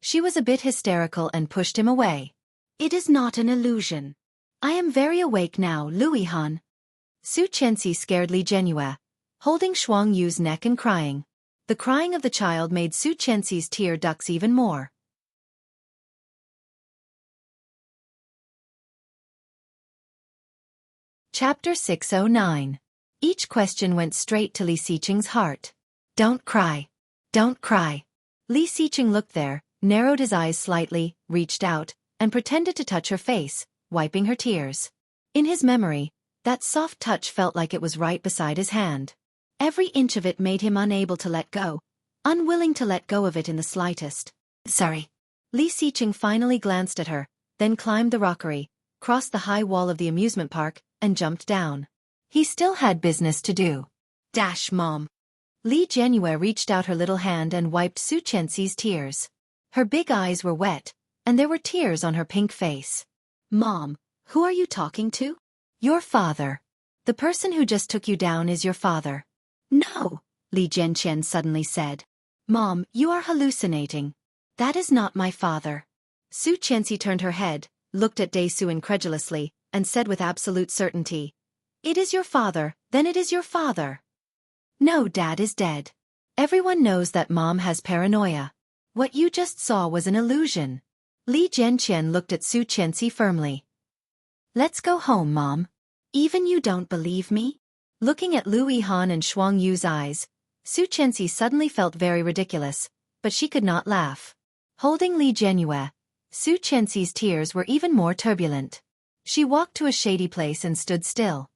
She was a bit hysterical and pushed him away. "It is not an illusion. I am very awake now, Lu Yihan." Su Chenxi scared Li Jianyue, holding Shuang Yu's neck and crying. The crying of the child made Su Chenxi's tear ducts even more. Chapter 609. Each question went straight to Li Xiqing's heart. "Don't cry. Don't cry." Li Xiqing looked there, narrowed his eyes slightly, reached out, and pretended to touch her face, wiping her tears. In his memory, that soft touch felt like it was right beside his hand. Every inch of it made him unable to let go, unwilling to let go of it in the slightest. "Sorry." Li Xiqing finally glanced at her, then climbed the rockery, crossed the high wall of the amusement park, and jumped down. He still had business to do. "Dash, Mom." Li Jianyue reached out her little hand and wiped Su Chenxi's tears. Her big eyes were wet, and there were tears on her pink face. "Mom, who are you talking to?" "Your father. The person who just took you down is your father." "No," Li Jianqian suddenly said. "Mom, you are hallucinating. That is not my father." Su Chenxi turned her head, looked at Su incredulously, and said with absolute certainty, "It is your father, then it is your father." "No, Dad is dead. Everyone knows that Mom has paranoia. What you just saw was an illusion." Li Jianqian looked at Su Chenxi firmly. "Let's go home, Mom. Even you don't believe me?" Looking at Lu Yihan and Shuang Yu's eyes, Su Chenxi suddenly felt very ridiculous, but she could not laugh. Holding Li Jianyue, Su Chenxi's tears were even more turbulent. She walked to a shady place and stood still.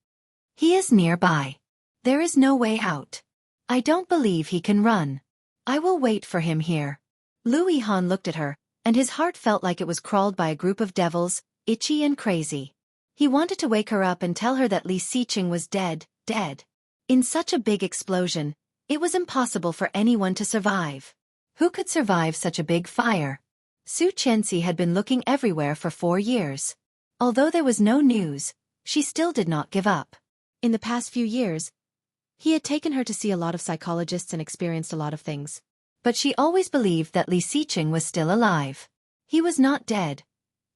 "He is nearby. There is no way out. I don't believe he can run. I will wait for him here." Lu Yihan looked at her, and his heart felt like it was crawled by a group of devils, itchy and crazy. He wanted to wake her up and tell her that Li Xiqing was dead. In such a big explosion, it was impossible for anyone to survive. Who could survive such a big fire? Su Chenxi had been looking everywhere for 4 years. Although there was no news, she still did not give up. In the past few years, he had taken her to see a lot of psychologists and experienced a lot of things. But she always believed that Li Xiqing was still alive. He was not dead.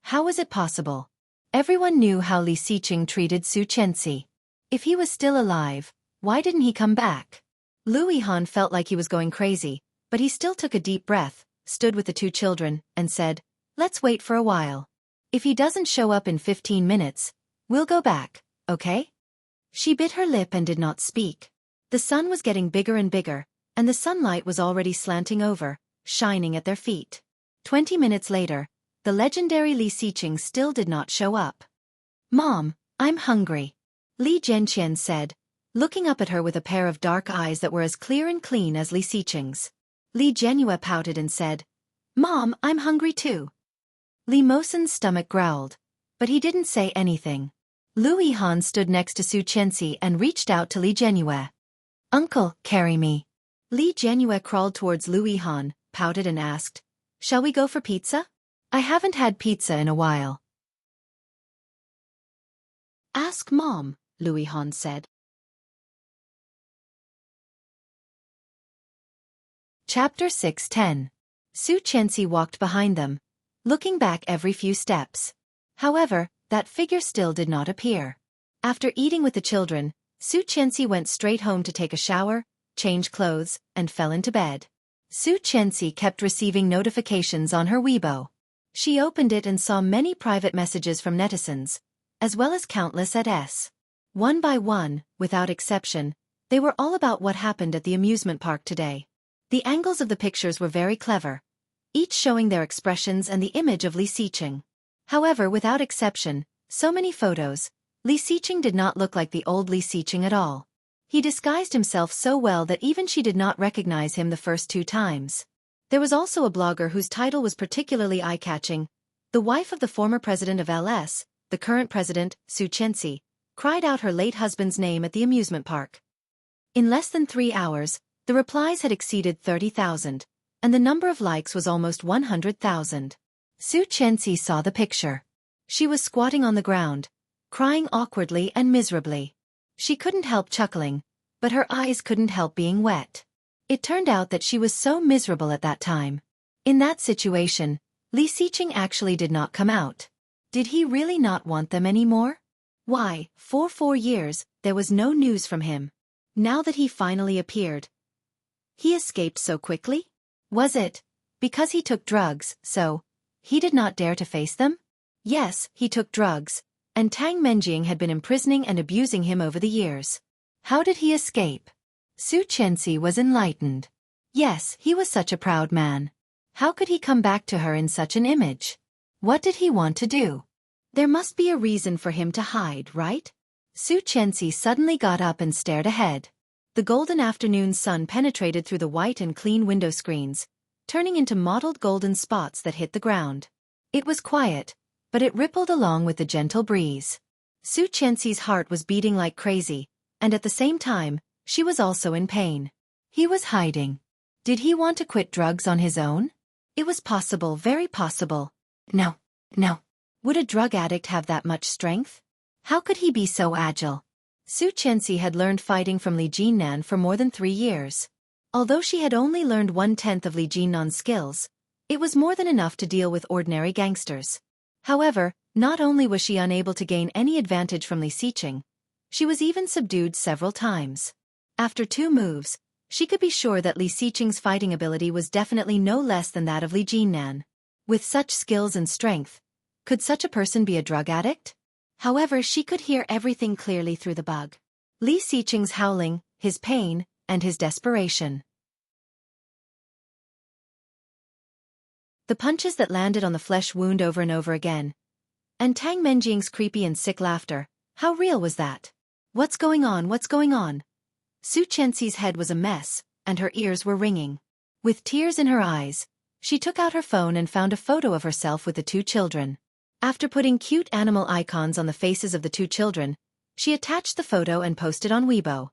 How was it possible? Everyone knew how Li Xiqing treated Su Chenxi. If he was still alive, why didn't he come back? Lu Yihan felt like he was going crazy, but he still took a deep breath, stood with the 2 children, and said, "Let's wait for a while. If he doesn't show up in 15 minutes, we'll go back, okay?" She bit her lip and did not speak. The sun was getting bigger and bigger, and the sunlight was already slanting over, shining at their feet. 20 minutes later, the legendary Li Xiqing still did not show up. "Mom, I'm hungry," Li Jianqian said, looking up at her with a pair of dark eyes that were as clear and clean as Li Xiqing's. Li Jianyue pouted and said, "Mom, I'm hungry too." Li Mosen's stomach growled, but he didn't say anything. Lu Yihan stood next to Su Chenxi and reached out to Li Jianyue. "Uncle, carry me." Li Jianyue crawled towards Lu Yihan, pouted and asked, "Shall we go for pizza? I haven't had pizza in a while." "Ask Mom," Lu Yihan said. Chapter 610. Su Chenxi walked behind them, looking back every few steps. However, that figure still did not appear. After eating with the children, Su Qianxi went straight home to take a shower, change clothes, and fell into bed. Su Qianxi kept receiving notifications on her Weibo. She opened it and saw many private messages from netizens, as well as countless ads. One by one, without exception, they were all about what happened at the amusement park today. The angles of the pictures were very clever, each showing their expressions and the image of Li Xiqing. However, without exception, so many photos, Li Xiqing did not look like the old Li Xiqing at all. He disguised himself so well that even she did not recognize him the first 2 times. There was also a blogger whose title was particularly eye-catching. The wife of the former president of LS, the current president, Su Qianxi, cried out her late husband's name at the amusement park. In less than 3 hours, the replies had exceeded 30,000, and the number of likes was almost 100,000. Su Qianxi saw the picture. She was squatting on the ground, crying awkwardly and miserably. She couldn't help chuckling, but her eyes couldn't help being wet. It turned out that she was so miserable at that time. In that situation, Li Xiqing actually did not come out. Did he really not want them anymore? Why, for 4 years, there was no news from him. Now that he finally appeared, he escaped so quickly? Was it because he took drugs, so he did not dare to face them? Yes, he took drugs, and Tang Menjing had been imprisoning and abusing him over the years. How did he escape? Su Qianxi was enlightened. Yes, he was such a proud man. How could he come back to her in such an image? What did he want to do? There must be a reason for him to hide, right? Su Qianxi suddenly got up and stared ahead. The golden afternoon sun penetrated through the white and clean window screens, turning into mottled golden spots that hit the ground. It was quiet, but it rippled along with the gentle breeze. Su Qianxi's heart was beating like crazy, and at the same time, she was also in pain. He was hiding. Did he want to quit drugs on his own? It was possible, very possible. No. Would a drug addict have that much strength? How could he be so agile? Su Qianxi had learned fighting from Li Jinnan for more than 3 years. Although she had only learned 1/10 of Li Jinnan's skills, it was more than enough to deal with ordinary gangsters. However, not only was she unable to gain any advantage from Li Xiqing, she was even subdued several times. After 2 moves, she could be sure that Li Xiqing's fighting ability was definitely no less than that of Li Jinnan. With such skills and strength, could such a person be a drug addict? However, she could hear everything clearly through the bug. Li Xiqing's howling, his pain, and his desperation. The punches that landed on the flesh wound over and over again. And Tang Menjing's creepy and sick laughter. How real was that? What's going on? What's going on? Su Qianxi's head was a mess, and her ears were ringing. With tears in her eyes, she took out her phone and found a photo of herself with the 2 children. After putting cute animal icons on the faces of the 2 children, she attached the photo and posted on Weibo.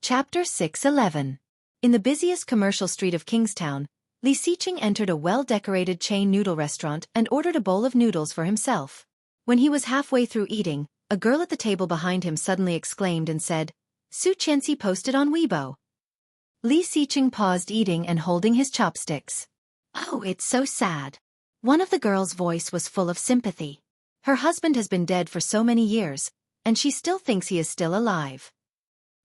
Chapter 6:11. In the busiest commercial street of Kingstown, Li Xiqing entered a well-decorated chain noodle restaurant and ordered a bowl of noodles for himself. When he was halfway through eating, a girl at the table behind him suddenly exclaimed and said, "Su Qianxi posted on Weibo." Li Xiqing paused eating and holding his chopsticks. "Oh, it's so sad." One of the girl's voice was full of sympathy. Her husband has been dead for so many years, and she still thinks he is still alive.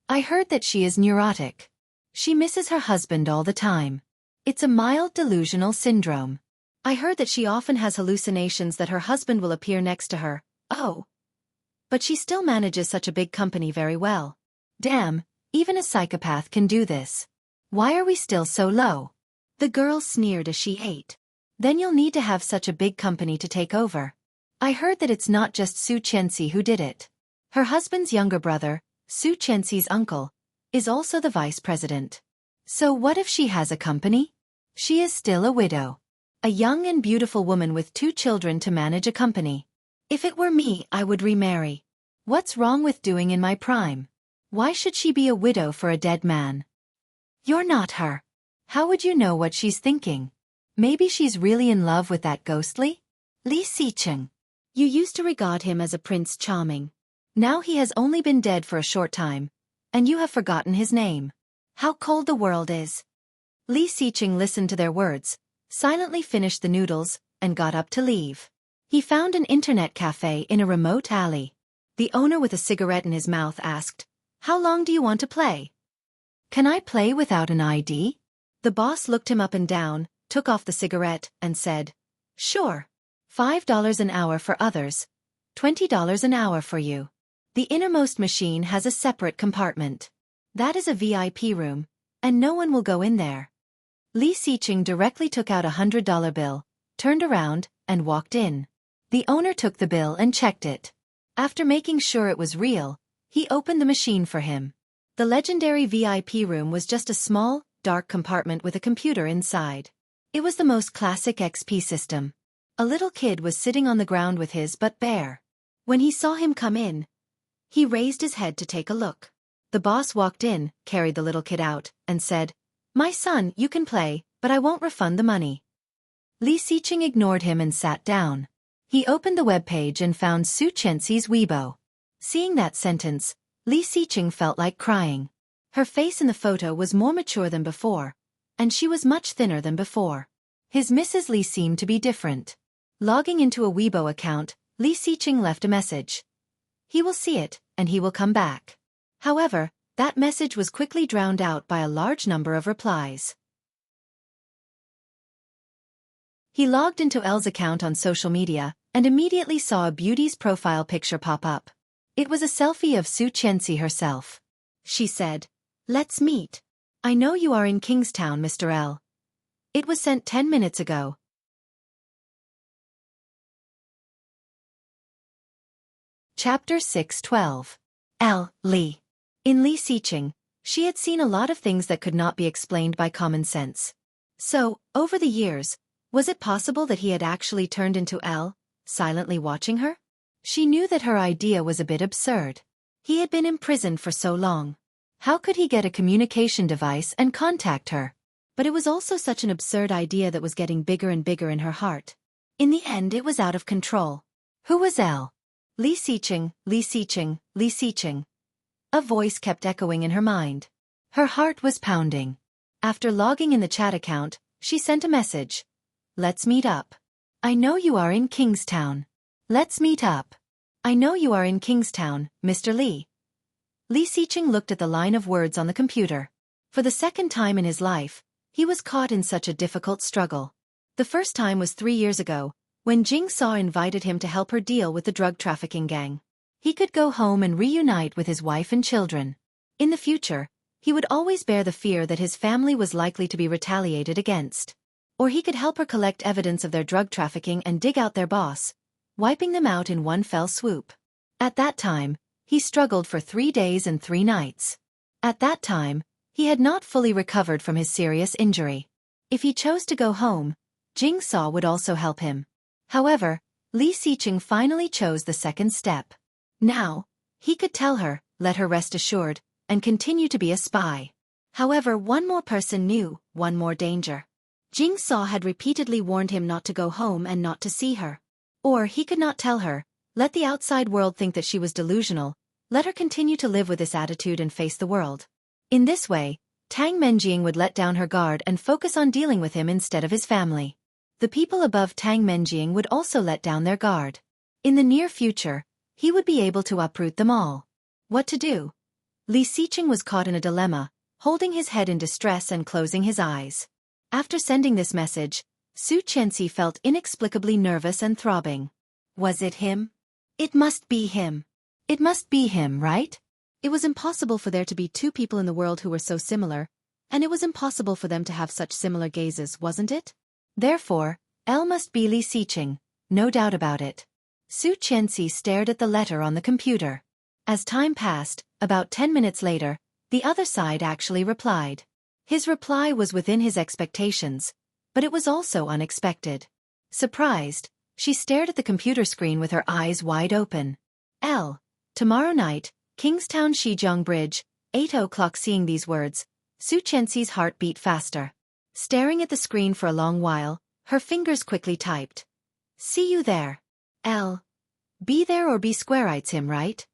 I heard that she is neurotic. She misses her husband all the time. It's a mild delusional syndrome. I heard that she often has hallucinations that her husband will appear next to her. Oh. But she still manages such a big company very well. Damn, even a psychopath can do this. Why are we still so low? The girl sneered as she ate. Then you'll need to have such a big company to take over. I heard that it's not just Su Qianxi who did it. Her husband's younger brother, Su Qianxi's uncle, is also the vice president. So what if she has a company? She is still a widow. A young and beautiful woman with 2 children to manage a company. If it were me, I would remarry. What's wrong with doing in my prime? Why should she be a widow for a dead man? You're not her. How would you know what she's thinking? Maybe she's really in love with that ghostly Li Xiqing. You used to regard him as a prince charming. Now he has only been dead for a short time, and you have forgotten his name. How cold the world is. Li Xiqing listened to their words, silently finished the noodles, and got up to leave. He found an internet cafe in a remote alley. The owner with a cigarette in his mouth asked, "How long do you want to play?" "Can I play without an ID?" The boss looked him up and down, took off the cigarette, and said, "Sure. $5 an hour for others, $20 an hour for you. The innermost machine has a separate compartment. That is a VIP room, and no one will go in there." Li Xiqing directly took out a $100 bill, turned around, and walked in. The owner took the bill and checked it. After making sure it was real, he opened the machine for him. The legendary VIP room was just a small, dark compartment with a computer inside. It was the most classic XP system. A little kid was sitting on the ground with his butt bare. When he saw him come in, he raised his head to take a look. The boss walked in, carried the little kid out, and said, "My son, you can play, but I won't refund the money." Li Xiqing ignored him and sat down. He opened the webpage and found Su Qianxi's Weibo. Seeing that sentence, Li Xiqing felt like crying. Her face in the photo was more mature than before, and she was much thinner than before. His Mrs. Li seemed to be different. Logging into a Weibo account, Li Xiqing left a message. He will see it, and he will come back. However, that message was quickly drowned out by a large number of replies. He logged into Elle's account on social media, and immediately saw a beauty's profile picture pop up. It was a selfie of Su Qianxi herself. She said, "Let's meet. I know you are in Kingstown, Mr. L. It was sent 10 minutes ago." Chapter 6:12. L. Li. In Li Xiqing, she had seen a lot of things that could not be explained by common sense. So, over the years, was it possible that he had actually turned into L, silently watching her? She knew that her idea was a bit absurd. He had been imprisoned for so long. How could he get a communication device and contact her? But it was also such an absurd idea that was getting bigger and bigger in her heart. In the end, it was out of control. Who was L? Li Xiqing, Li Xiqing, Li Xiqing. A voice kept echoing in her mind. Her heart was pounding. After logging in the chat account, she sent a message. "Let's meet up. I know you are in Kingstown. Let's meet up. I know you are in Kingstown, Mr. Li." Li Xiqing looked at the line of words on the computer. For the second time in his life, he was caught in such a difficult struggle. The first time was 3 years ago, when Jing Saw invited him to help her deal with the drug trafficking gang. He could go home and reunite with his wife and children. In the future, he would always bear the fear that his family was likely to be retaliated against. Or he could help her collect evidence of their drug trafficking and dig out their boss, wiping them out in one fell swoop. At that time, he struggled for 3 days and 3 nights. At that time, he had not fully recovered from his serious injury. If he chose to go home, Jing Saw would also help him. However, Li Xiqing finally chose the second step. Now, he could tell her, let her rest assured, and continue to be a spy. However, one more person knew, one more danger. Jing Saw had repeatedly warned him not to go home and not to see her. Or he could not tell her, let the outside world think that she was delusional, let her continue to live with this attitude and face the world. In this way, Tang Menjing would let down her guard and focus on dealing with him instead of his family. The people above Tang Menjing would also let down their guard. In the near future, he would be able to uproot them all. What to do? Li Xiqing was caught in a dilemma, holding his head in distress and closing his eyes. After sending this message, Su Qianxi felt inexplicably nervous and throbbing. Was it him? It must be him. It must be him, right? It was impossible for there to be 2 people in the world who were so similar, and it was impossible for them to have such similar gazes, wasn't it? Therefore, L must be Li Xiqing, no doubt about it. Su Qianxi stared at the letter on the computer. As time passed, about 10 minutes later, the other side actually replied. His reply was within his expectations, but it was also unexpected. Surprised, she stared at the computer screen with her eyes wide open. L. Tomorrow night, Kingstown Shijiang Bridge, 8 o'clock. Seeing these words, Su Qianxi's heart beat faster. Staring at the screen for a long while, her fingers quickly typed. See you there. L. Be there or be squareites him, right?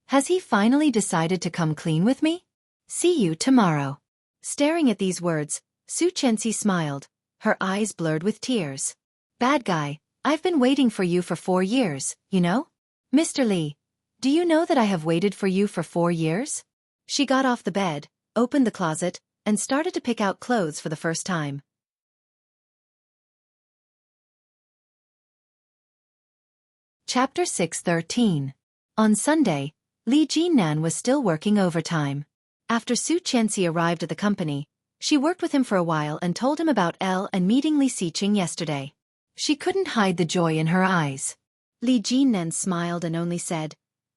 Has he finally decided to come clean with me? See you tomorrow. Staring at these words, Su Qianxi smiled, her eyes blurred with tears. Bad guy, I've been waiting for you for 4 years, you know? Mr. Li, do you know that I have waited for you for 4 years? She got off the bed, opened the closet, and started to pick out clothes for the first time. Chapter 6:13. On Sunday, Li Jinnan was still working overtime. After Su Qianxi arrived at the company, she worked with him for a while and told him about Elle and meeting Li Xiqing yesterday. She couldn't hide the joy in her eyes. Li Jinnan smiled and only said,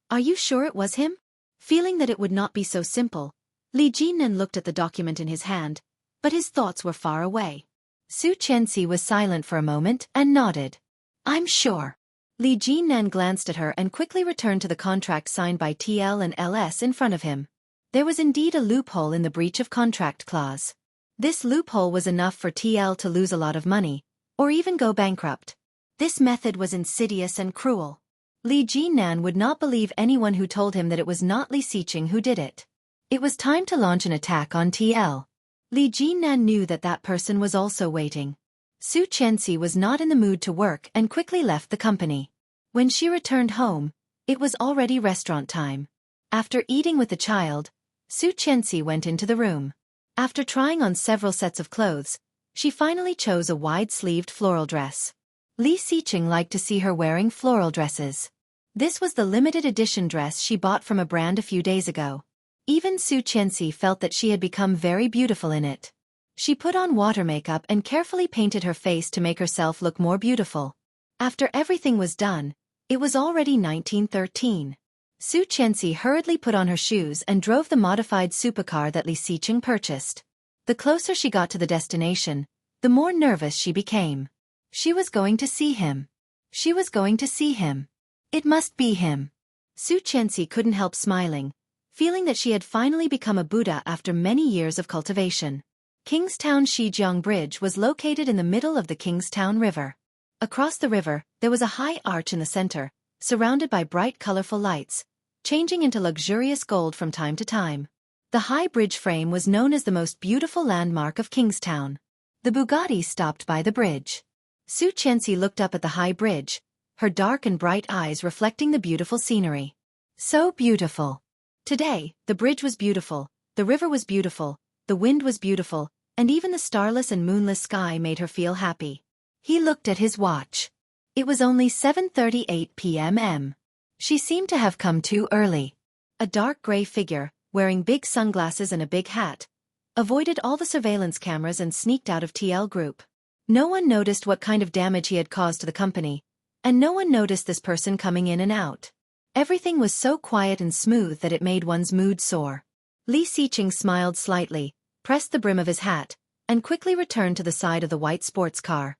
"Are you sure it was him?" Feeling that it would not be so simple, Li Jinnan looked at the document in his hand, but his thoughts were far away. Su Qianxi was silent for a moment and nodded. "I'm sure." Li Jinnan glanced at her and quickly returned to the contract signed by TL and LS in front of him. There was indeed a loophole in the breach of contract clause. This loophole was enough for TL to lose a lot of money, or even go bankrupt. This method was insidious and cruel. Li Jinnan would not believe anyone who told him that it was not Li Xiqing who did it. It was time to launch an attack on TL. Li Jinnan knew that that person was also waiting. Su Qianxi was not in the mood to work and quickly left the company. When she returned home, it was already restaurant time. After eating with the child, Su Qianxi went into the room. After trying on several sets of clothes, she finally chose a wide-sleeved floral dress. Li Xiqing liked to see her wearing floral dresses. This was the limited edition dress she bought from a brand a few days ago. Even Su Qianxi felt that she had become very beautiful in it. She put on water makeup and carefully painted her face to make herself look more beautiful. After everything was done, it was already 19:13. Su Qianxi hurriedly put on her shoes and drove the modified supercar that Li Xiqing purchased. The closer she got to the destination, the more nervous she became. She was going to see him. She was going to see him. It must be him. Su Qianxi couldn't help smiling, feeling that she had finally become a Buddha after many years of cultivation. Kingstown Shijiang Bridge was located in the middle of the Kingstown River. Across the river, there was a high arch in the center, surrounded by bright colorful lights, changing into luxurious gold from time to time. The high bridge frame was known as the most beautiful landmark of Kingstown. The Bugatti stopped by the bridge. Su Qianxi looked up at the high bridge, her dark and bright eyes reflecting the beautiful scenery. So beautiful. Today, the bridge was beautiful, the river was beautiful, the wind was beautiful, and even the starless and moonless sky made her feel happy. He looked at his watch. It was only 7:38 p.m. She seemed to have come too early. A dark gray figure, wearing big sunglasses and a big hat, avoided all the surveillance cameras and sneaked out of TL Group. No one noticed what kind of damage he had caused to the company, and no one noticed this person coming in and out. Everything was so quiet and smooth that it made one's mood soar. Li Xiqing smiled slightly, pressed the brim of his hat, and quickly returned to the side of the white sports car.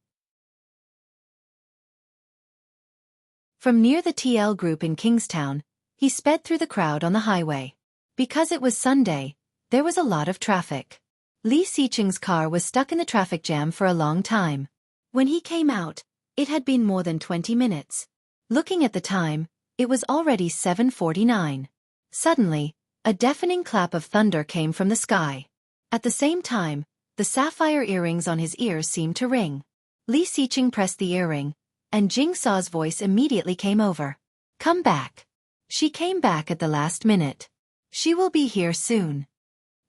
From near the TL Group in Kingstown, he sped through the crowd on the highway. Because it was Sunday, there was a lot of traffic. Li Xiqing's car was stuck in the traffic jam for a long time. When he came out, it had been more than 20 minutes. Looking at the time, it was already 7:49. Suddenly, a deafening clap of thunder came from the sky. At the same time, the sapphire earrings on his ears seemed to ring. Li Xiqing pressed the earring, and Jing Sa's voice immediately came over. "Come back." She came back at the last minute. "She will be here soon."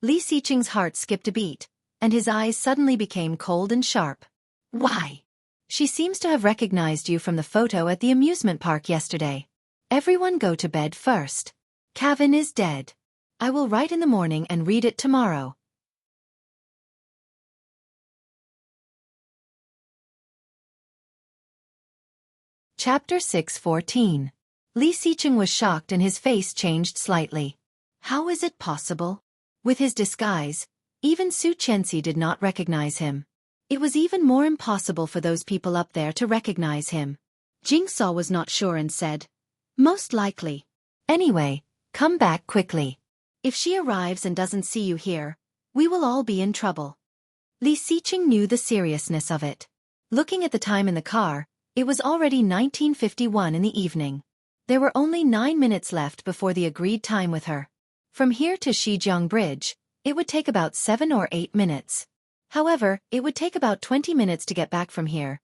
Li Xiqing's heart skipped a beat, and his eyes suddenly became cold and sharp. "Why? She seems to have recognized you from the photo at the amusement park yesterday. Everyone go to bed first. Kevin is dead. I will write in the morning and read it tomorrow." Chapter 6:14. Li Xiqing was shocked and his face changed slightly. How is it possible? With his disguise, even Su Qianxi did not recognize him. It was even more impossible for those people up there to recognize him. Jing Sa was not sure and said, "Most likely. Anyway, come back quickly. If she arrives and doesn't see you here, we will all be in trouble." Li Xiqing knew the seriousness of it. Looking at the time in the car, it was already 19:51 in the evening. There were only 9 minutes left before the agreed time with her. From here to Shijiang Bridge, it would take about 7 or 8 minutes. However, it would take about 20 minutes to get back from here,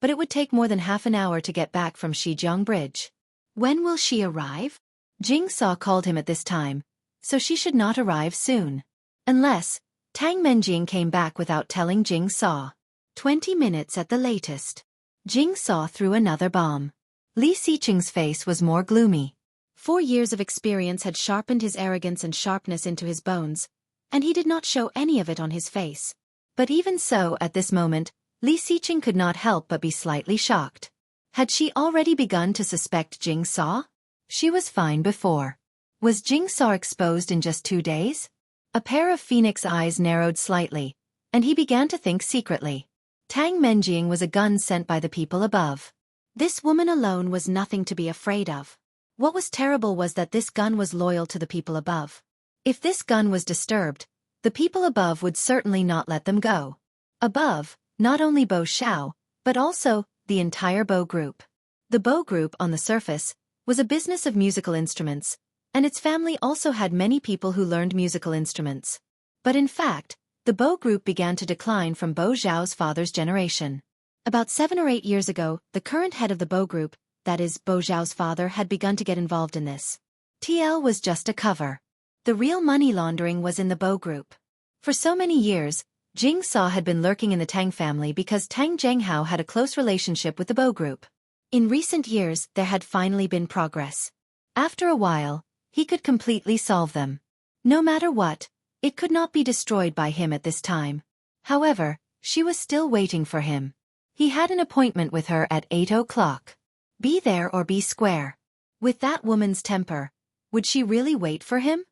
but it would take more than half an hour to get back from Shijiang Bridge. When will she arrive? Jing Saw called him at this time, so she should not arrive soon. Unless Tang Menjing came back without telling Jing Saw. 20 minutes at the latest. Jing Saw threw another bomb. Li Xiqing's face was more gloomy. 4 years of experience had sharpened his arrogance and sharpness into his bones, and he did not show any of it on his face. But even so, at this moment, Li Xiqing could not help but be slightly shocked. Had she already begun to suspect Jing Saw? She was fine before. Was Jing Saw exposed in just 2 days? A pair of phoenix eyes narrowed slightly, and he began to think secretly. Tang Menjing was a gun sent by the people above. This woman alone was nothing to be afraid of. What was terrible was that this gun was loyal to the people above. If this gun was disturbed, the people above would certainly not let them go. Above, not only Bo Xiao, but also the entire Bo Group. The Bo Group, on the surface, was a business of musical instruments, and its family also had many people who learned musical instruments. But in fact, the Bo Group began to decline from Bo Zhao's father's generation. About 7 or 8 years ago, the current head of the Bo Group, that is, Bo Zhao's father, had begun to get involved in this. TL was just a cover. The real money laundering was in the Bo Group. For so many years, Jing Saw had been lurking in the Tang family because Tang Zhenghao had a close relationship with the Bo Group. In recent years, there had finally been progress. After a while, he could completely solve them. No matter what, it could not be destroyed by him at this time. However, she was still waiting for him. He had an appointment with her at 8 o'clock. Be there or be square. With that woman's temper, would she really wait for him?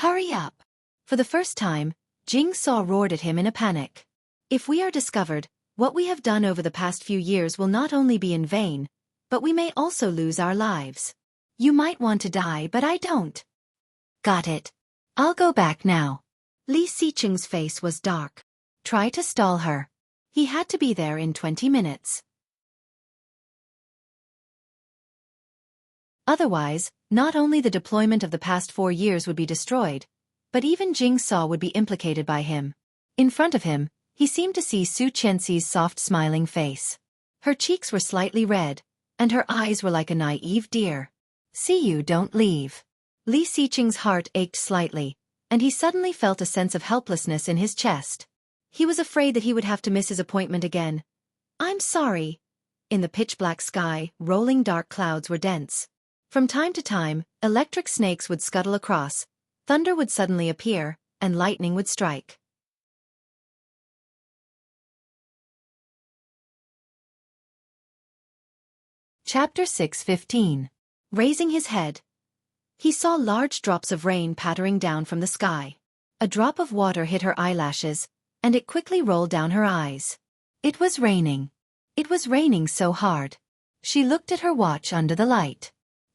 Hurry up! For the first time, Jing Saw roared at him in a panic. If we are discovered, what we have done over the past few years will not only be in vain, but we may also lose our lives. You might want to die, but I don't. Got it. I'll go back now. Li Xiqing's face was dark. Try to stall her. He had to be there in 20 minutes. Otherwise, not only the deployment of the past 4 years would be destroyed, but even Jing Saw would be implicated by him. In front of him, he seemed to see Su Qianxi's soft smiling face. Her cheeks were slightly red, and her eyes were like a naive deer. See you, don't leave. Li Xiqing's heart ached slightly, and he suddenly felt a sense of helplessness in his chest. He was afraid that he would have to miss his appointment again. I'm sorry. In the pitch-black sky, rolling dark clouds were dense. From time to time, electric snakes would scuttle across, thunder would suddenly appear, and lightning would strike. Chapter 6:15. Raising his head, he saw large drops of rain pattering down from the sky. A drop of water hit her eyelashes, and it quickly rolled down her eyes. It was raining. It was raining so hard. She looked at her watch under the light.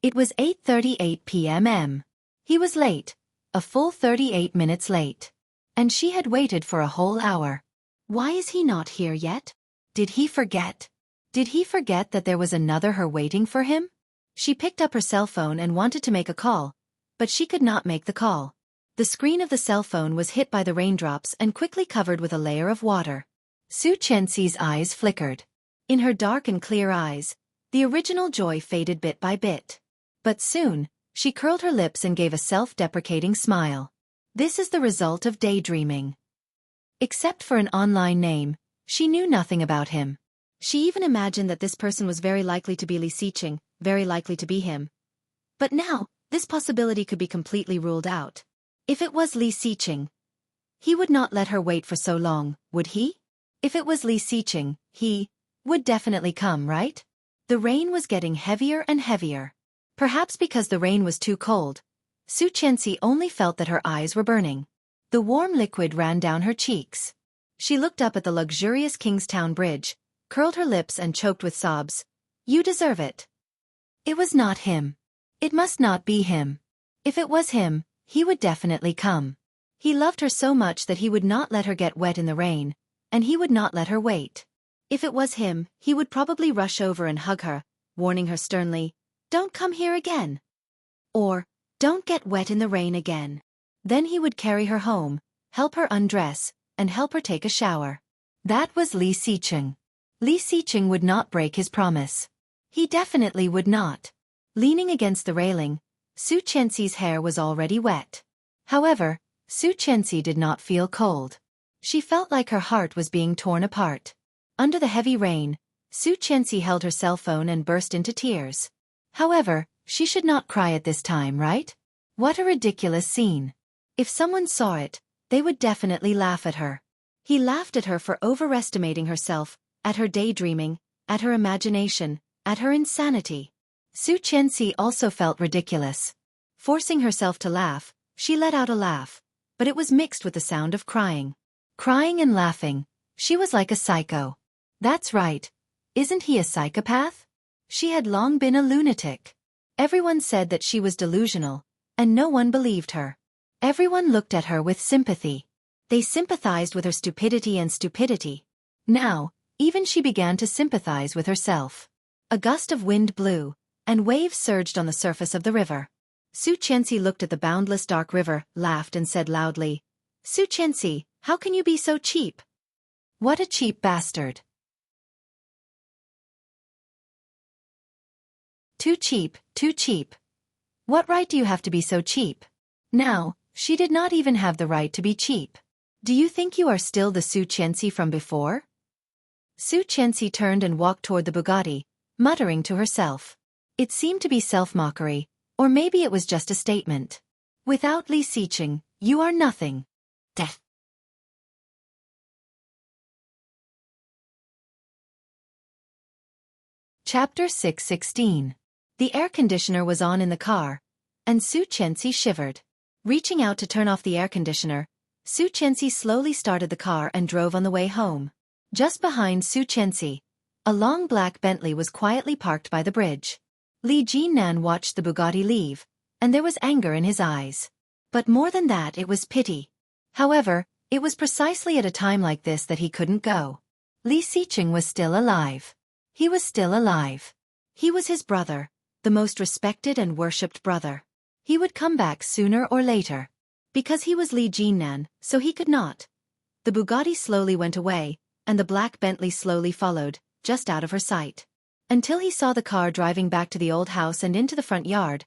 It was 8:38 p.m. He was late, a full 38 minutes late. And she had waited for a whole hour. Why is he not here yet? Did he forget? Did he forget that there was another her waiting for him? She picked up her cell phone and wanted to make a call, but she could not make the call. The screen of the cell phone was hit by the raindrops and quickly covered with a layer of water. Su Qianxi's eyes flickered. In her dark and clear eyes, the original joy faded bit by bit. But soon, she curled her lips and gave a self-deprecating smile. This is the result of daydreaming. Except for an online name, she knew nothing about him. She even imagined that this person was very likely to be Li Xiqing, very likely to be him. But now, this possibility could be completely ruled out. If it was Li Xiqing, he would not let her wait for so long, would he? If it was Li Xiqing, he would definitely come, right? The rain was getting heavier and heavier. Perhaps because the rain was too cold, Su Qianxi only felt that her eyes were burning. The warm liquid ran down her cheeks. She looked up at the luxurious Kingstown Bridge, curled her lips and choked with sobs. You deserve it. It was not him. It must not be him. If it was him, he would definitely come. He loved her so much that he would not let her get wet in the rain, and he would not let her wait. If it was him, he would probably rush over and hug her, warning her sternly, "Don't come here again." Or, "Don't get wet in the rain again." Then he would carry her home, help her undress, and help her take a shower. That was Li Xiqing. Li Xiqing would not break his promise. He definitely would not. Leaning against the railing, Su Qianxi's hair was already wet. However, Su Qianxi did not feel cold. She felt like her heart was being torn apart. Under the heavy rain, Su Qianxi held her cell phone and burst into tears. However, she should not cry at this time, right? What a ridiculous scene. If someone saw it, they would definitely laugh at her. He laughed at her for overestimating herself, at her daydreaming, at her imagination, at her insanity. Su Qianxi also felt ridiculous. Forcing herself to laugh, she let out a laugh, but it was mixed with the sound of crying. Crying and laughing, she was like a psycho. That's right. Isn't he a psychopath? She had long been a lunatic. Everyone said that she was delusional, and no one believed her. Everyone looked at her with sympathy. They sympathized with her stupidity. Now, even she began to sympathize with herself. A gust of wind blew, and waves surged on the surface of the river. Su Qianxi looked at the boundless dark river, laughed and said loudly, "Su Qianxi, how can you be so cheap? What a cheap bastard. Too cheap, too cheap. What right do you have to be so cheap?" Now, she did not even have the right to be cheap. Do you think you are still the Su Qianxi from before? Su Qianxi turned and walked toward the Bugatti, muttering to herself. It seemed to be self-mockery, or maybe it was just a statement. Without Li Xiqing, you are nothing. Death. Chapter 6:16. The air conditioner was on in the car, and Su Qianxi shivered. Reaching out to turn off the air conditioner, Su Qianxi slowly started the car and drove on the way home. Just behind Su Qianxi, a long black Bentley was quietly parked by the bridge. Li Jinnan watched the Bugatti leave, and there was anger in his eyes. But more than that, it was pity. However, it was precisely at a time like this that he couldn't go. Li Xiqing was still alive. He was still alive. He was his brother, the most respected and worshipped brother. He would come back sooner or later. Because he was Li Jinnan, so he could not. The Bugatti slowly went away, and the black Bentley slowly followed, just out of her sight. Until he saw the car driving back to the old house and into the front yard,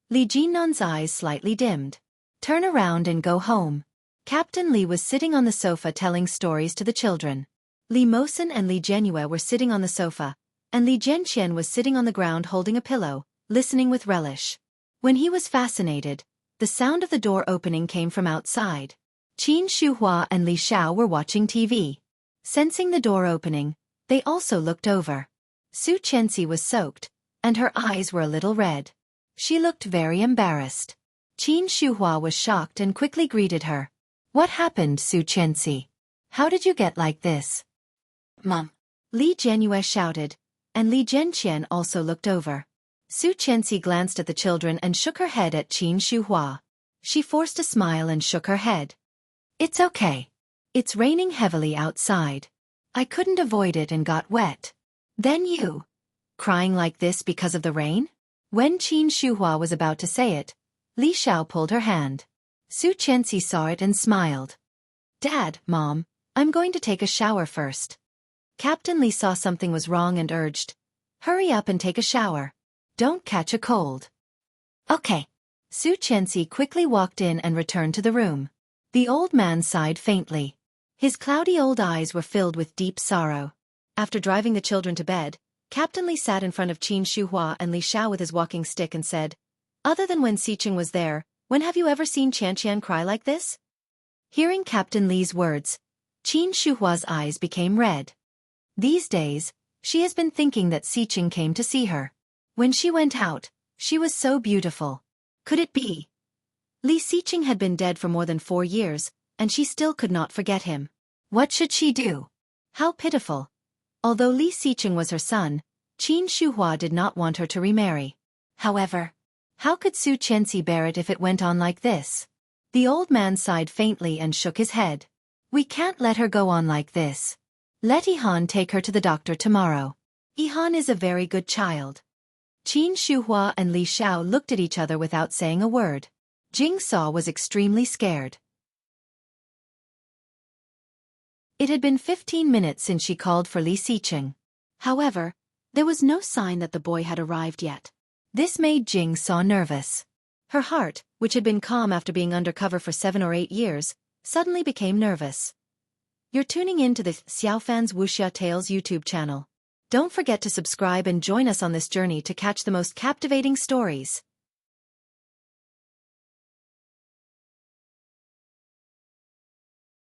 Li Jinnan's eyes slightly dimmed. Turn around and go home. Captain Li was sitting on the sofa telling stories to the children. Li Mosen and Li Jianyue were sitting on the sofa, and Li Jianqian was sitting on the ground holding a pillow, listening with relish. When he was fascinated, the sound of the door opening came from outside. Qin Shuhua and Li Xiao were watching TV. Sensing the door opening, they also looked over. Su Qianxi was soaked, and her eyes were a little red. She looked very embarrassed. Qin Shuhua was shocked and quickly greeted her. "What happened, Su Qianxi? How did you get like this?" "Mom," Li Jianyue shouted, and Li Jianqian also looked over. Su Qianxi glanced at the children and shook her head at Qin Shuhua. She forced a smile and shook her head. "It's okay. It's raining heavily outside. I couldn't avoid it and got wet. Then you? Crying like this because of the rain?" When Qin Shuhua was about to say it, Li Xiao pulled her hand. Su Qianxi saw it and smiled. "Dad, Mom, I'm going to take a shower first." Captain Li saw something was wrong and urged, "Hurry up and take a shower. Don't catch a cold." "Okay." Su Qianxi quickly walked in and returned to the room. The old man sighed faintly. His cloudy old eyes were filled with deep sorrow. After driving the children to bed, Captain Li sat in front of Qin Shuhua and Li Xiao with his walking stick and said, "Other than when Xiqing was there, when have you ever seen Qianqian cry like this?" Hearing Captain Li's words, Qin Shuhua's eyes became red. These days, she has been thinking that Xiqing came to see her. When she went out, she was so beautiful. Could it be? Li Xiqing had been dead for more than 4 years, and she still could not forget him. What should she do? How pitiful. Although Li Xiqing was her son, Qin Shuhua did not want her to remarry. However, how could Su Qianxi bear it if it went on like this? The old man sighed faintly and shook his head. "We can't let her go on like this. Let Yihan take her to the doctor tomorrow. Yihan is a very good child." Qin Shuhua and Li Xiao looked at each other without saying a word. Jing Sao was extremely scared. It had been 15 minutes since she called for Li Xiqing. However, there was no sign that the boy had arrived yet. This made Jing So nervous. Her heart, which had been calm after being undercover for 7 or 8 years, suddenly became nervous. You're tuning in to the Xiaofan's Wuxia Tales YouTube channel. Don't forget to subscribe and join us on this journey to catch the most captivating stories.